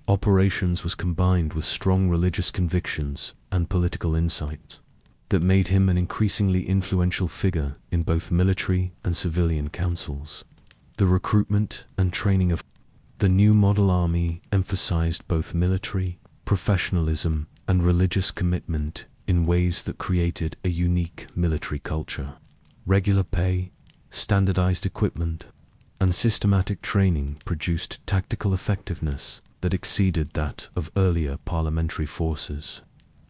operations was combined with strong religious convictions and political insight that made him an increasingly influential figure in both military and civilian councils. The recruitment and training of the new model army emphasized both military professionalism and religious commitment in ways that created a unique military culture. Regular pay, standardized equipment, and systematic training produced tactical effectiveness that exceeded that of earlier parliamentary forces,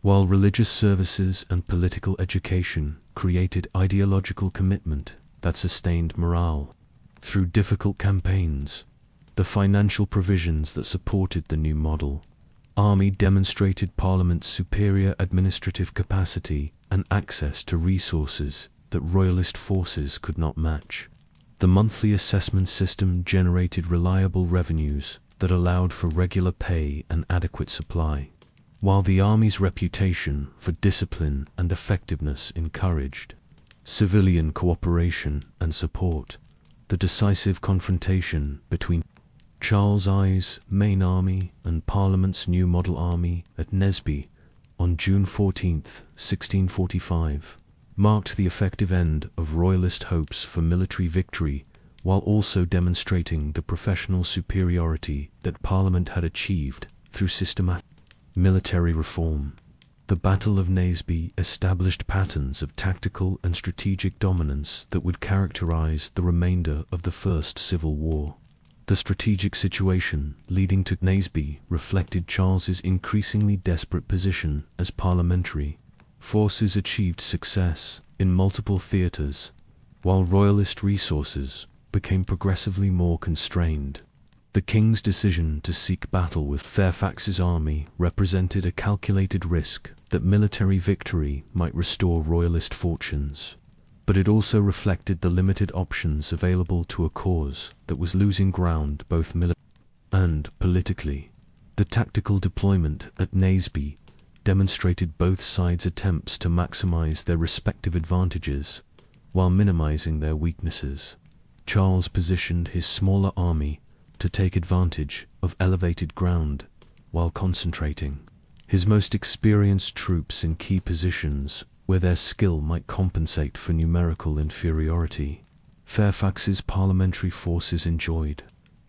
while religious services and political education created ideological commitment that sustained morale through difficult campaigns. The financial provisions that supported the new model army demonstrated Parliament's superior administrative capacity and access to resources that royalist forces could not match. The monthly assessment system generated reliable revenues that allowed for regular pay and adequate supply, while the army's reputation for discipline and effectiveness encouraged civilian cooperation and support. The decisive confrontation between Charles I's main army and Parliament's new model army at Naseby on June 14, 1645, marked the effective end of royalist hopes for military victory, while also demonstrating the professional superiority that Parliament had achieved through systematic military reform. The Battle of Naseby established patterns of tactical and strategic dominance that would characterize the remainder of the First Civil War. The strategic situation leading to Naseby reflected Charles's increasingly desperate position as parliamentary forces achieved success in multiple theatres, while royalist resources became progressively more constrained. The king's decision to seek battle with Fairfax's army represented a calculated risk that military victory might restore royalist fortunes, but it also reflected the limited options available to a cause that was losing ground both militarily and politically. The tactical deployment at Naseby demonstrated both sides' attempts to maximize their respective advantages while minimizing their weaknesses. Charles positioned his smaller army to take advantage of elevated ground while concentrating his most experienced troops in key positions where their skill might compensate for numerical inferiority. Fairfax's parliamentary forces enjoyed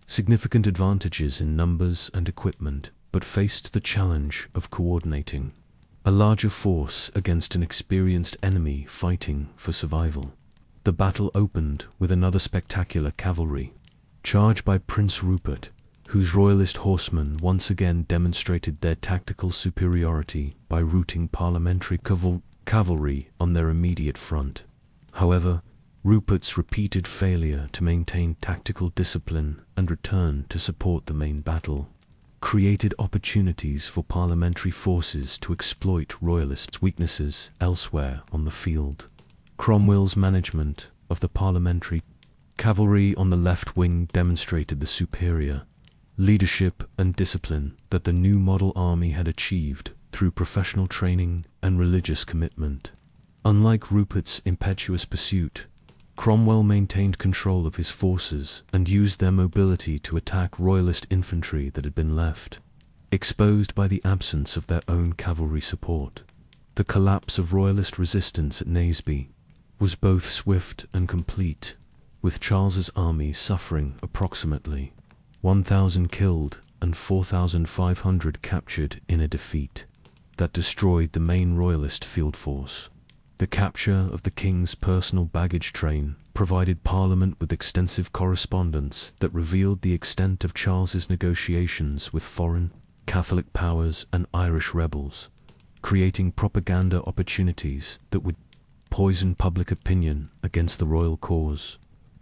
significant advantages in numbers and equipment, but faced the challenge of coordinating a larger force against an experienced enemy fighting for survival. The battle opened with another spectacular cavalry charge by Prince Rupert, whose royalist horsemen once again demonstrated their tactical superiority by routing parliamentary cavalry on their immediate front. However, Rupert's repeated failure to maintain tactical discipline and return to support the main battle created opportunities for parliamentary forces to exploit royalists' weaknesses elsewhere on the field. Cromwell's management of the parliamentary cavalry on the left wing demonstrated the superior leadership and discipline that the new model army had achieved through professional training and religious commitment. Unlike Rupert's impetuous pursuit, Cromwell maintained control of his forces and used their mobility to attack royalist infantry that had been left exposed by the absence of their own cavalry support. The collapse of royalist resistance at Naseby was both swift and complete, with Charles's army suffering approximately 1,000 killed and 4,500 captured in a defeat that destroyed the main royalist field force. The capture of the king's personal baggage train provided Parliament with extensive correspondence that revealed the extent of Charles's negotiations with foreign Catholic powers and Irish rebels, creating propaganda opportunities that would poison public opinion against the royal cause.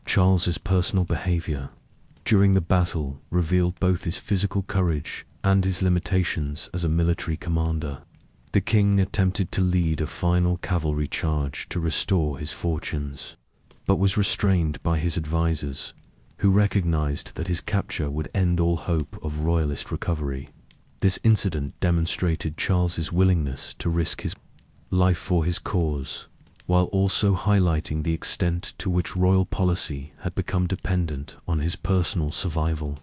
Charles's personal behavior during the battle revealed both his physical courage and his limitations as a military commander. The king attempted to lead a final cavalry charge to restore his fortunes, but was restrained by his advisors, who recognized that his capture would end all hope of royalist recovery. This incident demonstrated Charles's willingness to risk his life for his cause, while also highlighting the extent to which royal policy had become dependent on his personal survival.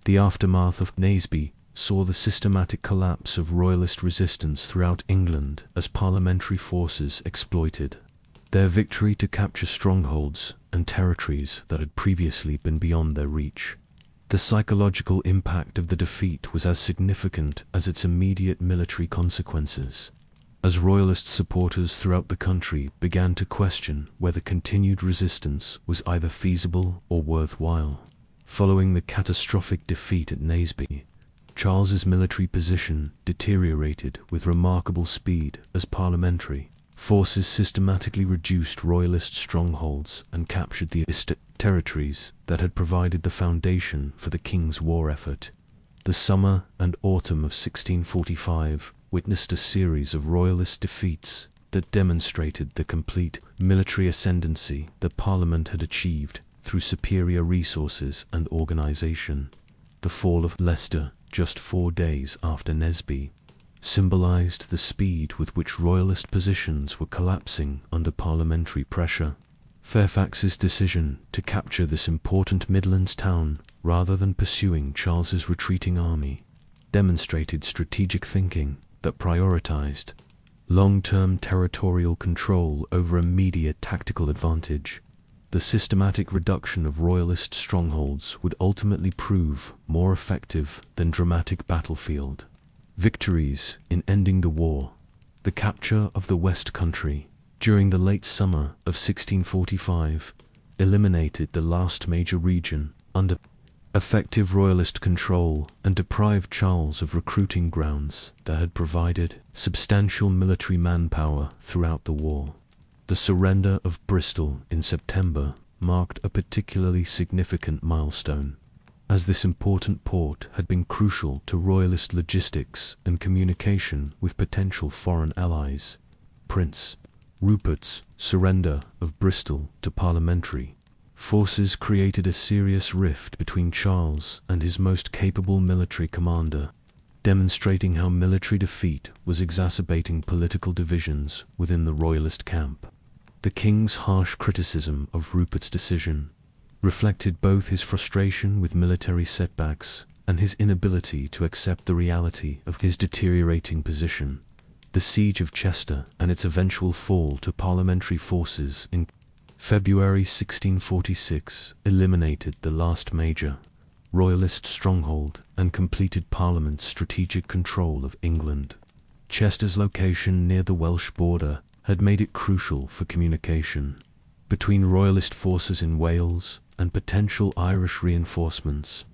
The aftermath of Naseby saw the systematic collapse of royalist resistance throughout England as parliamentary forces exploited their victory to capture strongholds and territories that had previously been beyond their reach. The psychological impact of the defeat was as significant as its immediate military consequences, as royalist supporters throughout the country began to question whether continued resistance was either feasible or worthwhile. Following the catastrophic defeat at Naseby, Charles's military position deteriorated with remarkable speed as parliamentary forces systematically reduced royalist strongholds and captured the territories that had provided the foundation for the king's war effort. The summer and autumn of 1645 witnessed a series of royalist defeats that demonstrated the complete military ascendancy that Parliament had achieved through superior resources and organization. The fall of Leicester, just 4 days after Naseby, symbolized the speed with which royalist positions were collapsing under parliamentary pressure. Fairfax's decision to capture this important Midlands town rather than pursuing Charles's retreating army, demonstrated strategic thinking that prioritized long-term territorial control over immediate tactical advantage. The systematic reduction of royalist strongholds would ultimately prove more effective than dramatic battlefield victories in ending the war. The capture of the West Country during the late summer of 1645 eliminated the last major region under effective royalist control and deprived Charles of recruiting grounds that had provided substantial military manpower throughout the war. The surrender of Bristol in September marked a particularly significant milestone, as this important port had been crucial to royalist logistics and communication with potential foreign allies. Prince Rupert's surrender of Bristol to parliamentary forces created a serious rift between Charles and his most capable military commander, demonstrating how military defeat was exacerbating political divisions within the royalist camp. The king's harsh criticism of Rupert's decision reflected both his frustration with military setbacks and his inability to accept the reality of his deteriorating position. The siege of Chester and its eventual fall to parliamentary forces in February 1646 eliminated the last major royalist stronghold and completed Parliament's strategic control of England. Chester's location near the Welsh border had made it crucial for communication between royalist forces in Wales and potential Irish reinforcements,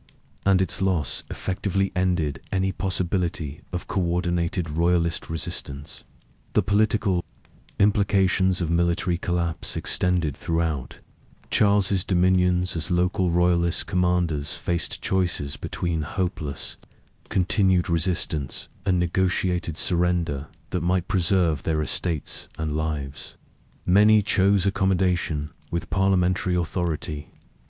and its loss effectively ended any possibility of coordinated royalist resistance. The political implications of military collapse extended throughout Charles's dominions as local royalist commanders faced choices between hopeless, continued resistance and negotiated surrender that might preserve their estates and lives. Many chose accommodation with parliamentary authority,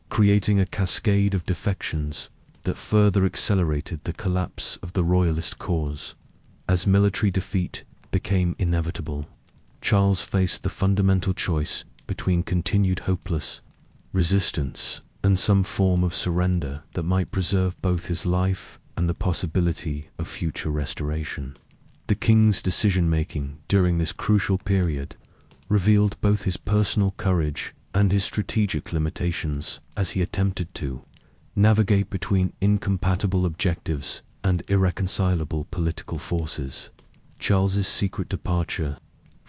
creating a cascade of defections that further accelerated the collapse of the royalist cause. As military defeat became inevitable, Charles faced the fundamental choice between continued hopeless resistance and some form of surrender that might preserve both his life and the possibility of future restoration. The king's decision-making during this crucial period revealed both his personal courage and his strategic limitations as he attempted to navigate between incompatible objectives and irreconcilable political forces. Charles's secret departure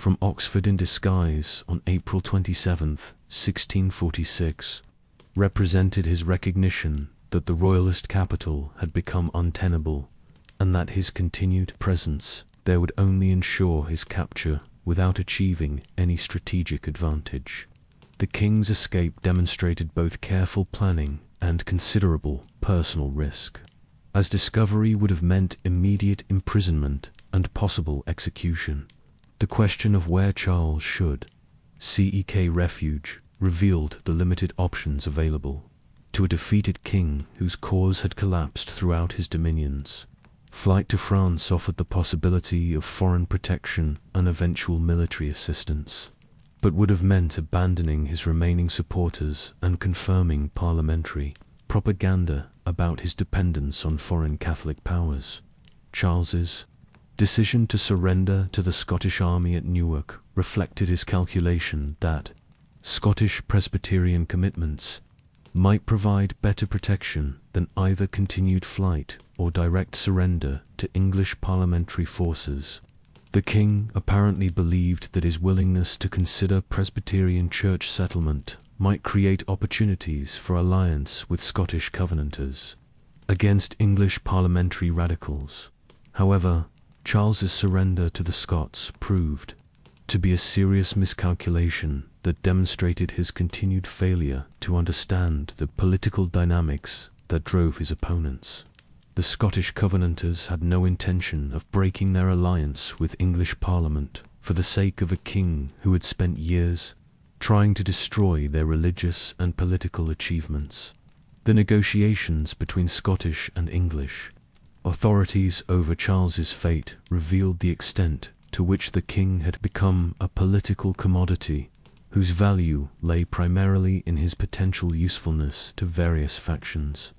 from Oxford in disguise on April 27, 1646, represented his recognition that the royalist capital had become untenable, and that his continued presence there would only ensure his capture without achieving any strategic advantage. The king's escape demonstrated both careful planning and considerable personal risk, as discovery would have meant immediate imprisonment and possible execution. The question of where Charles should seek refuge revealed the limited options available to a defeated king whose cause had collapsed throughout his dominions. Flight to France offered the possibility of foreign protection and eventual military assistance, but would have meant abandoning his remaining supporters and confirming parliamentary propaganda about his dependence on foreign Catholic powers. Charles's decision to surrender to the Scottish army at Newark reflected his calculation that Scottish Presbyterian commitments might provide better protection than either continued flight or direct surrender to English parliamentary forces. The king apparently believed that his willingness to consider Presbyterian church settlement might create opportunities for alliance with Scottish Covenanters against English parliamentary radicals. However, Charles's surrender to the Scots proved to be a serious miscalculation that demonstrated his continued failure to understand the political dynamics that drove his opponents. The Scottish Covenanters had no intention of breaking their alliance with English Parliament for the sake of a king who had spent years trying to destroy their religious and political achievements. The negotiations between Scottish and English authorities over Charles's fate revealed the extent to which the king had become a political commodity whose value lay primarily in his potential usefulness to various factions.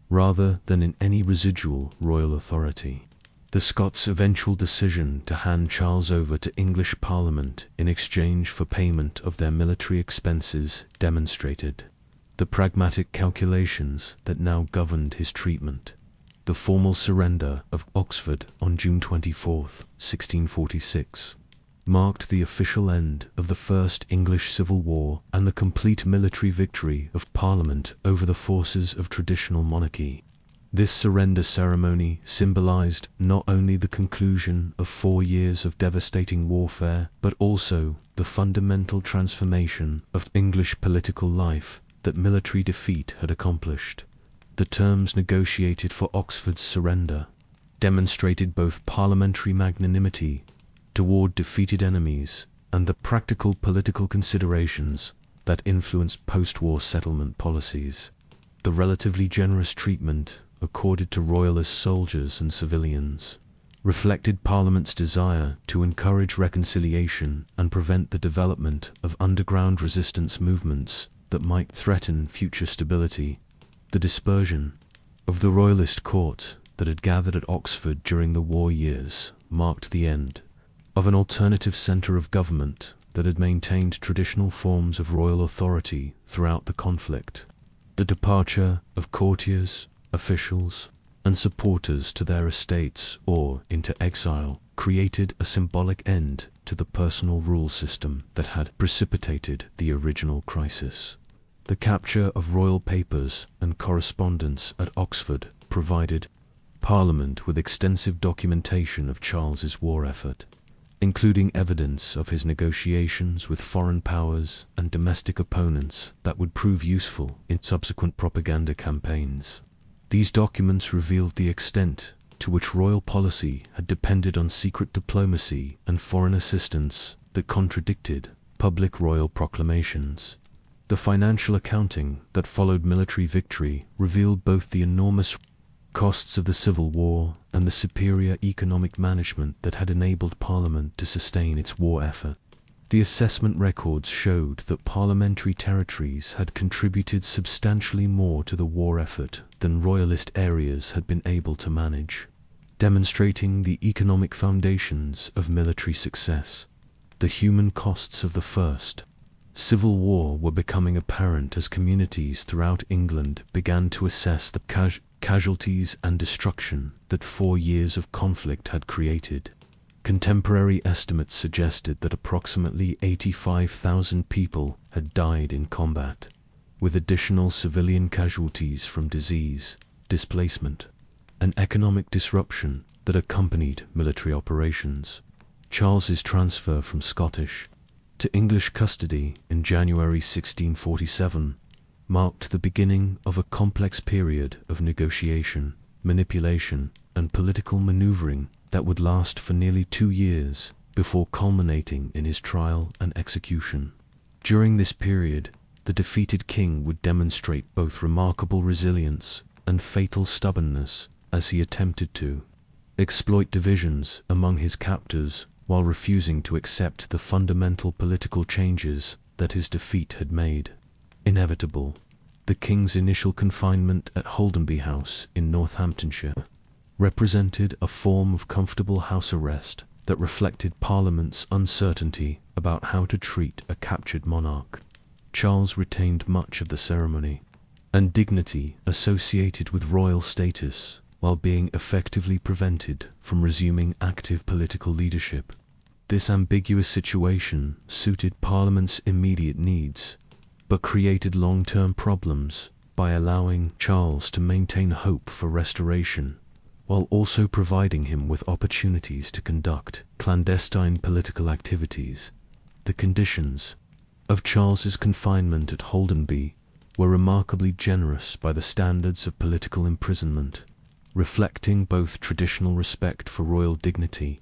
rather than in any residual royal authority. The Scots' eventual decision to hand Charles over to English Parliament in exchange for payment of their military expenses demonstrated the pragmatic calculations that now governed his treatment. The formal surrender of Oxford on June 24, 1646, marked the official end of the First English Civil War and the complete military victory of Parliament over the forces of traditional monarchy. This surrender ceremony symbolized not only the conclusion of 4 years of devastating warfare, but also the fundamental transformation of English political life that military defeat had accomplished. The terms negotiated for Oxford's surrender demonstrated both parliamentary magnanimity toward defeated enemies and the practical political considerations that influenced post-war settlement policies. The relatively generous treatment accorded to royalist soldiers and civilians reflected Parliament's desire to encourage reconciliation and prevent the development of underground resistance movements that might threaten future stability. The dispersion of the royalist court that had gathered at Oxford during the war years marked the end of an alternative centre of government that had maintained traditional forms of royal authority throughout the conflict. The departure of courtiers, officials, and supporters to their estates or into exile created a symbolic end to the personal rule system that had precipitated the original crisis. The capture of royal papers and correspondence at Oxford provided Parliament with extensive documentation of Charles's war effort, including evidence of his negotiations with foreign powers and domestic opponents that would prove useful in subsequent propaganda campaigns. These documents revealed the extent to which royal policy had depended on secret diplomacy and foreign assistance that contradicted public royal proclamations. The financial accounting that followed military victory revealed both the enormous costs of the Civil War and the superior economic management that had enabled Parliament to sustain its war effort. The assessment records showed that parliamentary territories had contributed substantially more to the war effort than royalist areas had been able to manage, demonstrating the economic foundations of military success. The human costs of the First Civil War were becoming apparent as communities throughout England began to assess the casualties and destruction that 4 years of conflict had created. Contemporary estimates suggested that approximately 85,000 people had died in combat, with additional civilian casualties from disease, displacement, and economic disruption that accompanied military operations. Charles's transfer from Scottish to English custody in January 1647 marked the beginning of a complex period of negotiation, manipulation, and political maneuvering that would last for nearly 2 years before culminating in his trial and execution. During this period, the defeated king would demonstrate both remarkable resilience and fatal stubbornness as he attempted to exploit divisions among his captors while refusing to accept the fundamental political changes that his defeat had made inevitable. The king's initial confinement at Holdenby House in Northamptonshire represented a form of comfortable house arrest that reflected Parliament's uncertainty about how to treat a captured monarch. Charles retained much of the ceremony and dignity associated with royal status, while being effectively prevented from resuming active political leadership. This ambiguous situation suited Parliament's immediate needs, but created long-term problems by allowing Charles to maintain hope for restoration, while also providing him with opportunities to conduct clandestine political activities. The conditions of Charles's confinement at Holdenby were remarkably generous by the standards of political imprisonment, reflecting both traditional respect for royal dignity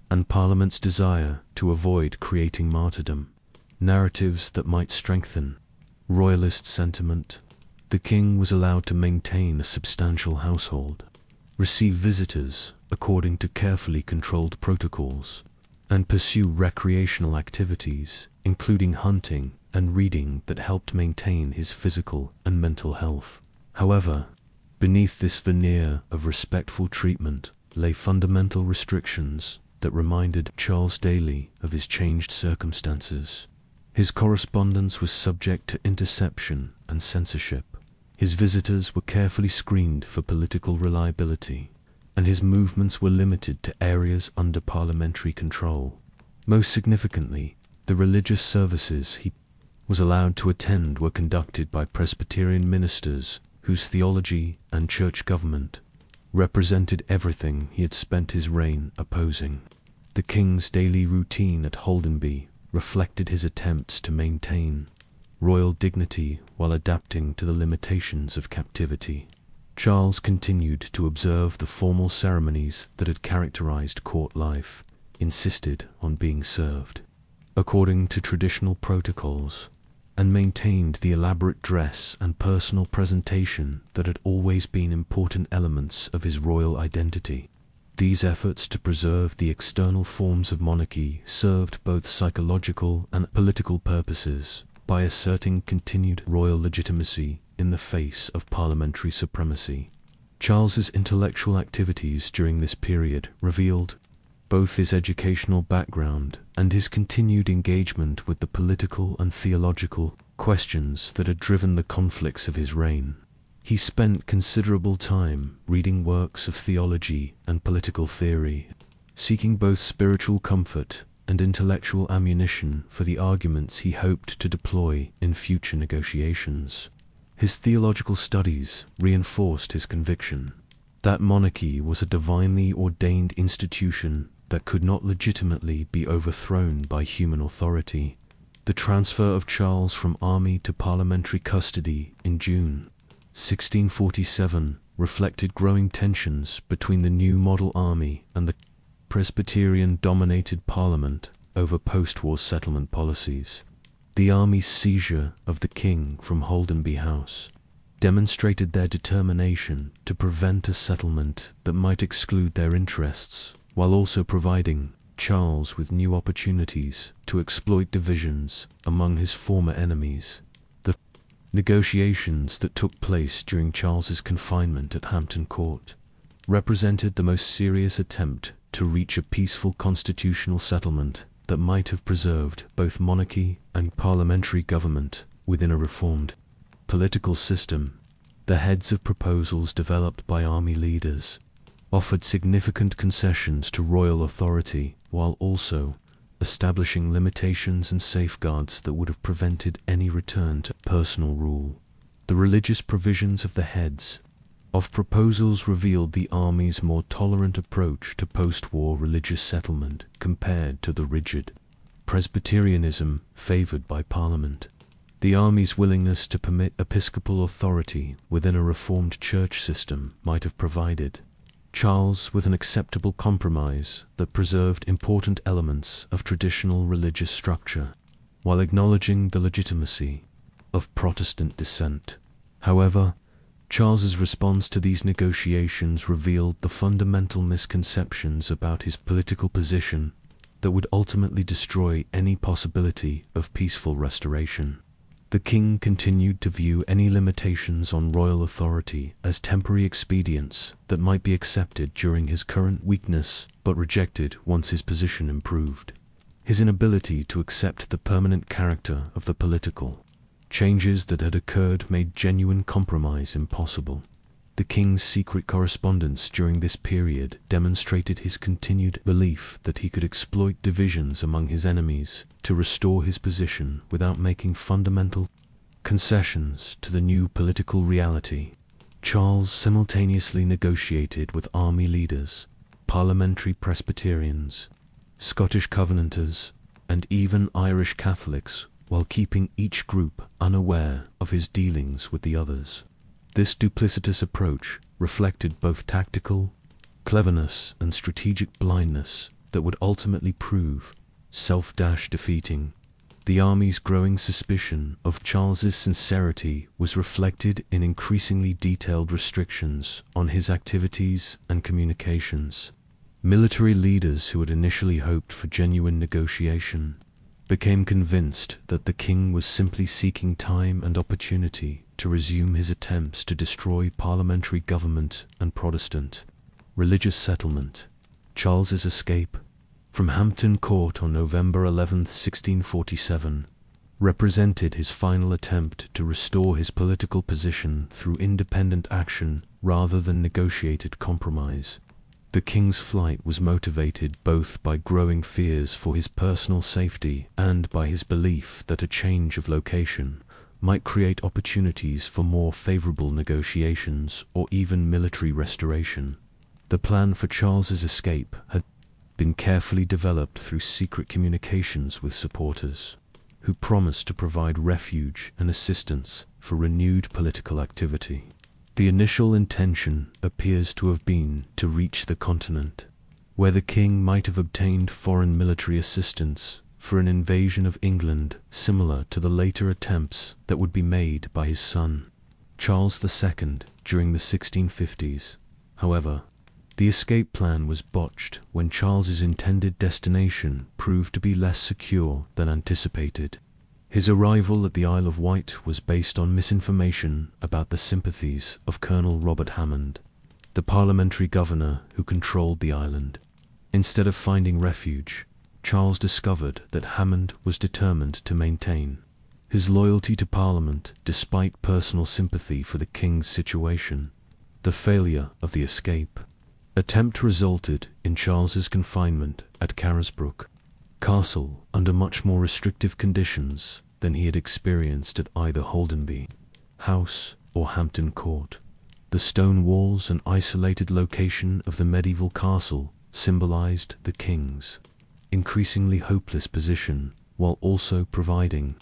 and Parliament's desire to avoid creating martyrdom. Narratives that might strengthen royalist sentiment. The king was allowed to maintain a substantial household, receive visitors according to carefully controlled protocols, and pursue recreational activities, including hunting and reading that helped maintain his physical and mental health. However, Beneath this veneer of respectful treatment lay fundamental restrictions that reminded Charles daily of his changed circumstances. His correspondence was subject to interception and censorship. His visitors were carefully screened for political reliability, and his movements were limited to areas under parliamentary control. Most significantly, the religious services he was allowed to attend were conducted by Presbyterian ministers whose theology and church government represented everything he had spent his reign opposing. The king's daily routine at Holdenby reflected his attempts to maintain royal dignity while adapting to the limitations of captivity. Charles continued to observe the formal ceremonies that had characterized court life, insisted on being served according to traditional protocols, and maintained the elaborate dress and personal presentation that had always been important elements of his royal identity. These efforts to preserve the external forms of monarchy served both psychological and political purposes by asserting continued royal legitimacy in the face of parliamentary supremacy. Charles's intellectual activities during this period revealed both his educational background and his continued engagement with the political and theological questions that had driven the conflicts of his reign. He spent considerable time reading works of theology and political theory, seeking both spiritual comfort and intellectual ammunition for the arguments he hoped to deploy in future negotiations. His theological studies reinforced his conviction that monarchy was a divinely ordained institution that could not legitimately be overthrown by human authority. The transfer of Charles from army to parliamentary custody in June 1647 reflected growing tensions between the new model army and the Presbyterian-dominated Parliament over post-war settlement policies. The army's seizure of the king from Holdenby House demonstrated their determination to prevent a settlement that might exclude their interests, while also providing Charles with new opportunities to exploit divisions among his former enemies. The negotiations that took place during Charles's confinement at Hampton Court represented the most serious attempt to reach a peaceful constitutional settlement that might have preserved both monarchy and parliamentary government within a reformed political system. The heads of proposals developed by army leaders offered significant concessions to royal authority while also establishing limitations and safeguards that would have prevented any return to personal rule. The religious provisions of the heads of proposals revealed the army's more tolerant approach to post-war religious settlement compared to the rigid Presbyterianism favored by Parliament. The army's willingness to permit episcopal authority within a reformed church system might have provided Charles with an acceptable compromise that preserved important elements of traditional religious structure, while acknowledging the legitimacy of Protestant dissent. However, Charles's response to these negotiations revealed the fundamental misconceptions about his political position that would ultimately destroy any possibility of peaceful restoration. The king continued to view any limitations on royal authority as temporary expedients that might be accepted during his current weakness but rejected once his position improved. His inability to accept the permanent character of the political changes that had occurred made genuine compromise impossible. The king's secret correspondence during this period demonstrated his continued belief that he could exploit divisions among his enemies to restore his position without making fundamental concessions to the new political reality. Charles simultaneously negotiated with army leaders, parliamentary Presbyterians, Scottish Covenanters, and even Irish Catholics, while keeping each group unaware of his dealings with the others. This duplicitous approach reflected both tactical cleverness and strategic blindness that would ultimately prove self-defeating. The army's growing suspicion of Charles's sincerity was reflected in increasingly detailed restrictions on his activities and communications. Military leaders who had initially hoped for genuine negotiation became convinced that the king was simply seeking time and opportunity to resume his attempts to destroy parliamentary government and Protestant religious settlement. Charles's escape from Hampton Court on November 11, 1647, represented his final attempt to restore his political position through independent action rather than negotiated compromise. The king's flight was motivated both by growing fears for his personal safety and by his belief that a change of location might create opportunities for more favorable negotiations or even military restoration. The plan for Charles's escape had been carefully developed through secret communications with supporters, who promised to provide refuge and assistance for renewed political activity. The initial intention appears to have been to reach the continent, where the king might have obtained foreign military assistance for an invasion of England similar to the later attempts that would be made by his son, Charles II, during the 1650s. However, the escape plan was botched when Charles's intended destination proved to be less secure than anticipated. His arrival at the Isle of Wight was based on misinformation about the sympathies of Colonel Robert Hammond, the parliamentary governor who controlled the island. Instead of finding refuge, Charles discovered that Hammond was determined to maintain his loyalty to Parliament despite personal sympathy for the king's situation. The failure of the escape attempt resulted in Charles's confinement at Carisbrooke Castle under much more restrictive conditions than he had experienced at either Holdenby House or Hampton Court. The stone walls and isolated location of the medieval castle symbolized the king's increasingly hopeless position, while also providing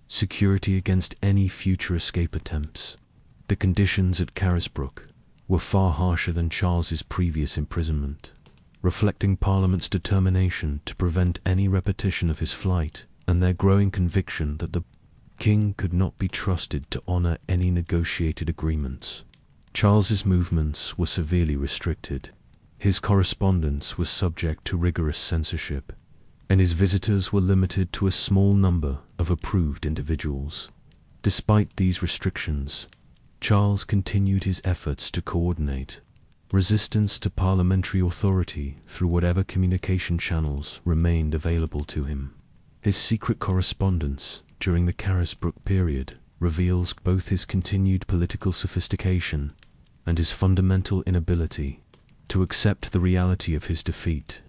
security against any future escape attempts. The conditions at Carisbrooke were far harsher than Charles's previous imprisonment, reflecting Parliament's determination to prevent any repetition of his flight and their growing conviction that the king could not be trusted to honor any negotiated agreements. Charles's movements were severely restricted. His correspondence was subject to rigorous censorship, and his visitors were limited to a small number of approved individuals. Despite these restrictions, Charles continued his efforts to coordinate resistance to parliamentary authority through whatever communication channels remained available to him. His secret correspondence during the Carisbrooke period reveals both his continued political sophistication and his fundamental inability to accept the reality of his defeat.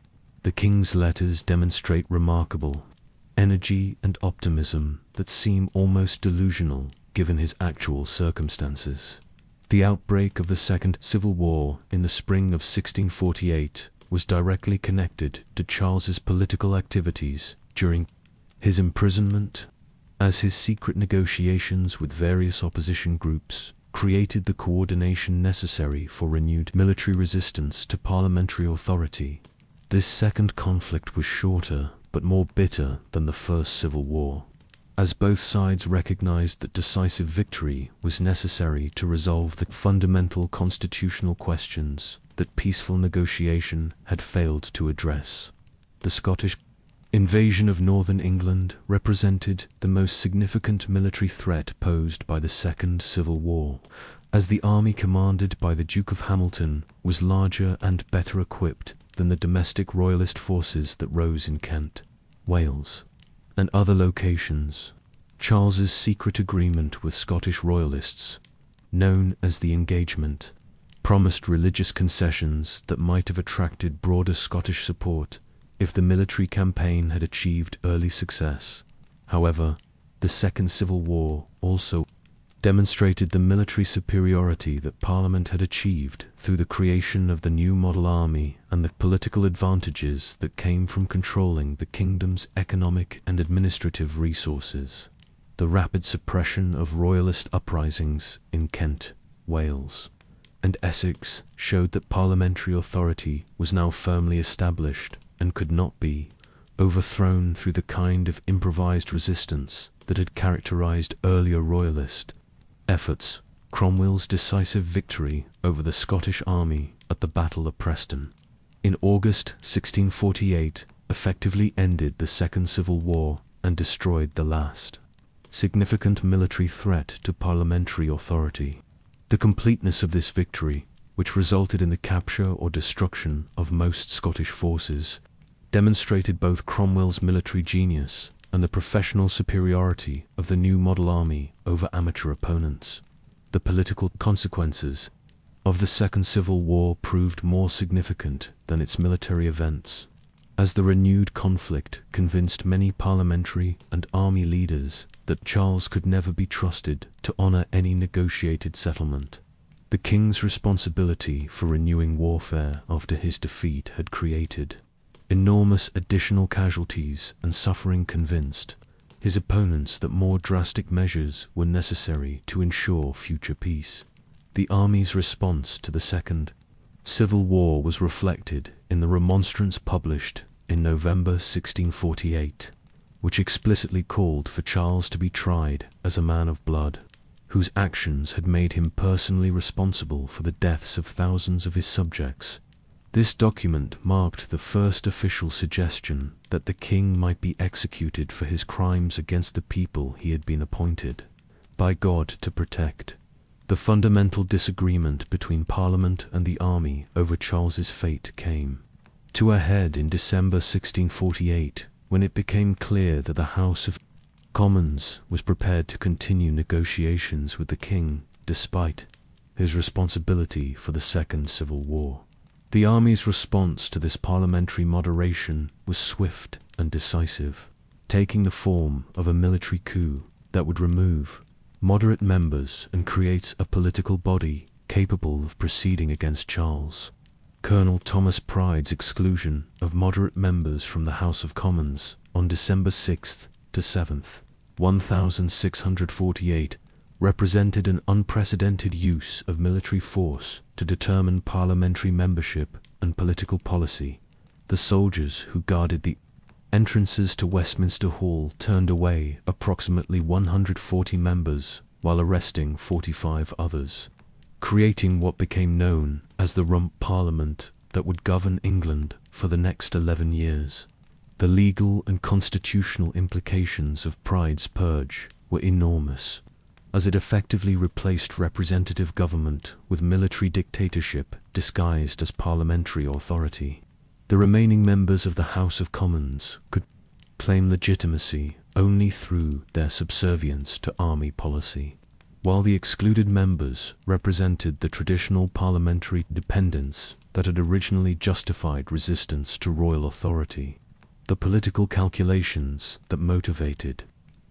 The king's letters demonstrate remarkable energy and optimism that seem almost delusional given his actual circumstances. The outbreak of the Second Civil War in the spring of 1648 was directly connected to Charles's political activities during his imprisonment, as his secret negotiations with various opposition groups created the coordination necessary for renewed military resistance to parliamentary authority. This second conflict was shorter but more bitter than the First Civil War, as both sides recognized that decisive victory was necessary to resolve the fundamental constitutional questions that peaceful negotiation had failed to address. The Scottish invasion of northern England represented the most significant military threat posed by the Second Civil War, as the army commanded by the Duke of Hamilton was larger and better equipped than the domestic royalist forces that rose in Kent, Wales, and other locations. Charles's secret agreement with Scottish royalists, known as the Engagement, promised religious concessions that might have attracted broader Scottish support if the military campaign had achieved early success. However, the Second Civil War also demonstrated the military superiority that Parliament had achieved through the creation of the new model army and the political advantages that came from controlling the kingdom's economic and administrative resources. The rapid suppression of royalist uprisings in Kent, Wales, and Essex showed that parliamentary authority was now firmly established and could not be overthrown through the kind of improvised resistance that had characterized earlier royalist efforts. Cromwell's decisive victory over the Scottish army at the Battle of Preston in August 1648 effectively ended the Second Civil War and destroyed the last significant military threat to parliamentary authority. The completeness of this victory, which resulted in the capture or destruction of most Scottish forces, demonstrated both Cromwell's military genius and the professional superiority of the new model army over amateur opponents. The political consequences of the Second Civil War proved more significant than its military events, as the renewed conflict convinced many parliamentary and army leaders that Charles could never be trusted to honour any negotiated settlement. The king's responsibility for renewing warfare after his defeat had created enormous additional casualties, and suffering convinced his opponents that more drastic measures were necessary to ensure future peace. The army's response to the Second Civil War was reflected in the remonstrance published in November 1648, which explicitly called for Charles to be tried as a man of blood, whose actions had made him personally responsible for the deaths of thousands of his subjects. This document marked the first official suggestion that the king might be executed for his crimes against the people he had been appointed by God to protect. The fundamental disagreement between Parliament and the army over Charles's fate came to a head in December 1648, when it became clear that the House of Commons was prepared to continue negotiations with the king despite his responsibility for the Second Civil War. The army's response to this parliamentary moderation was swift and decisive, taking the form of a military coup that would remove moderate members and create a political body capable of proceeding against Charles. Colonel Thomas Pride's exclusion of moderate members from the House of Commons on December 6th to 7th, 1648, represented an unprecedented use of military force to determine parliamentary membership and political policy. The soldiers who guarded the entrances to Westminster Hall turned away approximately 140 members while arresting 45 others, creating what became known as the Rump Parliament that would govern England for the next 11 years. The legal and constitutional implications of Pride's purge were enormous, as it effectively replaced representative government with military dictatorship disguised as parliamentary authority. The remaining members of the House of Commons could claim legitimacy only through their subservience to army policy, while the excluded members represented the traditional parliamentary dependence that had originally justified resistance to royal authority. The political calculations that motivated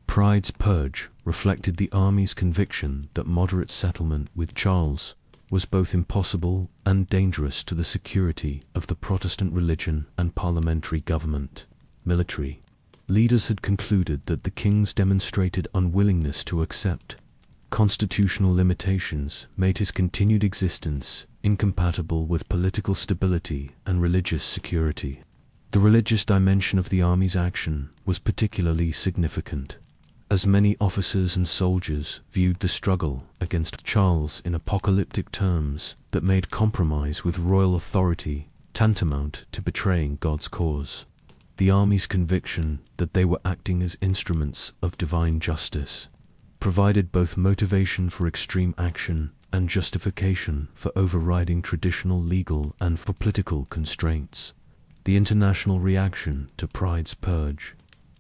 Pride's purge reflected the army's conviction that moderate settlement with Charles was both impossible and dangerous to the security of the Protestant religion and parliamentary government. Military leaders had concluded that the king's demonstrated unwillingness to accept constitutional limitations made his continued existence incompatible with political stability and religious security. The religious dimension of the army's action was particularly significant, as many officers and soldiers viewed the struggle against Charles in apocalyptic terms that made compromise with royal authority tantamount to betraying God's cause. The army's conviction that they were acting as instruments of divine justice provided both motivation for extreme action and justification for overriding traditional legal and for political constraints. The international reaction to Pride's purge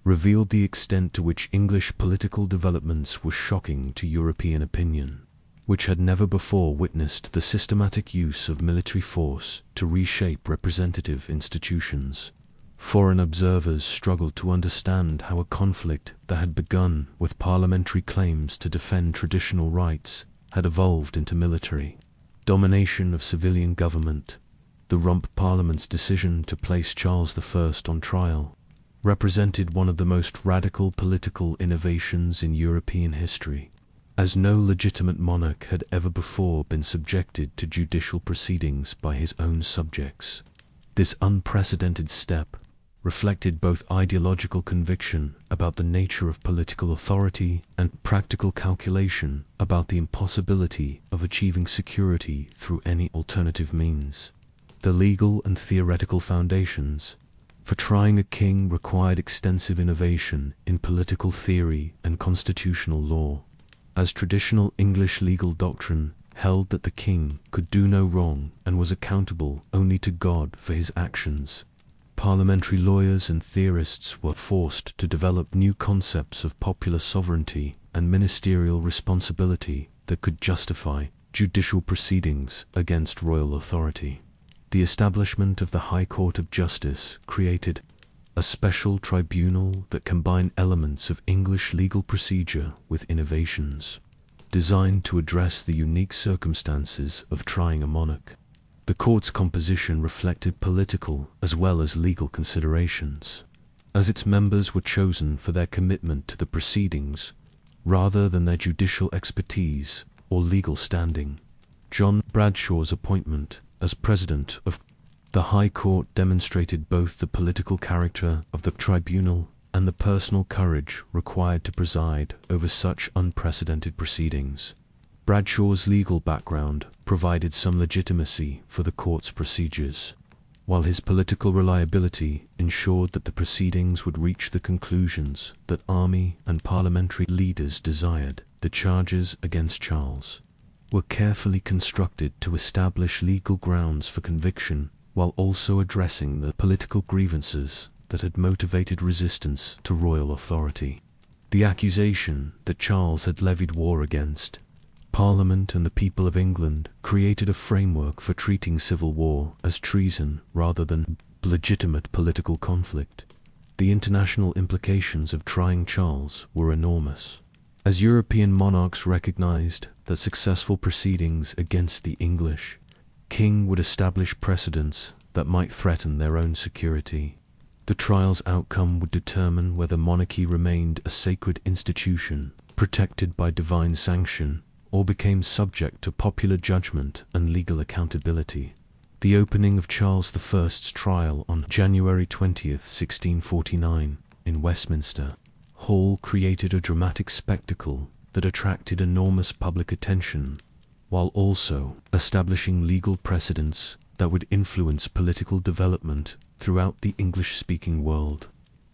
revealed the extent to which English political developments were shocking to European opinion, which had never before witnessed the systematic use of military force to reshape representative institutions. Foreign observers struggled to understand how a conflict that had begun with parliamentary claims to defend traditional rights had evolved into military domination of civilian government. The Rump Parliament's decision to place Charles I on trial represented one of the most radical political innovations in European history, as no legitimate monarch had ever before been subjected to judicial proceedings by his own subjects. This unprecedented step reflected both ideological conviction about the nature of political authority and practical calculation about the impossibility of achieving security through any alternative means. The legal and theoretical foundations for trying a king required extensive innovation in political theory and constitutional law, as traditional English legal doctrine held that the king could do no wrong and was accountable only to God for his actions. Parliamentary lawyers and theorists were forced to develop new concepts of popular sovereignty and ministerial responsibility that could justify judicial proceedings against royal authority. The establishment of the High Court of Justice created a special tribunal that combined elements of English legal procedure with innovations, designed to address the unique circumstances of trying a monarch. The court's composition reflected political as well as legal considerations, as its members were chosen for their commitment to the proceedings rather than their judicial expertise or legal standing. John Bradshaw's appointment as president of the High Court demonstrated both the political character of the tribunal and the personal courage required to preside over such unprecedented proceedings. Bradshaw's legal background provided some legitimacy for the court's procedures, while his political reliability ensured that the proceedings would reach the conclusions that army and parliamentary leaders desired. The charges against Charles were carefully constructed to establish legal grounds for conviction while also addressing the political grievances that had motivated resistance to royal authority. The accusation that Charles had levied war against Parliament and the people of England created a framework for treating civil war as treason rather than legitimate political conflict. The international implications of trying Charles were enormous, as European monarchs recognized that successful proceedings against the English king would establish precedents that might threaten their own security. The trial's outcome would determine whether monarchy remained a sacred institution, protected by divine sanction, or became subject to popular judgment and legal accountability. The opening of Charles I's trial on January 20th, 1649, in Westminster Hall created a dramatic spectacle that attracted enormous public attention, while also establishing legal precedents that would influence political development throughout the English-speaking world.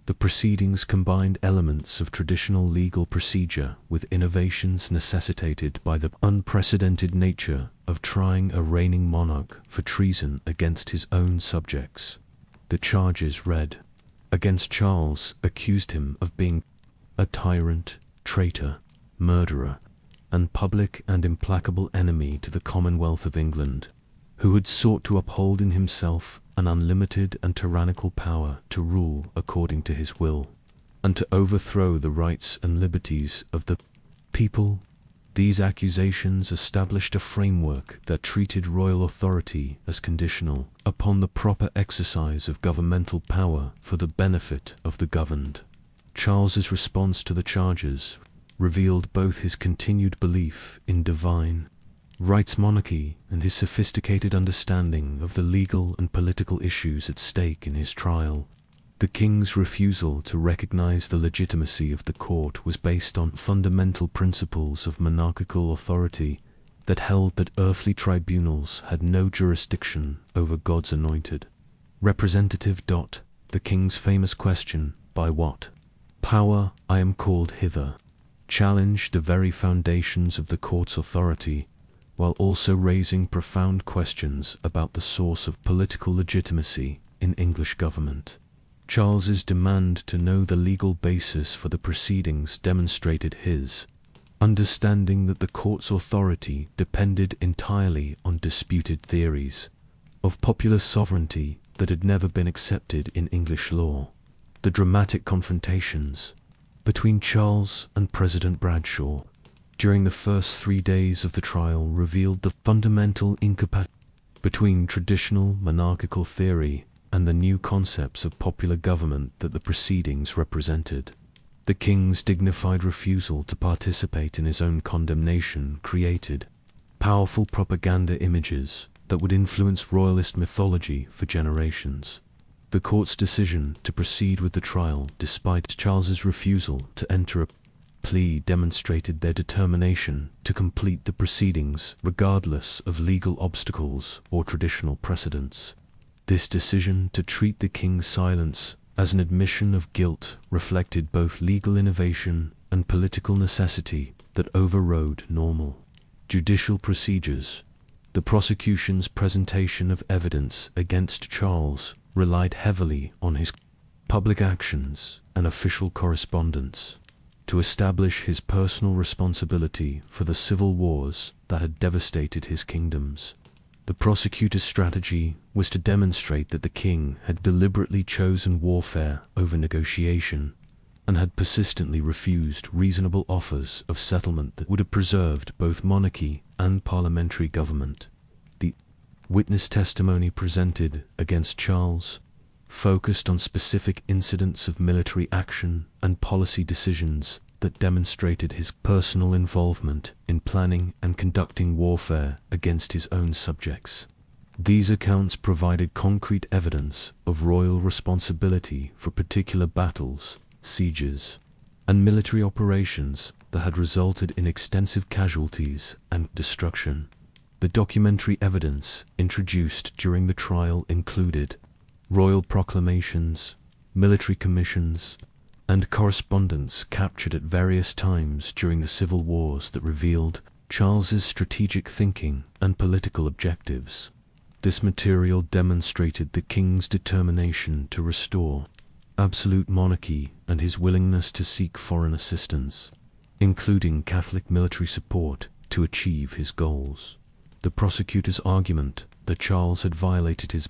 The proceedings combined elements of traditional legal procedure with innovations necessitated by the unprecedented nature of trying a reigning monarch for treason against his own subjects. The charges read against Charles accused him of being a tyrant, traitor, murderer, and public and implacable enemy to the Commonwealth of England, who had sought to uphold in himself an unlimited and tyrannical power to rule according to his will, and to overthrow the rights and liberties of the people. These accusations established a framework that treated royal authority as conditional upon the proper exercise of governmental power for the benefit of the governed. Charles's response to the charges revealed both his continued belief in divine rights monarchy and his sophisticated understanding of the legal and political issues at stake in his trial. The king's refusal to recognize the legitimacy of the court was based on fundamental principles of monarchical authority that held that earthly tribunals had no jurisdiction over God's anointed. Representative. The king's famous question, "By what power I am called hither," challenged the very foundations of the court's authority, while also raising profound questions about the source of political legitimacy in English government. Charles's demand to know the legal basis for the proceedings demonstrated his understanding that the court's authority depended entirely on disputed theories of popular sovereignty that had never been accepted in English law. The dramatic confrontations between Charles and President Bradshaw during the first 3 days of the trial revealed the fundamental incompatibility between traditional monarchical theory and the new concepts of popular government that the proceedings represented. The king's dignified refusal to participate in his own condemnation created powerful propaganda images that would influence royalist mythology for generations. The court's decision to proceed with the trial despite Charles's refusal to enter a plea demonstrated their determination to complete the proceedings regardless of legal obstacles or traditional precedents. This decision to treat the king's silence as an admission of guilt reflected both legal innovation and political necessity that overrode normal judicial procedures. The prosecution's presentation of evidence against Charles relied heavily on his public actions and official correspondence to establish his personal responsibility for the civil wars that had devastated his kingdoms. The prosecutor's strategy was to demonstrate that the king had deliberately chosen warfare over negotiation and had persistently refused reasonable offers of settlement that would have preserved both monarchy and parliamentary government. The witness testimony presented against Charles focused on specific incidents of military action and policy decisions that demonstrated his personal involvement in planning and conducting warfare against his own subjects. These accounts provided concrete evidence of royal responsibility for particular battles, sieges, and military operations that had resulted in extensive casualties and destruction. The documentary evidence introduced during the trial included royal proclamations, military commissions, and correspondence captured at various times during the civil wars that revealed Charles's strategic thinking and political objectives. This material demonstrated the king's determination to restore absolute monarchy and his willingness to seek foreign assistance, including Catholic military support, to achieve his goals. The prosecutor's argument that Charles had violated his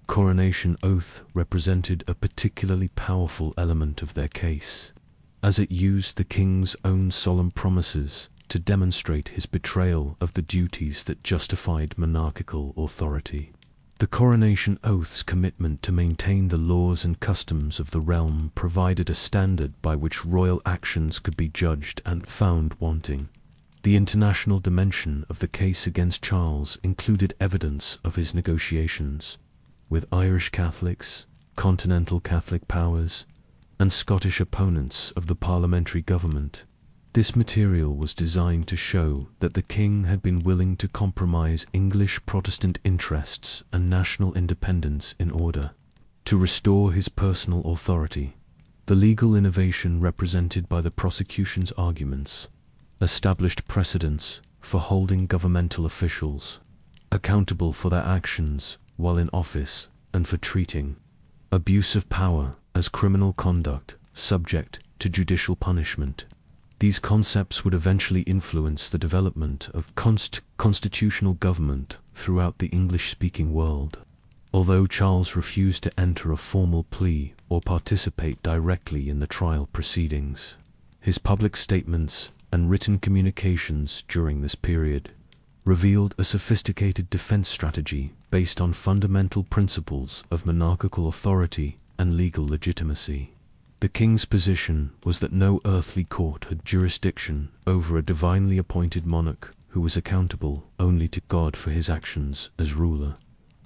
coronation oath represented a particularly powerful element of their case, as it used the king's own solemn promises to demonstrate his betrayal of the duties that justified monarchical authority. The coronation oath's commitment to maintain the laws and customs of the realm provided a standard by which royal actions could be judged and found wanting. The international dimension of the case against Charles included evidence of his negotiations with Irish Catholics, continental Catholic powers, and Scottish opponents of the parliamentary government. This material was designed to show that the king had been willing to compromise English Protestant interests and national independence in order to restore his personal authority. The legal innovation represented by the prosecution's arguments established precedents for holding governmental officials accountable for their actions while in office and for treating abuse of power as criminal conduct subject to judicial punishment. These concepts would eventually influence the development of constitutional government throughout the English-speaking world. Although Charles refused to enter a formal plea or participate directly in the trial proceedings, his public statements and written communications during this period revealed a sophisticated defense strategy based on fundamental principles of monarchical authority and legal legitimacy. The king's position was that no earthly court had jurisdiction over a divinely appointed monarch who was accountable only to God for his actions as ruler.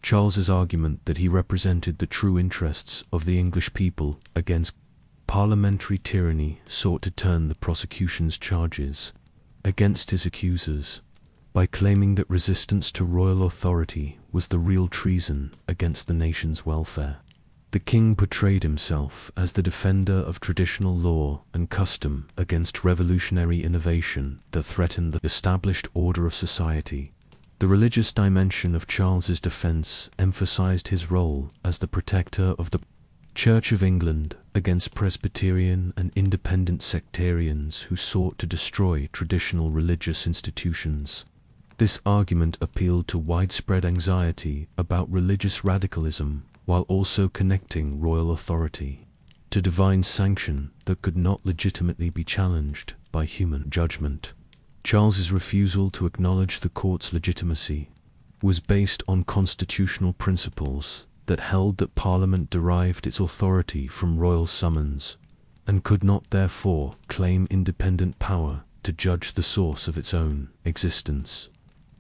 Charles's argument that he represented the true interests of the English people against parliamentary tyranny sought to turn the prosecution's charges against his accusers by claiming that resistance to royal authority was the real treason against the nation's welfare. The king portrayed himself as the defender of traditional law and custom against revolutionary innovation that threatened the established order of society. The religious dimension of Charles's defense emphasized his role as the protector of the Church of England against Presbyterian and independent sectarians who sought to destroy traditional religious institutions. This argument appealed to widespread anxiety about religious radicalism while also connecting royal authority to divine sanction that could not legitimately be challenged by human judgment. Charles's refusal to acknowledge the court's legitimacy was based on constitutional principles that held that Parliament derived its authority from royal summons and could not therefore claim independent power to judge the source of its own existence.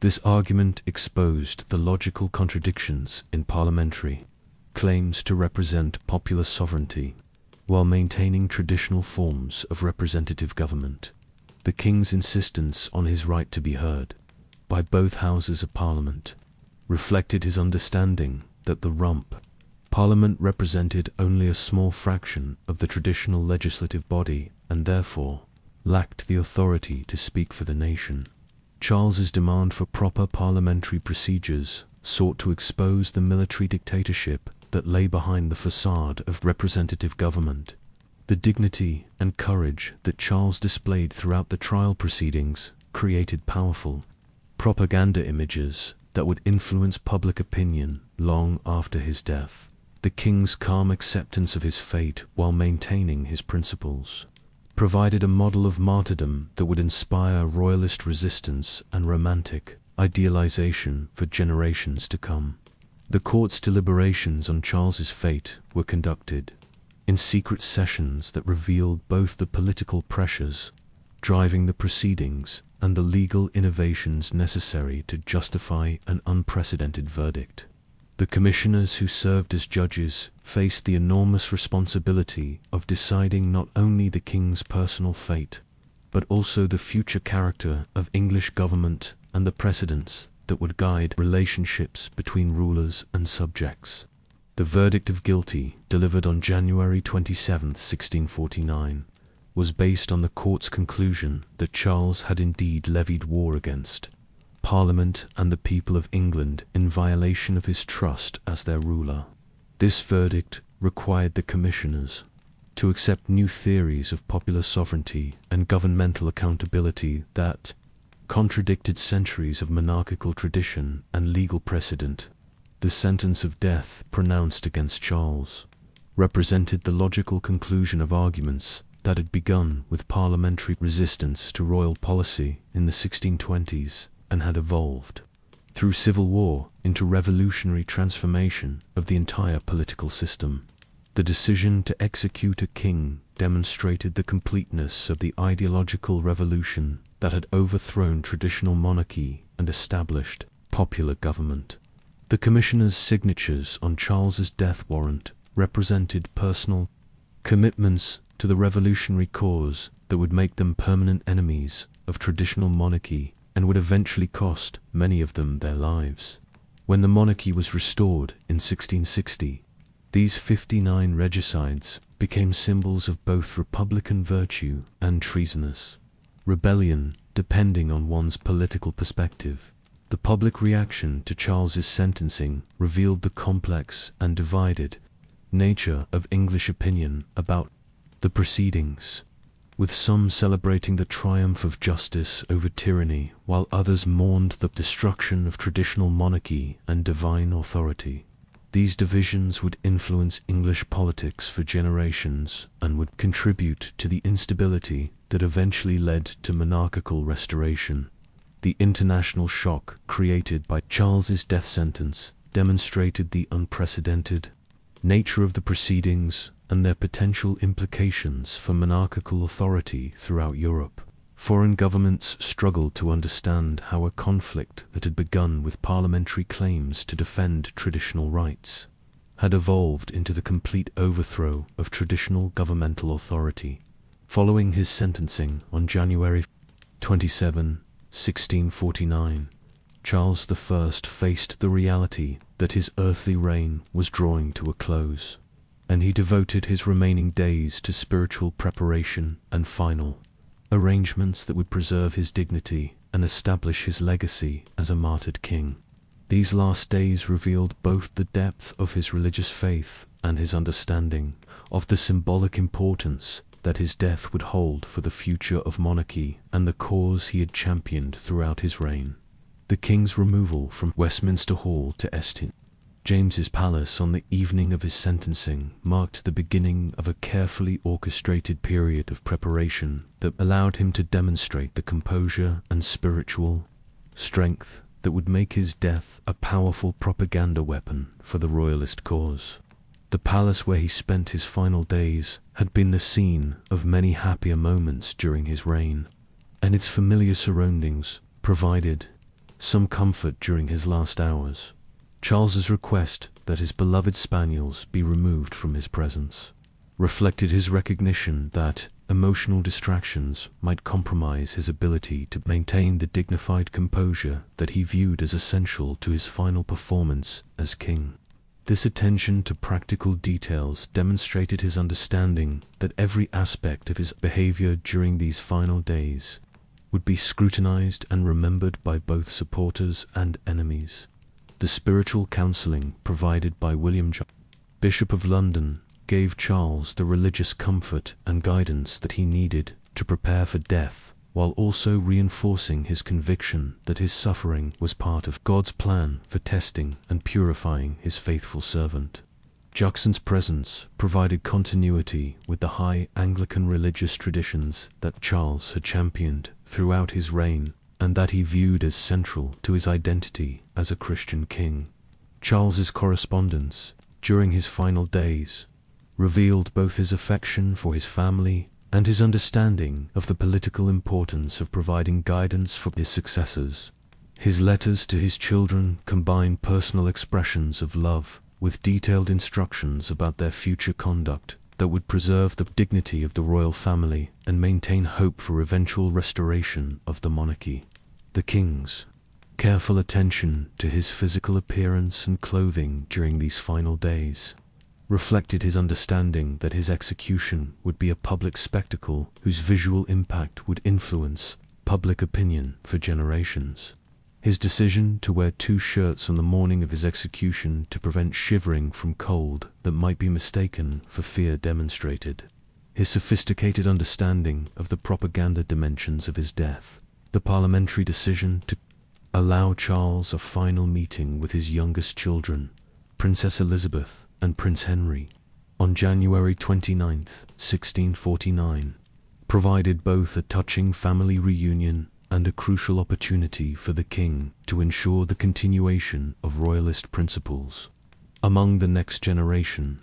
This argument exposed the logical contradictions in parliamentary claims to represent popular sovereignty while maintaining traditional forms of representative government. The king's insistence on his right to be heard by both houses of Parliament reflected his understanding that the rump Parliament represented only a small fraction of the traditional legislative body and therefore lacked the authority to speak for the nation. Charles's demand for proper parliamentary procedures sought to expose the military dictatorship that lay behind the facade of representative government. The dignity and courage that Charles displayed throughout the trial proceedings created powerful propaganda images that would influence public opinion long after his death. The king's calm acceptance of his fate while maintaining his principles provided a model of martyrdom that would inspire royalist resistance and romantic idealization for generations to come. The court's deliberations on Charles's fate were conducted in secret sessions that revealed both the political pressures driving the proceedings and the legal innovations necessary to justify an unprecedented verdict. The commissioners who served as judges faced the enormous responsibility of deciding not only the king's personal fate, but also the future character of English government and the precedents that would guide relationships between rulers and subjects. The verdict of guilty, delivered on January 27, 1649, was based on the court's conclusion that Charles had indeed levied war against Parliament and the people of England in violation of his trust as their ruler. This verdict required the commissioners to accept new theories of popular sovereignty and governmental accountability that contradicted centuries of monarchical tradition and legal precedent. The sentence of death pronounced against Charles represented the logical conclusion of arguments that had begun with parliamentary resistance to royal policy in the 1620s and had evolved through civil war into revolutionary transformation of the entire political system. The decision to execute a king demonstrated the completeness of the ideological revolution that had overthrown traditional monarchy and established popular government. The commissioners' signatures on Charles's death warrant represented personal commitments to the revolutionary cause that would make them permanent enemies of traditional monarchy and would eventually cost many of them their lives. When the monarchy was restored in 1660, these 59 regicides became symbols of both republican virtue and treasonous rebellion, depending on one's political perspective. The public reaction to Charles's sentencing revealed the complex and divided nature of English opinion about the proceedings, with some celebrating the triumph of justice over tyranny, while others mourned the destruction of traditional monarchy and divine authority. These divisions would influence English politics for generations and would contribute to the instability that eventually led to monarchical restoration. The international shock created by Charles's death sentence demonstrated the unprecedented nature of the proceedings and their potential implications for monarchical authority throughout Europe. Foreign governments struggled to understand how a conflict that had begun with parliamentary claims to defend traditional rights had evolved into the complete overthrow of traditional governmental authority. Following his sentencing on January 27, 1649, Charles I faced the reality that his earthly reign was drawing to a close, and he devoted his remaining days to spiritual preparation and final arrangements that would preserve his dignity and establish his legacy as a martyred king. These last days revealed both the depth of his religious faith and his understanding of the symbolic importance that his death would hold for the future of monarchy and the cause he had championed throughout his reign. The king's removal from Westminster Hall to St. James's Palace on the evening of his sentencing marked the beginning of a carefully orchestrated period of preparation that allowed him to demonstrate the composure and spiritual strength that would make his death a powerful propaganda weapon for the royalist cause. The palace where he spent his final days had been the scene of many happier moments during his reign, and its familiar surroundings provided some comfort during his last hours. Charles's request that his beloved spaniels be removed from his presence reflected his recognition that emotional distractions might compromise his ability to maintain the dignified composure that he viewed as essential to his final performance as king. This attention to practical details demonstrated his understanding that every aspect of his behavior during these final days would be scrutinized and remembered by both supporters and enemies. The spiritual counseling provided by William John, Bishop of London, gave Charles the religious comfort and guidance that he needed to prepare for death, while also reinforcing his conviction that his suffering was part of God's plan for testing and purifying his faithful servant. Juxon's presence provided continuity with the high Anglican religious traditions that Charles had championed throughout his reign and that he viewed as central to his identity as a Christian king. Charles's correspondence during his final days revealed both his affection for his family and his understanding of the political importance of providing guidance for his successors. His letters to his children combined personal expressions of love with detailed instructions about their future conduct that would preserve the dignity of the royal family and maintain hope for eventual restoration of the monarchy. The king's careful attention to his physical appearance and clothing during these final days reflected his understanding that his execution would be a public spectacle whose visual impact would influence public opinion for generations. His decision to wear 2 shirts on the morning of his execution to prevent shivering from cold that might be mistaken for fear demonstrated his sophisticated understanding of the propaganda dimensions of his death. The parliamentary decision to allow Charles a final meeting with his youngest children, Princess Elizabeth and Prince Henry, on January 29, 1649, provided both a touching family reunion and a crucial opportunity for the king to ensure the continuation of royalist principles among the next generation.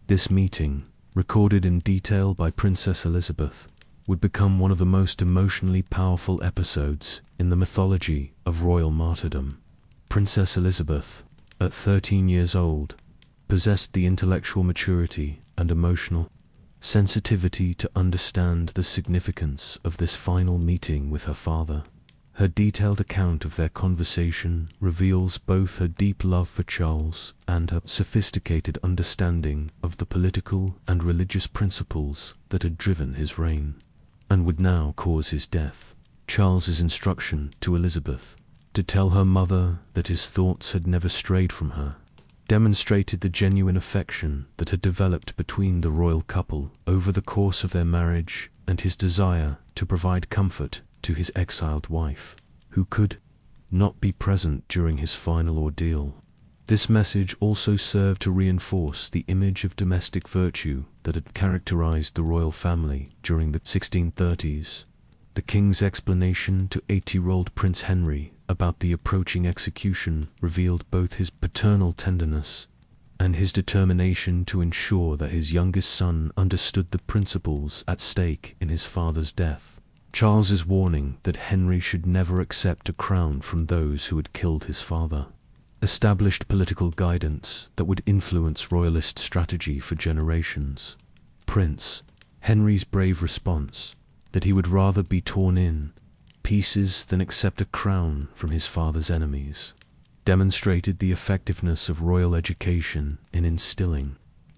This meeting, recorded in detail by Princess Elizabeth, would become one of the most emotionally powerful episodes in the mythology of royal martyrdom. Princess Elizabeth, at 13 years old, possessed the intellectual maturity and emotional sensitivity to understand the significance of this final meeting with her father. Her detailed account of their conversation reveals both her deep love for Charles and her sophisticated understanding of the political and religious principles that had driven his reign and would now cause his death. Charles's instruction to Elizabeth to tell her mother that his thoughts had never strayed from her demonstrated the genuine affection that had developed between the royal couple over the course of their marriage and his desire to provide comfort to his exiled wife, who could not be present during his final ordeal. This message also served to reinforce the image of domestic virtue that had characterized the royal family during the 1630s. The king's explanation to 8-year-old Prince Henry about the approaching execution revealed both his paternal tenderness and his determination to ensure that his youngest son understood the principles at stake in his father's death. Charles's warning that Henry should never accept a crown from those who had killed his father established political guidance that would influence royalist strategy for generations. Prince Henry's brave response that he would rather be torn in pieces than accept a crown from his father's enemies demonstrated the effectiveness of royal education in instilling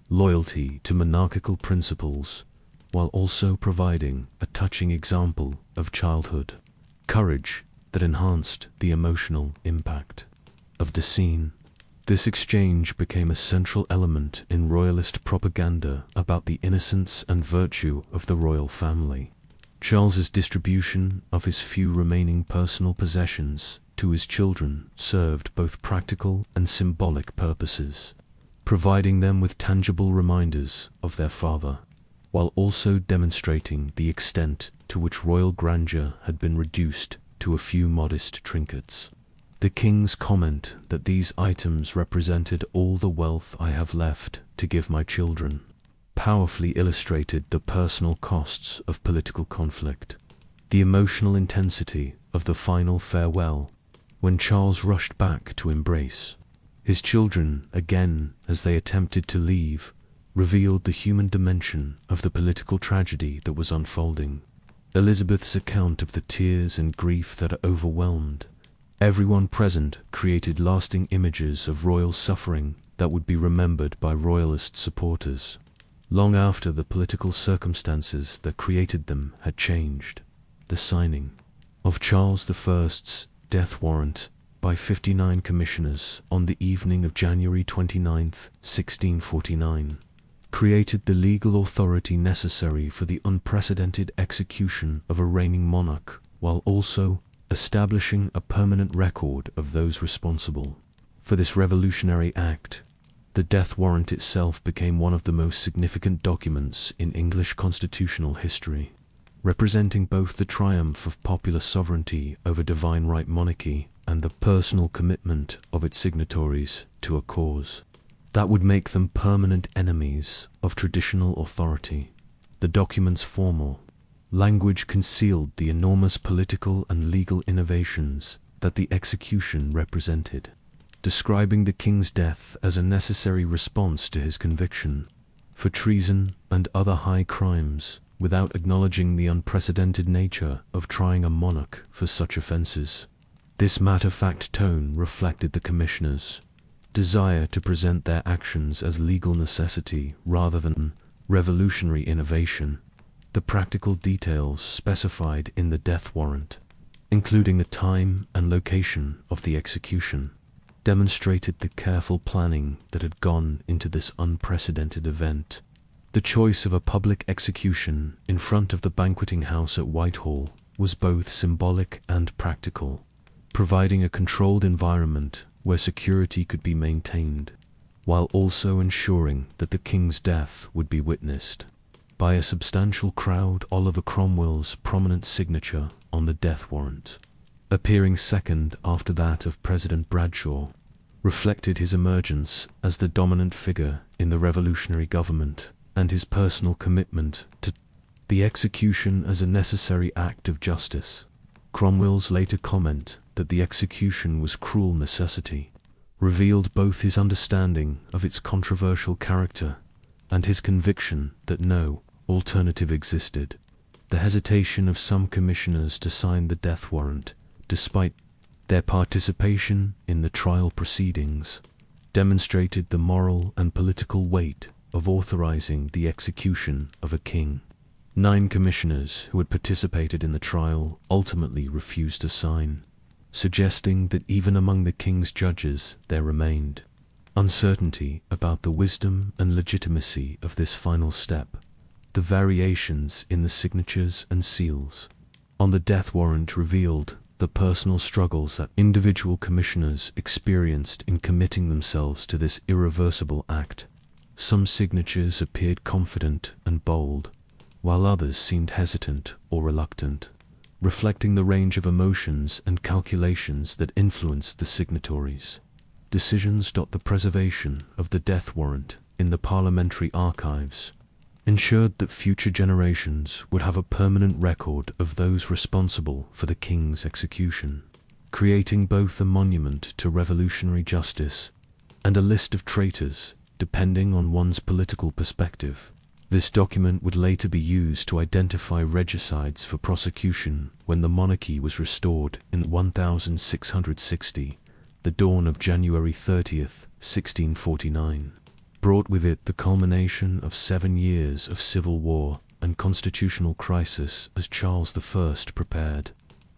loyalty to monarchical principles while also providing a touching example of childhood courage that enhanced the emotional impact of the scene. This exchange became a central element in royalist propaganda about the innocence and virtue of the royal family. Charles's distribution of his few remaining personal possessions to his children served both practical and symbolic purposes, providing them with tangible reminders of their father, while also demonstrating the extent to which royal grandeur had been reduced to a few modest trinkets. The king's comment that these items represented all the wealth I have left to give my children powerfully illustrated the personal costs of political conflict. The emotional intensity of the final farewell, when Charles rushed back to embrace his children again as they attempted to leave, revealed the human dimension of the political tragedy that was unfolding. Elizabeth's account of the tears and grief that overwhelmed everyone present created lasting images of royal suffering that would be remembered by royalist supporters long after the political circumstances that created them had changed. The signing of Charles I's death warrant by 59 commissioners on the evening of January 29, 1649, created the legal authority necessary for the unprecedented execution of a reigning monarch, while also establishing a permanent record of those responsible for this revolutionary act. The death warrant itself became one of the most significant documents in English constitutional history, representing both the triumph of popular sovereignty over divine right monarchy and the personal commitment of its signatories to a cause that would make them permanent enemies of traditional authority. The document's formal language concealed the enormous political and legal innovations that the execution represented, describing the king's death as a necessary response to his conviction for treason and other high crimes, without acknowledging the unprecedented nature of trying a monarch for such offences. This matter-of-fact tone reflected the commissioners' desire to present their actions as legal necessity rather than revolutionary innovation. The practical details specified in the death warrant, including the time and location of the execution, demonstrated the careful planning that had gone into this unprecedented event. The choice of a public execution in front of the banqueting house at Whitehall was both symbolic and practical, providing a controlled environment where security could be maintained, while also ensuring that the king's death would be witnessed by a substantial crowd. Oliver Cromwell's prominent signature on the death warrant, appearing second after that of President Bradshaw, reflected his emergence as the dominant figure in the revolutionary government and his personal commitment to the execution as a necessary act of justice. Cromwell's later comment that the execution was cruel necessity revealed both his understanding of its controversial character and his conviction that no alternative existed. The hesitation of some commissioners to sign the death warrant, despite their participation in the trial proceedings, demonstrated the moral and political weight of authorizing the execution of a king. 9 commissioners who had participated in the trial ultimately refused to sign, suggesting that even among the king's judges there remained uncertainty about the wisdom and legitimacy of this final step. The variations in the signatures and seals on the death warrant revealed the personal struggles that individual commissioners experienced in committing themselves to this irreversible act. Some signatures appeared confident and bold, while others seemed hesitant or reluctant, reflecting the range of emotions and calculations that influenced the signatories' decisions. The preservation of the death warrant in the parliamentary archives ensured that future generations would have a permanent record of those responsible for the king's execution, creating both a monument to revolutionary justice and a list of traitors, depending on one's political perspective. This document would later be used to identify regicides for prosecution when the monarchy was restored in 1660, the dawn of January 30th, 1649. Brought with it the culmination of 7 years of civil war and constitutional crisis as Charles I prepared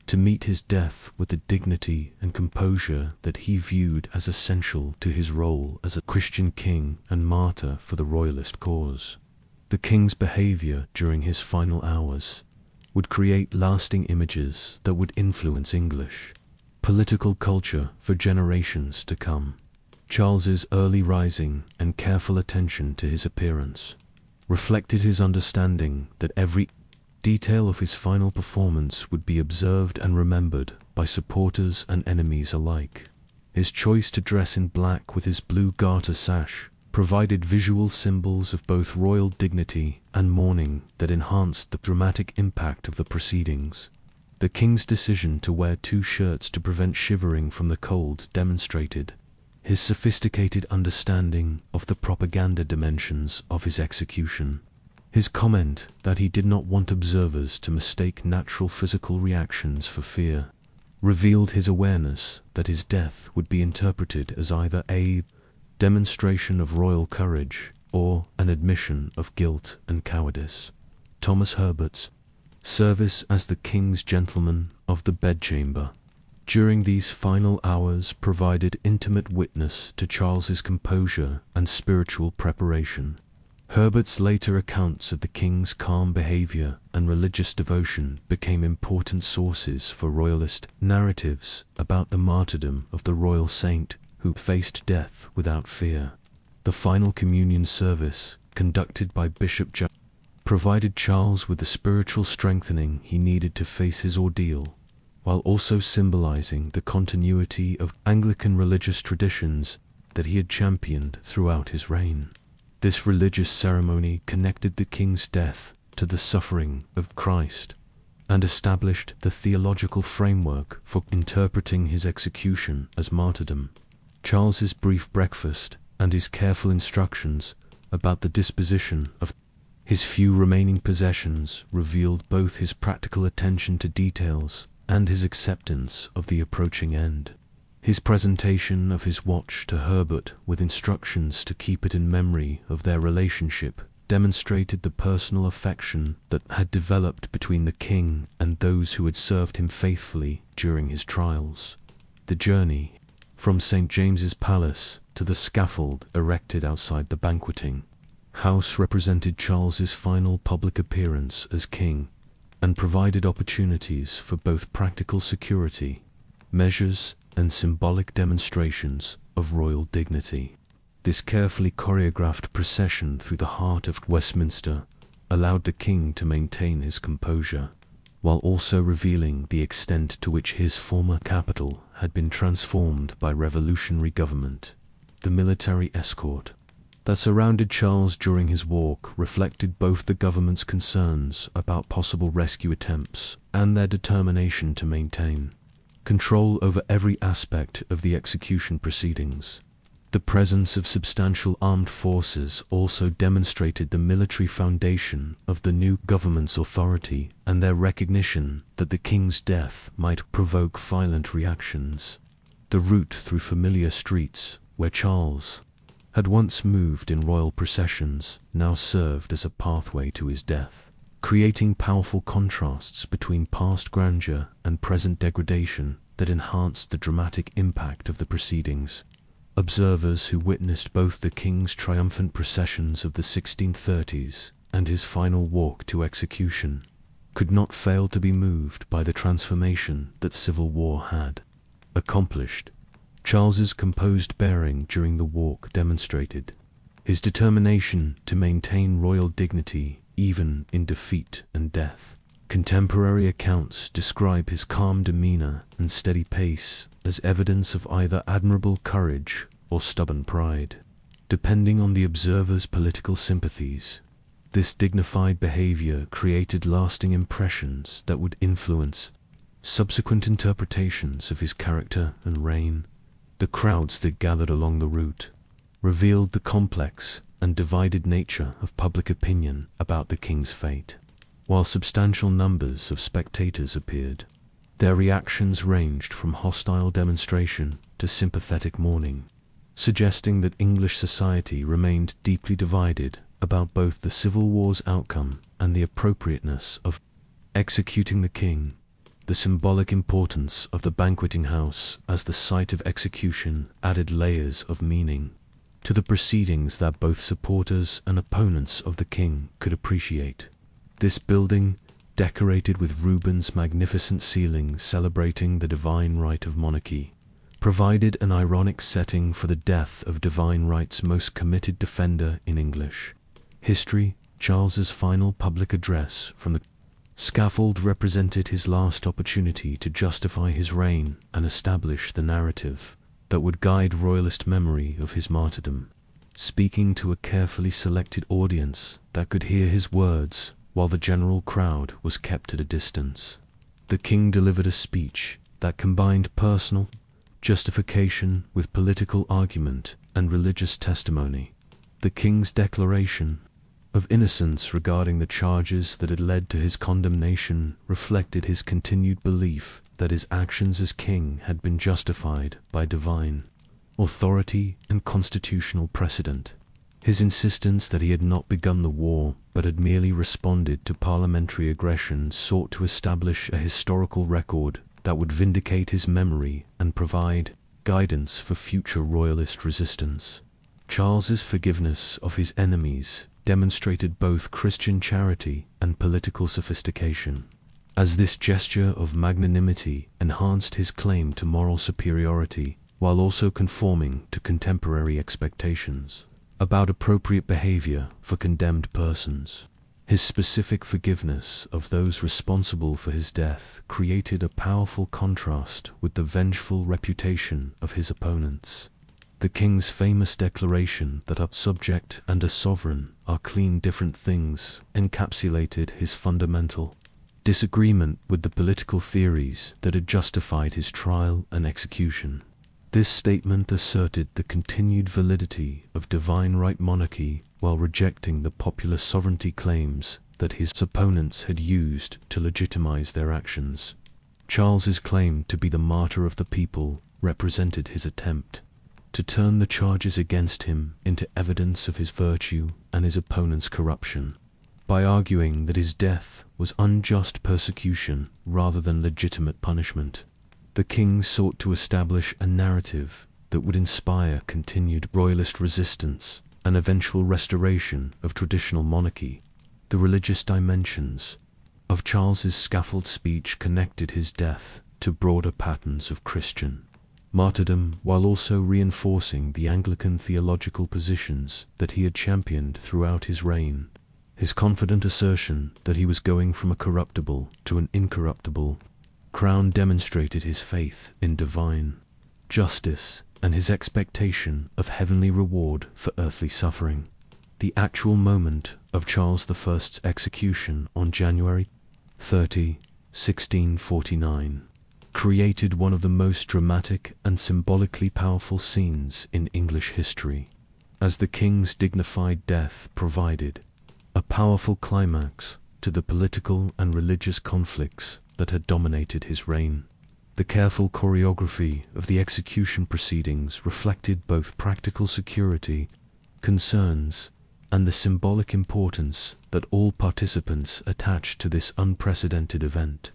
to meet his death with the dignity and composure that he viewed as essential to his role as a Christian king and martyr for the royalist cause. The king's behavior during his final hours would create lasting images that would influence English political culture for generations to come. Charles's early rising and careful attention to his appearance reflected his understanding that every detail of his final performance would be observed and remembered by supporters and enemies alike. His choice to dress in black with his blue garter sash provided visual symbols of both royal dignity and mourning that enhanced the dramatic impact of the proceedings. The king's decision to wear 2 shirts to prevent shivering from the cold demonstrated his sophisticated understanding of the propaganda dimensions of his execution. His comment that he did not want observers to mistake natural physical reactions for fear revealed his awareness that his death would be interpreted as either A, demonstration of royal courage, or an admission of guilt and cowardice. Thomas Herbert's service as the king's gentleman of the bedchamber during these final hours provided intimate witness to Charles's composure and spiritual preparation. Herbert's later accounts of the king's calm behavior and religious devotion became important sources for royalist narratives about the martyrdom of the royal saint who faced death without fear. The final communion service, conducted by Bishop J, provided Charles with the spiritual strengthening he needed to face his ordeal, while also symbolizing the continuity of Anglican religious traditions that he had championed throughout his reign. This religious ceremony connected the king's death to the suffering of Christ and established the theological framework for interpreting his execution as martyrdom. Charles's brief breakfast and his careful instructions about the disposition of his few remaining possessions revealed both his practical attention to details and his acceptance of the approaching end. His presentation of his watch to Herbert with instructions to keep it in memory of their relationship demonstrated the personal affection that had developed between the king and those who had served him faithfully during his trials. The journey from St. James's Palace to the scaffold erected outside the banqueting house represented Charles's final public appearance as king and provided opportunities for both practical security measures and symbolic demonstrations of royal dignity. This carefully choreographed procession through the heart of Westminster allowed the king to maintain his composure, while also revealing the extent to which his former capital had been transformed by revolutionary government. The military escort that surrounded Charles during his walk reflected both the government's concerns about possible rescue attempts and their determination to maintain control over every aspect of the execution proceedings. The presence of substantial armed forces also demonstrated the military foundation of the new government's authority and their recognition that the king's death might provoke violent reactions. The route through familiar streets, where Charles had once moved in royal processions, now served as a pathway to his death, creating powerful contrasts between past grandeur and present degradation that enhanced the dramatic impact of the proceedings. Observers who witnessed both the king's triumphant processions of the 1630s and his final walk to execution could not fail to be moved by the transformation that civil war had accomplished. Charles's composed bearing during the walk demonstrated his determination to maintain royal dignity even in defeat and death. Contemporary accounts describe his calm demeanor and steady pace as evidence of either admirable courage or stubborn pride, depending on the observer's political sympathies. This dignified behavior created lasting impressions that would influence subsequent interpretations of his character and reign. The crowds that gathered along the route revealed the complex and divided nature of public opinion about the king's fate. While substantial numbers of spectators appeared, their reactions ranged from hostile demonstration to sympathetic mourning, suggesting that English society remained deeply divided about both the Civil War's outcome and the appropriateness of executing the king. The symbolic importance of the banqueting house as the site of execution added layers of meaning to the proceedings that both supporters and opponents of the king could appreciate. This building, decorated with Rubens' magnificent ceilings celebrating the divine right of monarchy, provided an ironic setting for the death of divine right's most committed defender in English history. Charles's final public address from the scaffold represented his last opportunity to justify his reign and establish the narrative that would guide royalist memory of his martyrdom. Speaking to a carefully selected audience that could hear his words while the general crowd was kept at a distance, the king delivered a speech that combined personal justification with political argument and religious testimony. The king's declaration of innocence regarding the charges that had led to his condemnation reflected his continued belief that his actions as king had been justified by divine authority, and constitutional precedent. His insistence that he had not begun the war, but had merely responded to parliamentary aggression, sought to establish a historical record that would vindicate his memory and provide guidance for future royalist resistance. Charles's forgiveness of his enemies demonstrated both Christian charity and political sophistication, as this gesture of magnanimity enhanced his claim to moral superiority while also conforming to contemporary expectations about appropriate behavior for condemned persons. His specific forgiveness of those responsible for his death created a powerful contrast with the vengeful reputation of his opponents. The king's famous declaration that a subject and a sovereign are clean different things encapsulated his fundamental disagreement with the political theories that had justified his trial and execution. This statement asserted the continued validity of divine right monarchy while rejecting the popular sovereignty claims that his opponents had used to legitimize their actions. Charles's claim to be the martyr of the people represented his attempt to turn the charges against him into evidence of his virtue and his opponent's corruption, by arguing that his death was unjust persecution rather than legitimate punishment. The king sought to establish a narrative that would inspire continued royalist resistance and eventual restoration of traditional monarchy. The religious dimensions of Charles's scaffold speech connected his death to broader patterns of Christian martyrdom, while also reinforcing the Anglican theological positions that he had championed throughout his reign. His confident assertion that he was going from a corruptible to an incorruptible crown demonstrated his faith in divine justice and his expectation of heavenly reward for earthly suffering. The actual moment of Charles I's execution on January 30, 1649, created one of the most dramatic and symbolically powerful scenes in English history, as the king's dignified death provided a powerful climax to the political and religious conflicts that had dominated his reign. The careful choreography of the execution proceedings reflected both practical security concerns and the symbolic importance that all participants attached to this unprecedented event.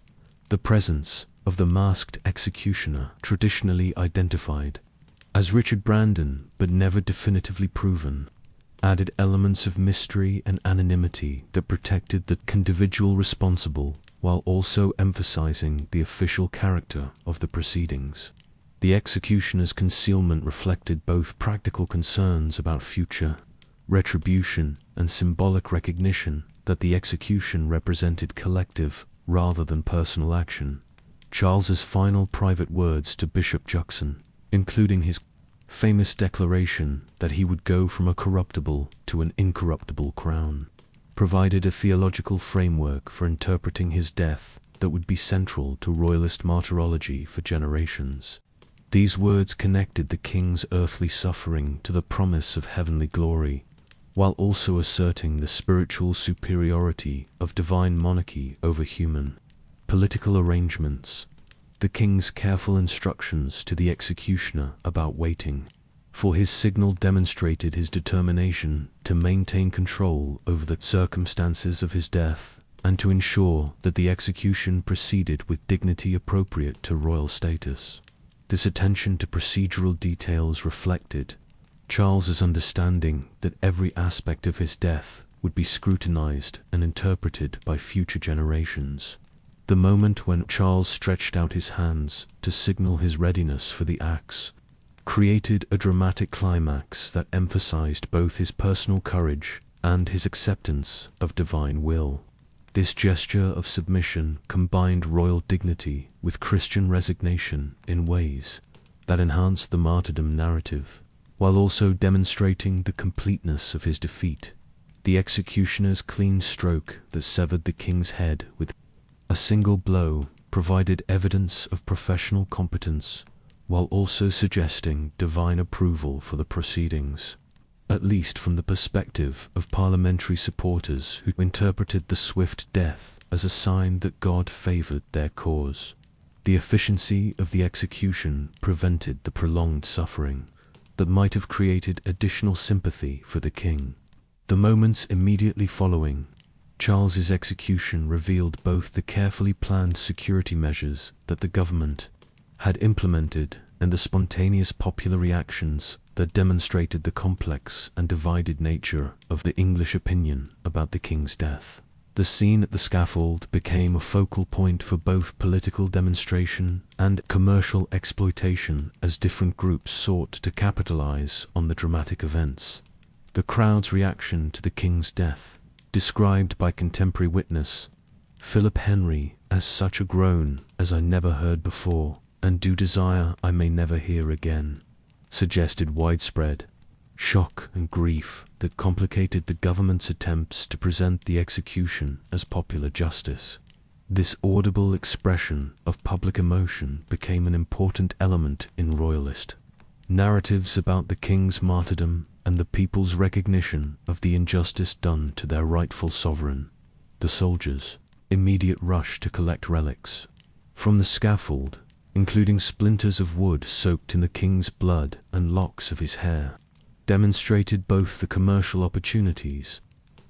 The presence of the masked executioner, traditionally identified as Richard Brandon but never definitively proven, added elements of mystery and anonymity that protected the individual responsible while also emphasizing the official character of the proceedings. The executioner's concealment reflected both practical concerns about future retribution and symbolic recognition that the execution represented collective rather than personal action. Charles's final private words to Bishop Juxon, including his famous declaration that he would go from a corruptible to an incorruptible crown, provided a theological framework for interpreting his death that would be central to royalist martyrology for generations. These words connected the king's earthly suffering to the promise of heavenly glory, while also asserting the spiritual superiority of divine monarchy over human political arrangements. The king's careful instructions to the executioner about waiting for his signal demonstrated his determination to maintain control over the circumstances of his death and to ensure that the execution proceeded with dignity appropriate to royal status. This attention to procedural details reflected Charles's understanding that every aspect of his death would be scrutinized and interpreted by future generations. The moment when Charles stretched out his hands to signal his readiness for the axe created a dramatic climax that emphasized both his personal courage and his acceptance of divine will. This gesture of submission combined royal dignity with Christian resignation in ways that enhanced the martyrdom narrative, while also demonstrating the completeness of his defeat. The executioner's clean stroke that severed the king's head with a single blow provided evidence of professional competence, while also suggesting divine approval for the proceedings, at least from the perspective of parliamentary supporters who interpreted the swift death as a sign that God favored their cause. The efficiency of the execution prevented the prolonged suffering, that might have created additional sympathy for the king. The moments immediately following Charles's execution revealed both the carefully planned security measures that the government had implemented and the spontaneous popular reactions that demonstrated the complex and divided nature of the English opinion about the king's death. The scene at the scaffold became a focal point for both political demonstration and commercial exploitation as different groups sought to capitalize on the dramatic events. The crowd's reaction to the king's death, described by contemporary witness Philip Henry as such a groan as I never heard before, and do desire I may never hear again, suggested widespread shock and grief that complicated the government's attempts to present the execution as popular justice. This audible expression of public emotion became an important element in royalist narratives about the king's martyrdom and the people's recognition of the injustice done to their rightful sovereign. The soldiers' immediate rush to collect relics from the scaffold, including splinters of wood soaked in the king's blood and locks of his hair, demonstrated both the commercial opportunities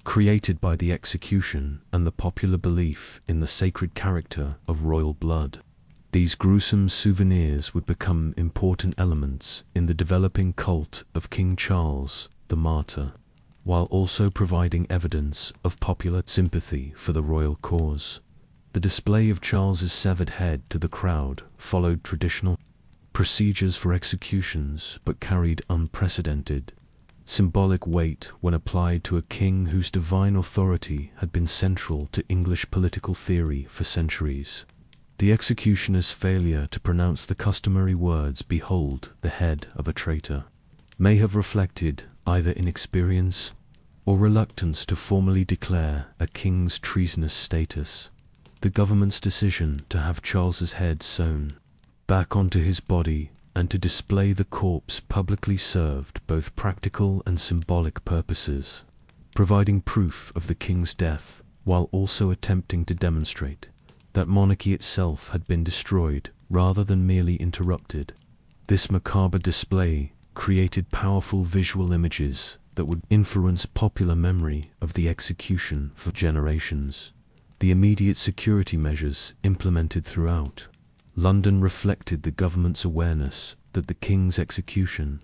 created by the execution and the popular belief in the sacred character of royal blood. These gruesome souvenirs would become important elements in the developing cult of King Charles the Martyr, while also providing evidence of popular sympathy for the royal cause. The display of Charles's severed head to the crowd followed traditional procedures for executions, but carried unprecedented symbolic weight when applied to a king whose divine authority had been central to English political theory for centuries. The executioner's failure to pronounce the customary words, "Behold the head of a traitor," may have reflected either inexperience or reluctance to formally declare a king's treasonous status. The government's decision to have Charles's head sewn back onto his body and to display the corpse publicly served both practical and symbolic purposes, providing proof of the king's death while also attempting to demonstrate that monarchy itself had been destroyed rather than merely interrupted. This macabre display created powerful visual images that would influence popular memory of the execution for generations. The immediate security measures implemented throughout London reflected the government's awareness that the king's execution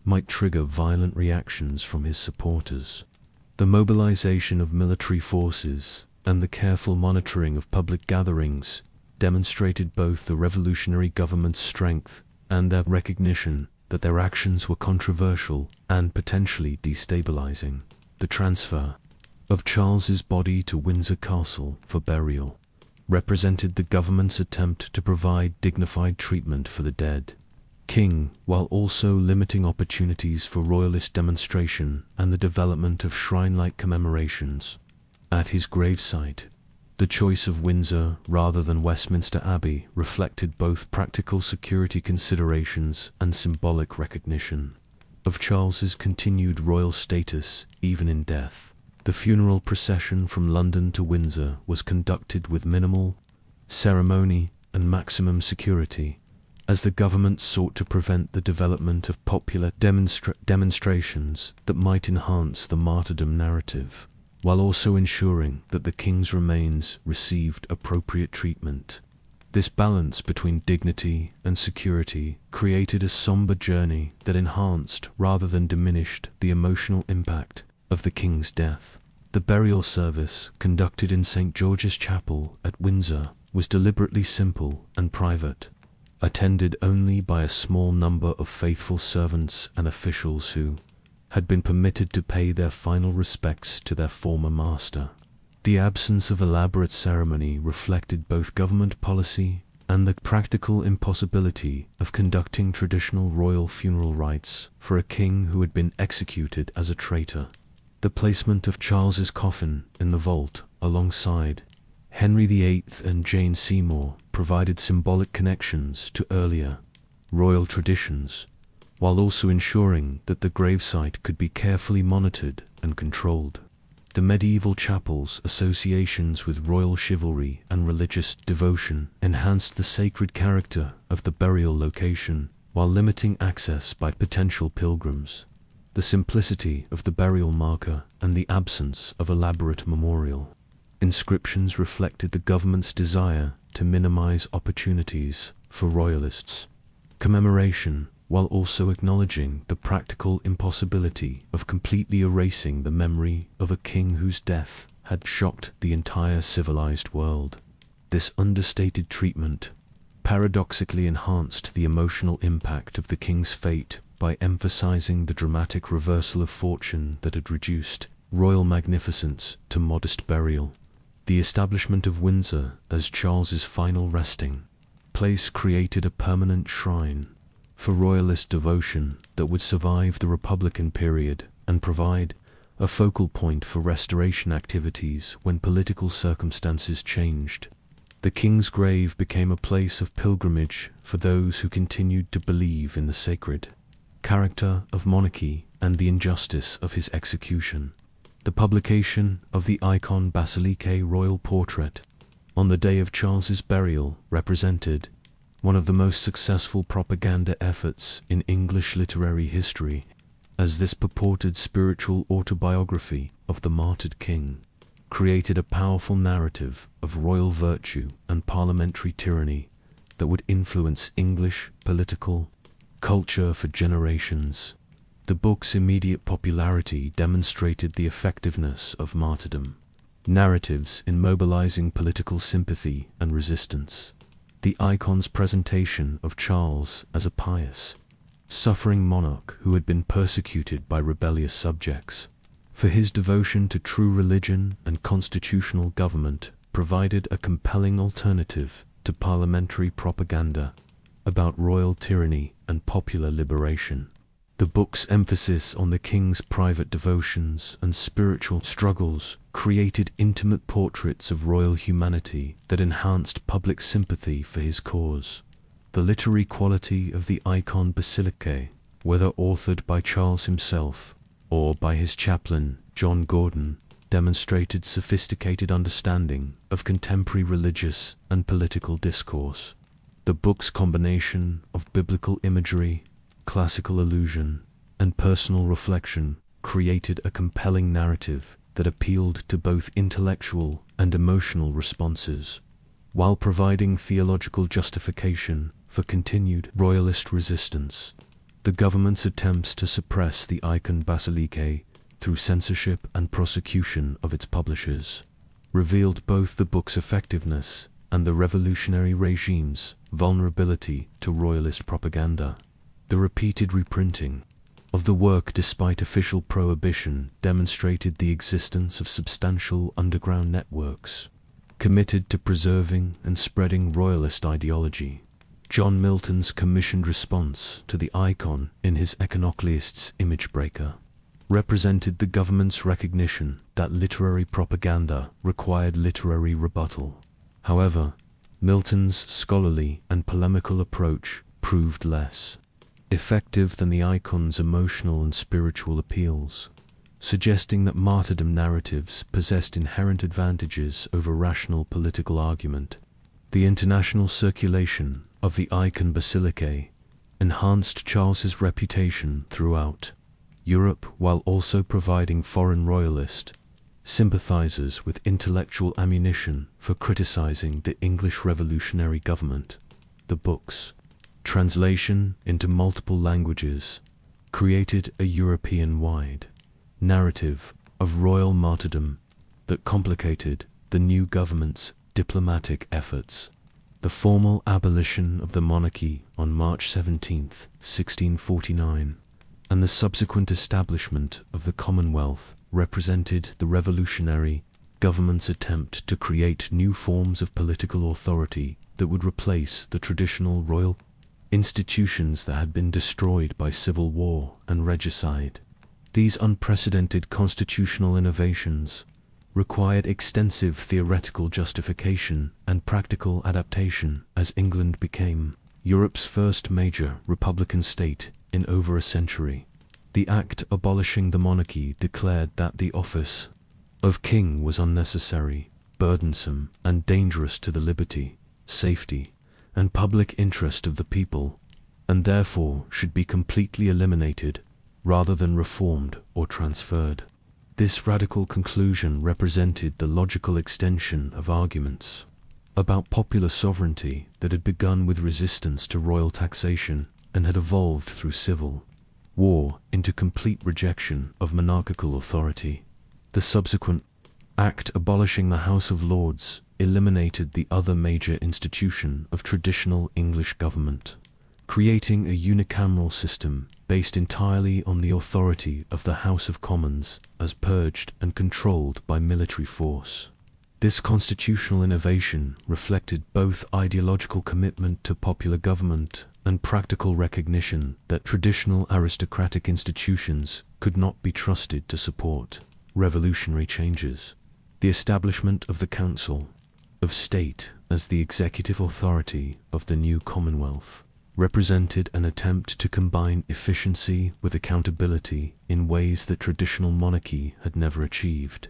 might trigger violent reactions from his supporters. The mobilization of military forces and the careful monitoring of public gatherings demonstrated both the revolutionary government's strength and their recognition that their actions were controversial and potentially destabilizing. The transfer of Charles's body to Windsor Castle for burial represented the government's attempt to provide dignified treatment for the dead king, while also limiting opportunities for royalist demonstration and the development of shrine-like commemorations at his gravesite. The choice of Windsor rather than Westminster Abbey reflected both practical security considerations and symbolic recognition of Charles's continued royal status even in death. The funeral procession from London to Windsor was conducted with minimal ceremony and maximum security, as the government sought to prevent the development of popular demonstrations that might enhance the martyrdom narrative, while also ensuring that the king's remains received appropriate treatment. This balance between dignity and security created a somber journey that enhanced rather than diminished the emotional impact of the king's death. The burial service, conducted in St. George's Chapel at Windsor, was deliberately simple and private, attended only by a small number of faithful servants and officials who had been permitted to pay their final respects to their former master. The absence of elaborate ceremony reflected both government policy and the practical impossibility of conducting traditional royal funeral rites for a king who had been executed as a traitor. The placement of Charles's coffin in the vault alongside Henry VIII and Jane Seymour provided symbolic connections to earlier royal traditions, while also ensuring that the gravesite could be carefully monitored and controlled. The medieval chapel's associations with royal chivalry and religious devotion enhanced the sacred character of the burial location, while limiting access by potential pilgrims. The simplicity of the burial marker and the absence of elaborate memorial inscriptions reflected the government's desire to minimize opportunities for royalists' commemoration, while also acknowledging the practical impossibility of completely erasing the memory of a king whose death had shocked the entire civilized world. This understated treatment paradoxically enhanced the emotional impact of the king's fate by emphasizing the dramatic reversal of fortune that had reduced royal magnificence to modest burial. The establishment of Windsor as Charles's final resting place created a permanent shrine for royalist devotion that would survive the Republican period and provide a focal point for restoration activities when political circumstances changed. The king's grave became a place of pilgrimage for those who continued to believe in the sacred character of monarchy and the injustice of his execution. The publication of the icon Basilique royal portrait on the day of Charles's burial represented one of the most successful propaganda efforts in English literary history, as this purported spiritual autobiography of the martyred king created a powerful narrative of royal virtue and parliamentary tyranny that would influence English political culture for generations. The book's immediate popularity demonstrated the effectiveness of martyrdom narratives in mobilizing political sympathy and resistance. The icon's presentation of Charles as a pious, suffering monarch who had been persecuted by rebellious subjects for his devotion to true religion and constitutional government provided a compelling alternative to parliamentary propaganda about royal tyranny and popular liberation. The book's emphasis on the king's private devotions and spiritual struggles created intimate portraits of royal humanity that enhanced public sympathy for his cause. The literary quality of the icon Basilique, whether authored by Charles himself or by his chaplain, John Gordon, demonstrated sophisticated understanding of contemporary religious and political discourse. The book's combination of biblical imagery, classical allusion, and personal reflection created a compelling narrative that appealed to both intellectual and emotional responses, while providing theological justification for continued royalist resistance. The government's attempts to suppress the icon Basilique through censorship and prosecution of its publishers revealed both the book's effectiveness and the revolutionary regime's vulnerability to royalist propaganda. The repeated reprinting of the work despite official prohibition demonstrated the existence of substantial underground networks committed to preserving and spreading royalist ideology. John Milton's commissioned response to the icon in his Iconoclast's Image Breaker represented the government's recognition that literary propaganda required literary rebuttal. However, Milton's scholarly and polemical approach proved less effective than the icon's emotional and spiritual appeals, suggesting that martyrdom narratives possessed inherent advantages over rational political argument. The international circulation of the icon Basilique enhanced Charles's reputation throughout Europe while also providing foreign royalist sympathizers with intellectual ammunition for criticizing the English revolutionary government. The book's translation into multiple languages created a European-wide narrative of royal martyrdom that complicated the new government's diplomatic efforts. The formal abolition of the monarchy on March 17, 1649, and the subsequent establishment of the Commonwealth represented the revolutionary government's attempt to create new forms of political authority that would replace the traditional royal institutions that had been destroyed by civil war and regicide. These unprecedented constitutional innovations required extensive theoretical justification and practical adaptation as England became Europe's first major republican state in over a century. The act abolishing the monarchy declared that the office of king was unnecessary, burdensome, and dangerous to the liberty, safety, and public interest of the people. and therefore should be completely eliminated rather than reformed or transferred. This radical conclusion represented the logical extension of arguments about popular sovereignty that had begun with resistance to royal taxation and had evolved through civil war into complete rejection of monarchical authority. The subsequent Act abolishing the House of Lords eliminated the other major institution of traditional English government, creating a unicameral system based entirely on the authority of the House of Commons as purged and controlled by military force. This constitutional innovation reflected both ideological commitment to popular government and practical recognition that traditional aristocratic institutions could not be trusted to support revolutionary changes. The establishment of the Council of State as the executive authority of the new Commonwealth represented an attempt to combine efficiency with accountability in ways that traditional monarchy had never achieved.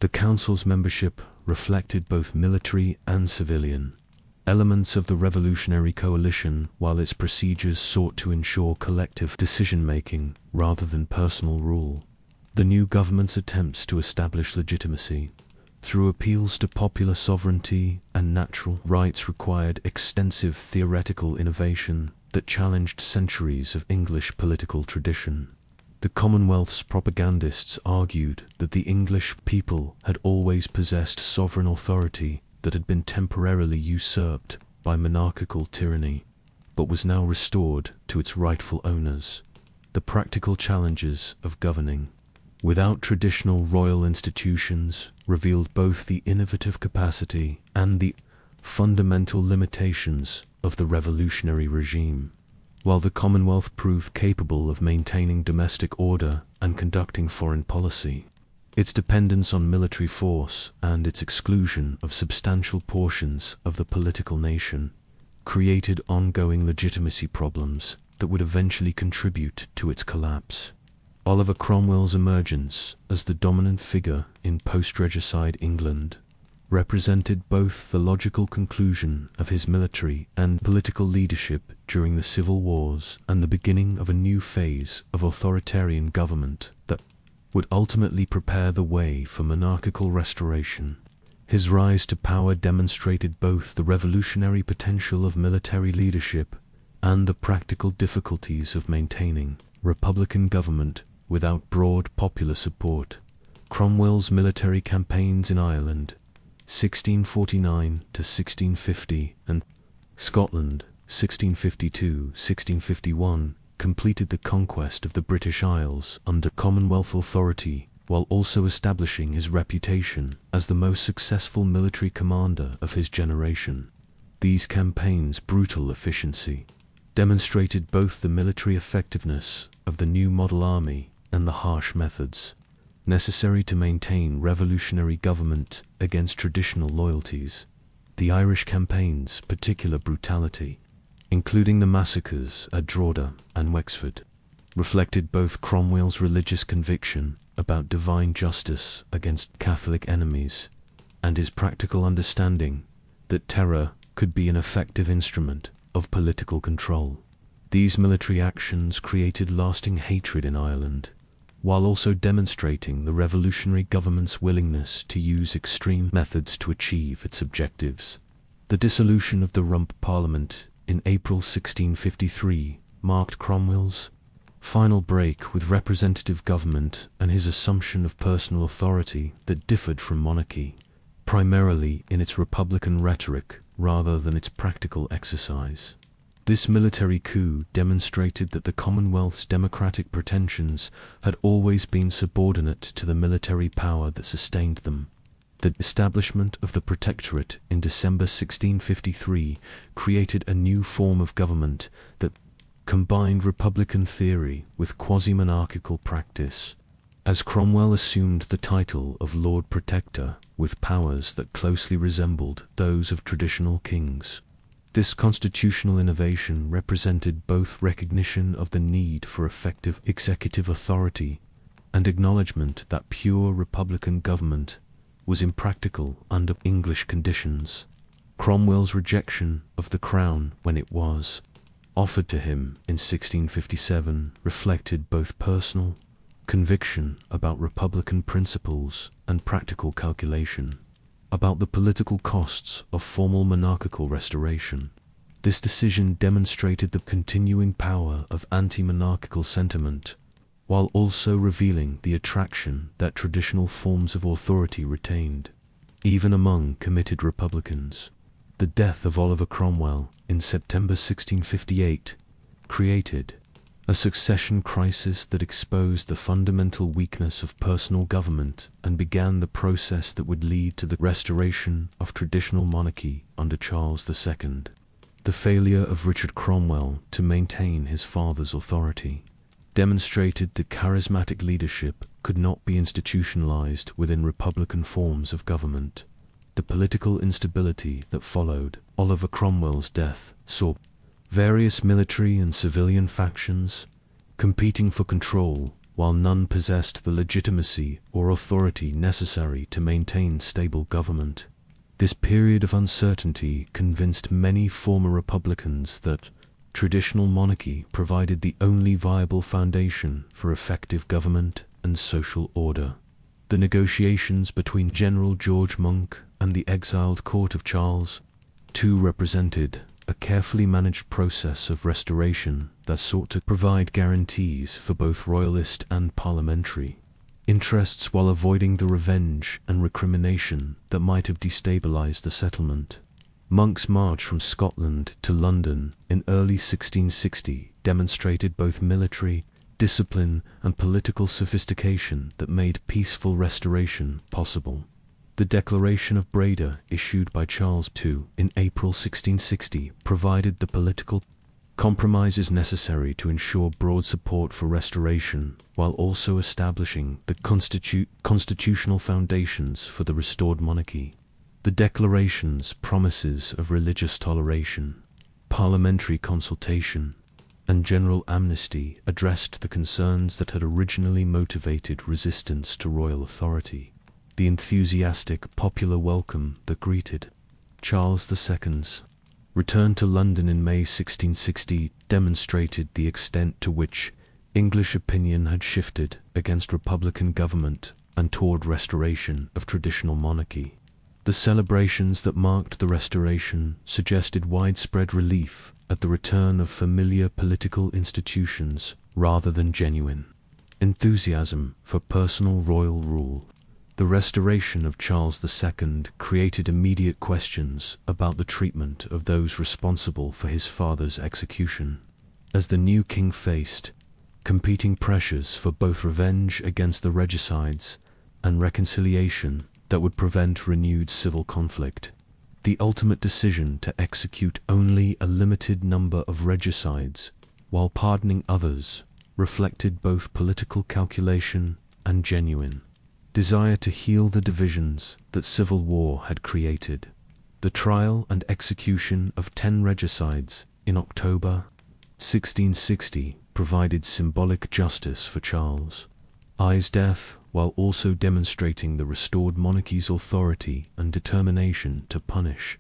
The Council's membership reflected both military and civilian elements of the revolutionary coalition, while its procedures sought to ensure collective decision-making rather than personal rule. The new government's attempts to establish legitimacy through appeals to popular sovereignty and natural rights required extensive theoretical innovation that challenged centuries of English political tradition. The Commonwealth's propagandists argued that the English people had always possessed sovereign authority that had been temporarily usurped by monarchical tyranny, but was now restored to its rightful owners. The practical challenges of governing without traditional royal institutions revealed both the innovative capacity and the fundamental limitations of the revolutionary regime. While the Commonwealth proved capable of maintaining domestic order and conducting foreign policy, its dependence on military force and its exclusion of substantial portions of the political nation created ongoing legitimacy problems that would eventually contribute to its collapse. Oliver Cromwell's emergence as the dominant figure in post-regicide England represented both the logical conclusion of his military and political leadership during the civil wars and the beginning of a new phase of authoritarian government that would ultimately prepare the way for monarchical restoration. His rise to power demonstrated both the revolutionary potential of military leadership and the practical difficulties of maintaining republican government without broad popular support. Cromwell's military campaigns in Ireland, 1649 to 1650, and Scotland, 1652-1651, completed the conquest of the British Isles under Commonwealth authority, while also establishing his reputation as the most successful military commander of his generation. These campaigns' brutal efficiency demonstrated both the military effectiveness of the new model army and the harsh methods necessary to maintain revolutionary government against traditional loyalties. The Irish campaign's particular brutality, including the massacres at Drogheda and Wexford, reflected both Cromwell's religious conviction about divine justice against Catholic enemies and his practical understanding that terror could be an effective instrument of political control. These military actions created lasting hatred in Ireland, while also demonstrating the revolutionary government's willingness to use extreme methods to achieve its objectives. The dissolution of the Rump Parliament in April 1653 marked Cromwell's final break with representative government and his assumption of personal authority that differed from monarchy, primarily in its republican rhetoric rather than its practical exercise. This military coup demonstrated that the Commonwealth's democratic pretensions had always been subordinate to the military power that sustained them. The establishment of the Protectorate in December 1653 created a new form of government that combined republican theory with quasi-monarchical practice. As Cromwell assumed the title of Lord Protector with powers that closely resembled those of traditional kings, this constitutional innovation represented both recognition of the need for effective executive authority and acknowledgement that pure republican government was impractical under English conditions. Cromwell's rejection of the crown when it was offered to him in 1657 reflected both personal conviction about republican principles and practical calculation about the political costs of formal monarchical restoration. This decision demonstrated the continuing power of anti-monarchical sentiment, while also revealing the attraction that traditional forms of authority retained, even among committed republicans. The death of Oliver Cromwell in September 1658 created a succession crisis that exposed the fundamental weakness of personal government and began the process that would lead to the restoration of traditional monarchy under Charles II. The failure of Richard Cromwell to maintain his father's authority demonstrated that charismatic leadership could not be institutionalized within republican forms of government. The political instability that followed Oliver Cromwell's death saw various military and civilian factions competing for control, while none possessed the legitimacy or authority necessary to maintain stable government. This period of uncertainty convinced many former Republicans that traditional monarchy provided the only viable foundation for effective government and social order. The negotiations between General George Monk and the exiled court of Charles II represented a carefully managed process of restoration that sought to provide guarantees for both royalist and parliamentary interests while avoiding the revenge and recrimination that might have destabilized the settlement. Monk's march from Scotland to London in early 1660 demonstrated both military discipline and political sophistication that made peaceful restoration possible. The Declaration of Breda, issued by Charles II in April 1660, provided the political compromises necessary to ensure broad support for restoration, while also establishing the constitutional foundations for the restored monarchy. The Declaration's promises of religious toleration, parliamentary consultation, and general amnesty addressed the concerns that had originally motivated resistance to royal authority. The enthusiastic popular welcome that greeted Charles II's return to London in May 1660 demonstrated the extent to which English opinion had shifted against republican government and toward restoration of traditional monarchy. The celebrations that marked the restoration suggested widespread relief at the return of familiar political institutions rather than genuine enthusiasm for personal royal rule. The restoration of Charles II created immediate questions about the treatment of those responsible for his father's execution, as the new king faced competing pressures for both revenge against the regicides and reconciliation that would prevent renewed civil conflict. The ultimate decision to execute only a limited number of regicides while pardoning others reflected both political calculation and genuine desire to heal the divisions that civil war had created. The trial and execution of 10 regicides in October 1660 provided symbolic justice for Charles I's death, while also demonstrating the restored monarchy's authority and determination to punish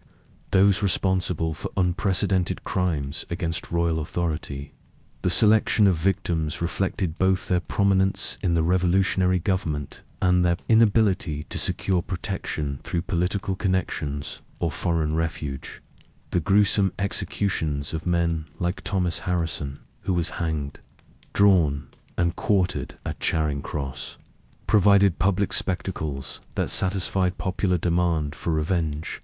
those responsible for unprecedented crimes against royal authority. The selection of victims reflected both their prominence in the revolutionary government and their inability to secure protection through political connections or foreign refuge. The gruesome executions of men like Thomas Harrison, who was hanged, drawn, and quartered at Charing Cross, provided public spectacles that satisfied popular demand for revenge,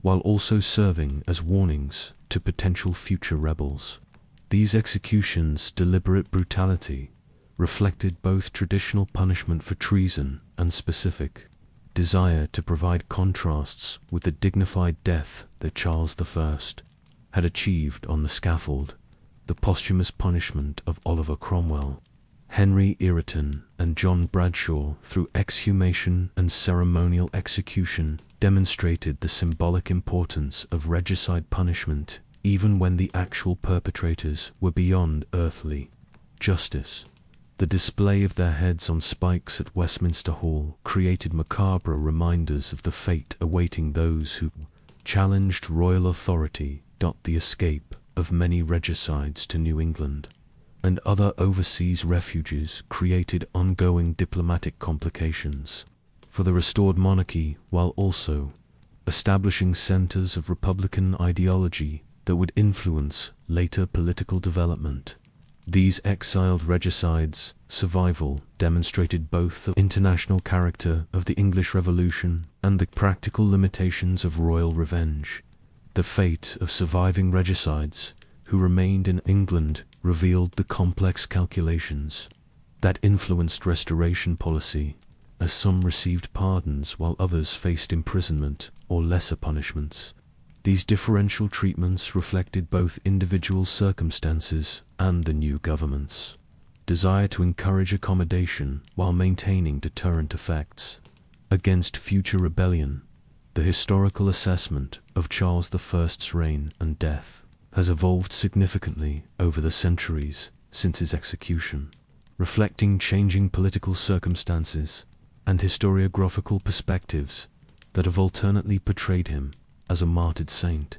while also serving as warnings to potential future rebels. These executions' deliberate brutality reflected both traditional punishment for treason and specific desire to provide contrasts with the dignified death that Charles I had achieved on the scaffold. The posthumous punishment of Oliver Cromwell, Henry Ireton, and John Bradshaw through exhumation and ceremonial execution demonstrated the symbolic importance of regicide punishment even when the actual perpetrators were beyond earthly justice. The display of their heads on spikes at Westminster Hall created macabre reminders of the fate awaiting those who challenged royal authority. The escape of many regicides to New England, and other overseas refuges created ongoing diplomatic complications for the restored monarchy, while also establishing centers of Republican ideology that would influence later political development. These exiled regicides' survival demonstrated both the international character of the English Revolution and the practical limitations of royal revenge. The fate of surviving regicides who remained in England revealed the complex calculations that influenced restoration policy, as some received pardons while others faced imprisonment or lesser punishments. These differential treatments reflected both individual circumstances and the new government's desire to encourage accommodation while maintaining deterrent effects against future rebellion. The historical assessment of Charles I's reign and death has evolved significantly over the centuries since his execution, reflecting changing political circumstances and historiographical perspectives that have alternately portrayed him as a martyred saint,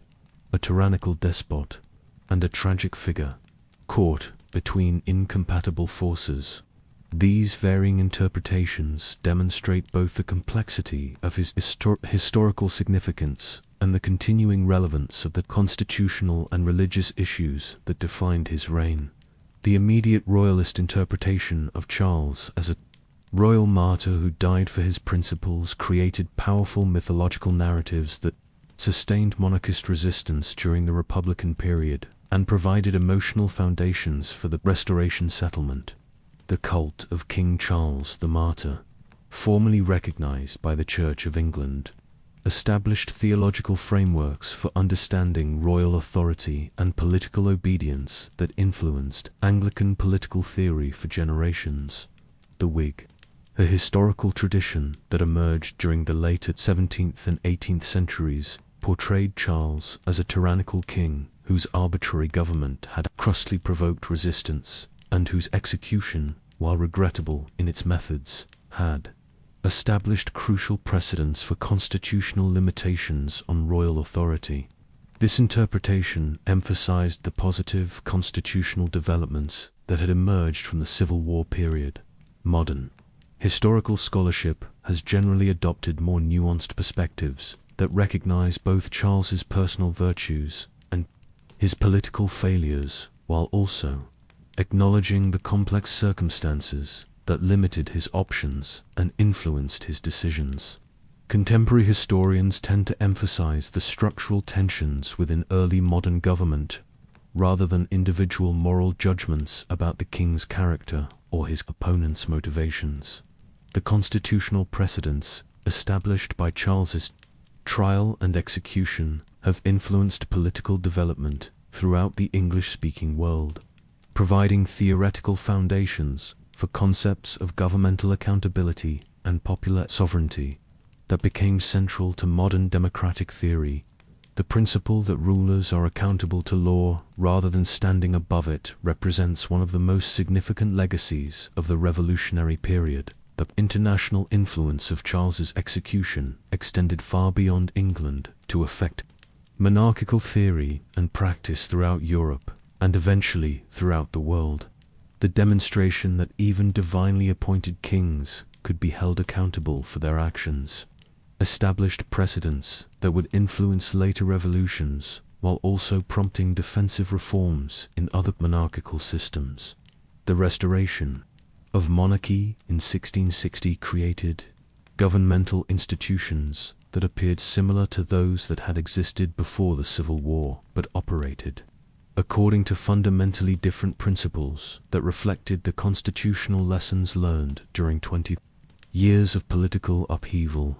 a tyrannical despot, and a tragic figure caught between incompatible forces. These varying interpretations demonstrate both the complexity of his historical significance and the continuing relevance of the constitutional and religious issues that defined his reign. The immediate royalist interpretation of Charles as a royal martyr who died for his principles created powerful mythological narratives that sustained monarchist resistance during the Republican period and provided emotional foundations for the Restoration settlement. The cult of King Charles the Martyr, formally recognized by the Church of England, established theological frameworks for understanding royal authority and political obedience that influenced Anglican political theory for generations. The Whig, a historical tradition that emerged during the later 17th and 18th centuries, portrayed Charles as a tyrannical king whose arbitrary government had crustily provoked resistance, and whose execution, while regrettable in its methods, had established crucial precedents for constitutional limitations on royal authority. This interpretation emphasized the positive constitutional developments that had emerged from the Civil War period. Modern historical scholarship has generally adopted more nuanced perspectives that recognize both Charles's personal virtues and his political failures, while also acknowledging the complex circumstances that limited his options and influenced his decisions. Contemporary historians tend to emphasize the structural tensions within early modern government rather than individual moral judgments about the king's character or his opponents' motivations. The constitutional precedents established by Charles's trial and execution have influenced political development throughout the English-speaking world, providing theoretical foundations for concepts of governmental accountability and popular sovereignty that became central to modern democratic theory. The principle that rulers are accountable to law rather than standing above it represents one of the most significant legacies of the Revolutionary period. The international influence of Charles's execution extended far beyond England to affect monarchical theory and practice throughout Europe, and eventually throughout the world. The demonstration that even divinely appointed kings could be held accountable for their actions established precedents that would influence later revolutions, while also prompting defensive reforms in other monarchical systems. The restoration of monarchy in 1660 created governmental institutions that appeared similar to those that had existed before the Civil War, but operated according to fundamentally different principles that reflected the constitutional lessons learned during 20 years of political upheaval.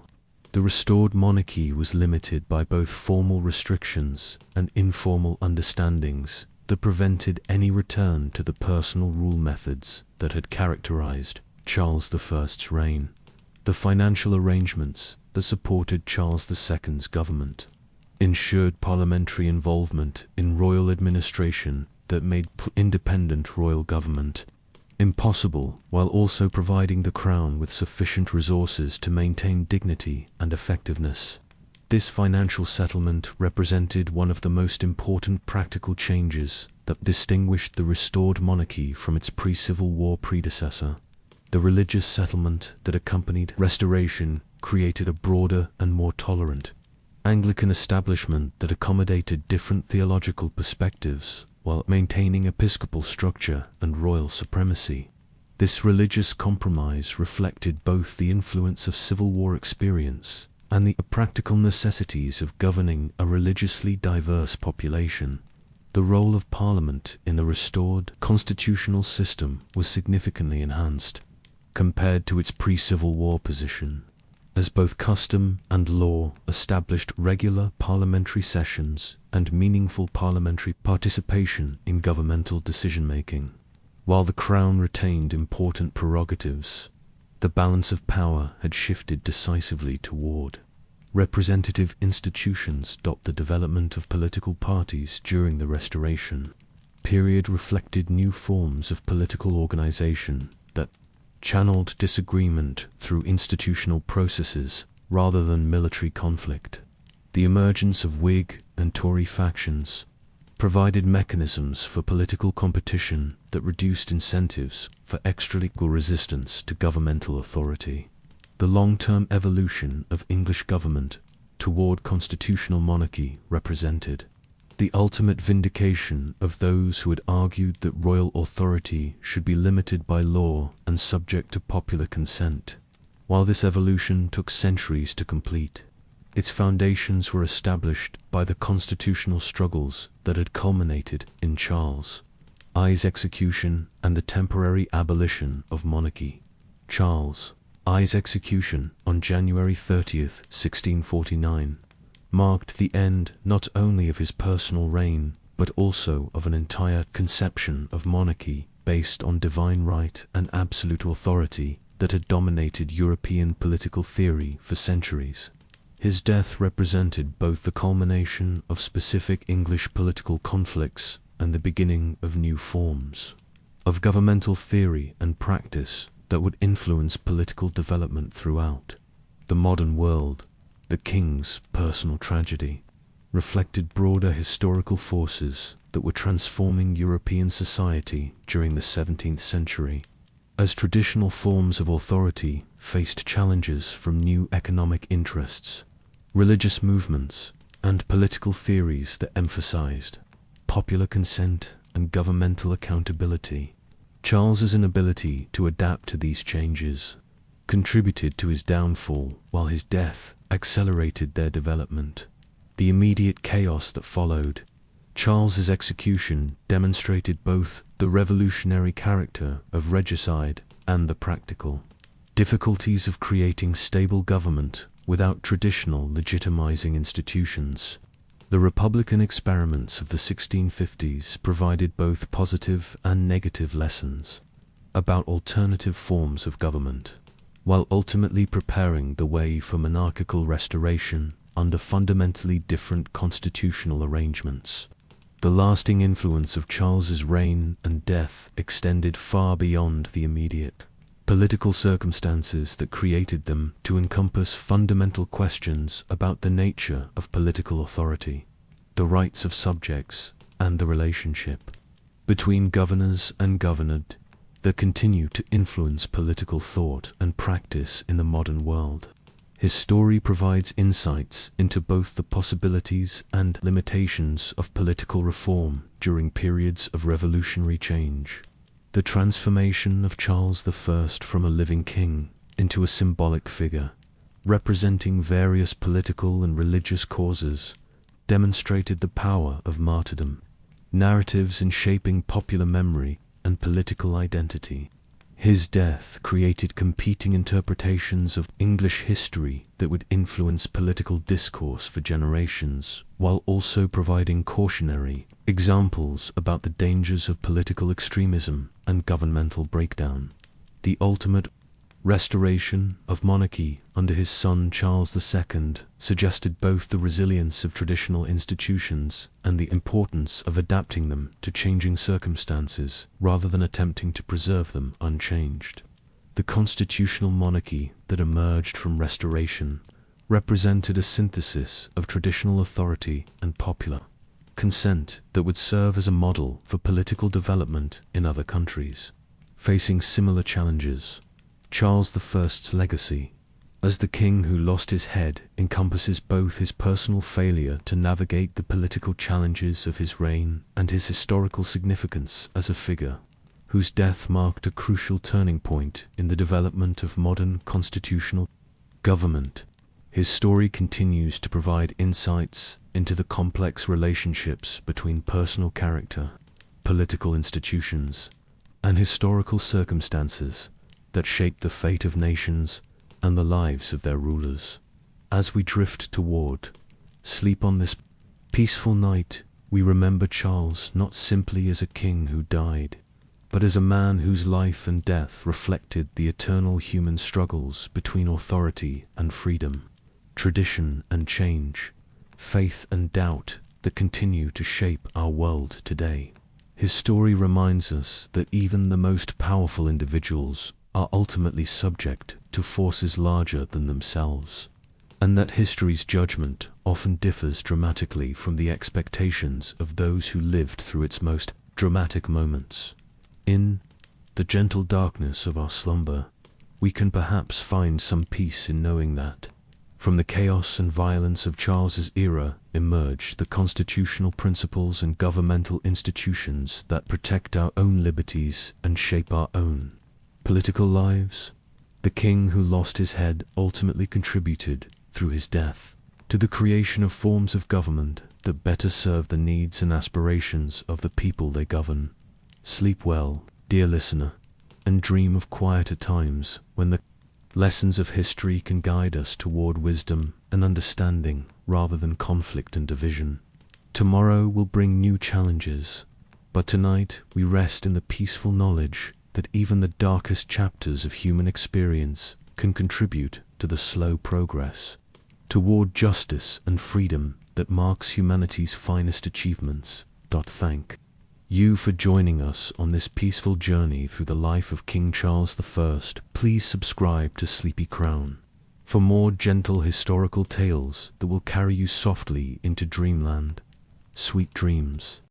The restored monarchy was limited by both formal restrictions and informal understandings that prevented any return to the personal rule methods that had characterized Charles I's reign. The financial arrangements that supported Charles II's government ensured parliamentary involvement in royal administration that made independent royal government impossible, while also providing the crown with sufficient resources to maintain dignity and effectiveness. This financial settlement represented one of the most important practical changes that distinguished the restored monarchy from its pre-Civil War predecessor. The religious settlement that accompanied restoration created a broader and more tolerant Anglican establishment that accommodated different theological perspectives while maintaining episcopal structure and royal supremacy. This religious compromise reflected both the influence of Civil War experience and the practical necessities of governing a religiously diverse population. The role of Parliament in the restored constitutional system was significantly enhanced compared to its pre-Civil War position, as both custom and law established regular parliamentary sessions and meaningful parliamentary participation in governmental decision-making. While the Crown retained important prerogatives, the balance of power had shifted decisively toward representative institutions. The development of political parties during the Restoration period reflected new forms of political organization that channeled disagreement through institutional processes rather than military conflict. The emergence of Whig and Tory factions provided mechanisms for political competition that reduced incentives for extralegal resistance to governmental authority. The long-term evolution of English government toward constitutional monarchy represented the ultimate vindication of those who had argued that royal authority should be limited by law and subject to popular consent. While this evolution took centuries to complete, its foundations were established by the constitutional struggles that had culminated in Charles I's execution and the temporary abolition of monarchy. Charles I's execution on January 30th, 1649, marked the end not only of his personal reign, but also of an entire conception of monarchy based on divine right and absolute authority that had dominated European political theory for centuries. His death represented both the culmination of specific English political conflicts and the beginning of new forms of governmental theory and practice that would influence political development throughout the modern world. The king's personal tragedy reflected broader historical forces that were transforming European society during the 17th century. As traditional forms of authority faced challenges from new economic interests, religious movements, and political theories that emphasized popular consent and governmental accountability, Charles's inability to adapt to these changes contributed to his downfall, while his death accelerated their development. The immediate chaos that followed Charles's execution demonstrated both the revolutionary character of regicide and the practical difficulties of creating stable government without traditional legitimizing institutions. The Republican experiments of the 1650s provided both positive and negative lessons about alternative forms of government, while ultimately preparing the way for monarchical restoration under fundamentally different constitutional arrangements. The lasting influence of Charles's reign and death extended far beyond the immediate political circumstances that created them to encompass fundamental questions about the nature of political authority, the rights of subjects, and the relationship between governors and governed that continue to influence political thought and practice in the modern world. His story provides insights into both the possibilities and limitations of political reform during periods of revolutionary change. The transformation of Charles I from a living king into a symbolic figure, representing various political and religious causes, demonstrated the power of martyrdom, narratives in shaping popular memory and political identity. His death created competing interpretations of English history that would influence political discourse for generations, while also providing cautionary examples about the dangers of political extremism and governmental breakdown. The ultimate restoration of monarchy under his son Charles II suggested both the resilience of traditional institutions and the importance of adapting them to changing circumstances rather than attempting to preserve them unchanged. The constitutional monarchy that emerged from restoration represented a synthesis of traditional authority and popular consent that would serve as a model for political development in other countries. Facing similar challenges, Charles I's legacy as the king who lost his head encompasses both his personal failure to navigate the political challenges of his reign and his historical significance as a figure whose death marked a crucial turning point in the development of modern constitutional government. His story continues to provide insights into the complex relationships between personal character, political institutions, and historical circumstances that shaped the fate of nations and the lives of their rulers. As we drift toward sleep on this peaceful night, we remember Charles not simply as a king who died, but as a man whose life and death reflected the eternal human struggles between authority and freedom, tradition and change, faith and doubt that continue to shape our world today. His story reminds us that even the most powerful individuals are ultimately subject to forces larger than themselves, and that history's judgment often differs dramatically from the expectations of those who lived through its most dramatic moments. In the gentle darkness of our slumber, we can perhaps find some peace in knowing that, from the chaos and violence of Charles's era, emerged the constitutional principles and governmental institutions that protect our own liberties and shape our own political lives. The king who lost his head ultimately contributed, through his death, to the creation of forms of government that better serve the needs and aspirations of the people they govern. Sleep well, dear listener, and dream of quieter times when the lessons of history can guide us toward wisdom and understanding rather than conflict and division. Tomorrow will bring new challenges, but tonight we rest in the peaceful knowledge that even the darkest chapters of human experience can contribute to the slow progress toward justice and freedom that marks humanity's finest achievements. Thank you for joining us on this peaceful journey through the life of King Charles I. Please subscribe to Sleepy Crown for more gentle historical tales that will carry you softly into dreamland. Sweet dreams.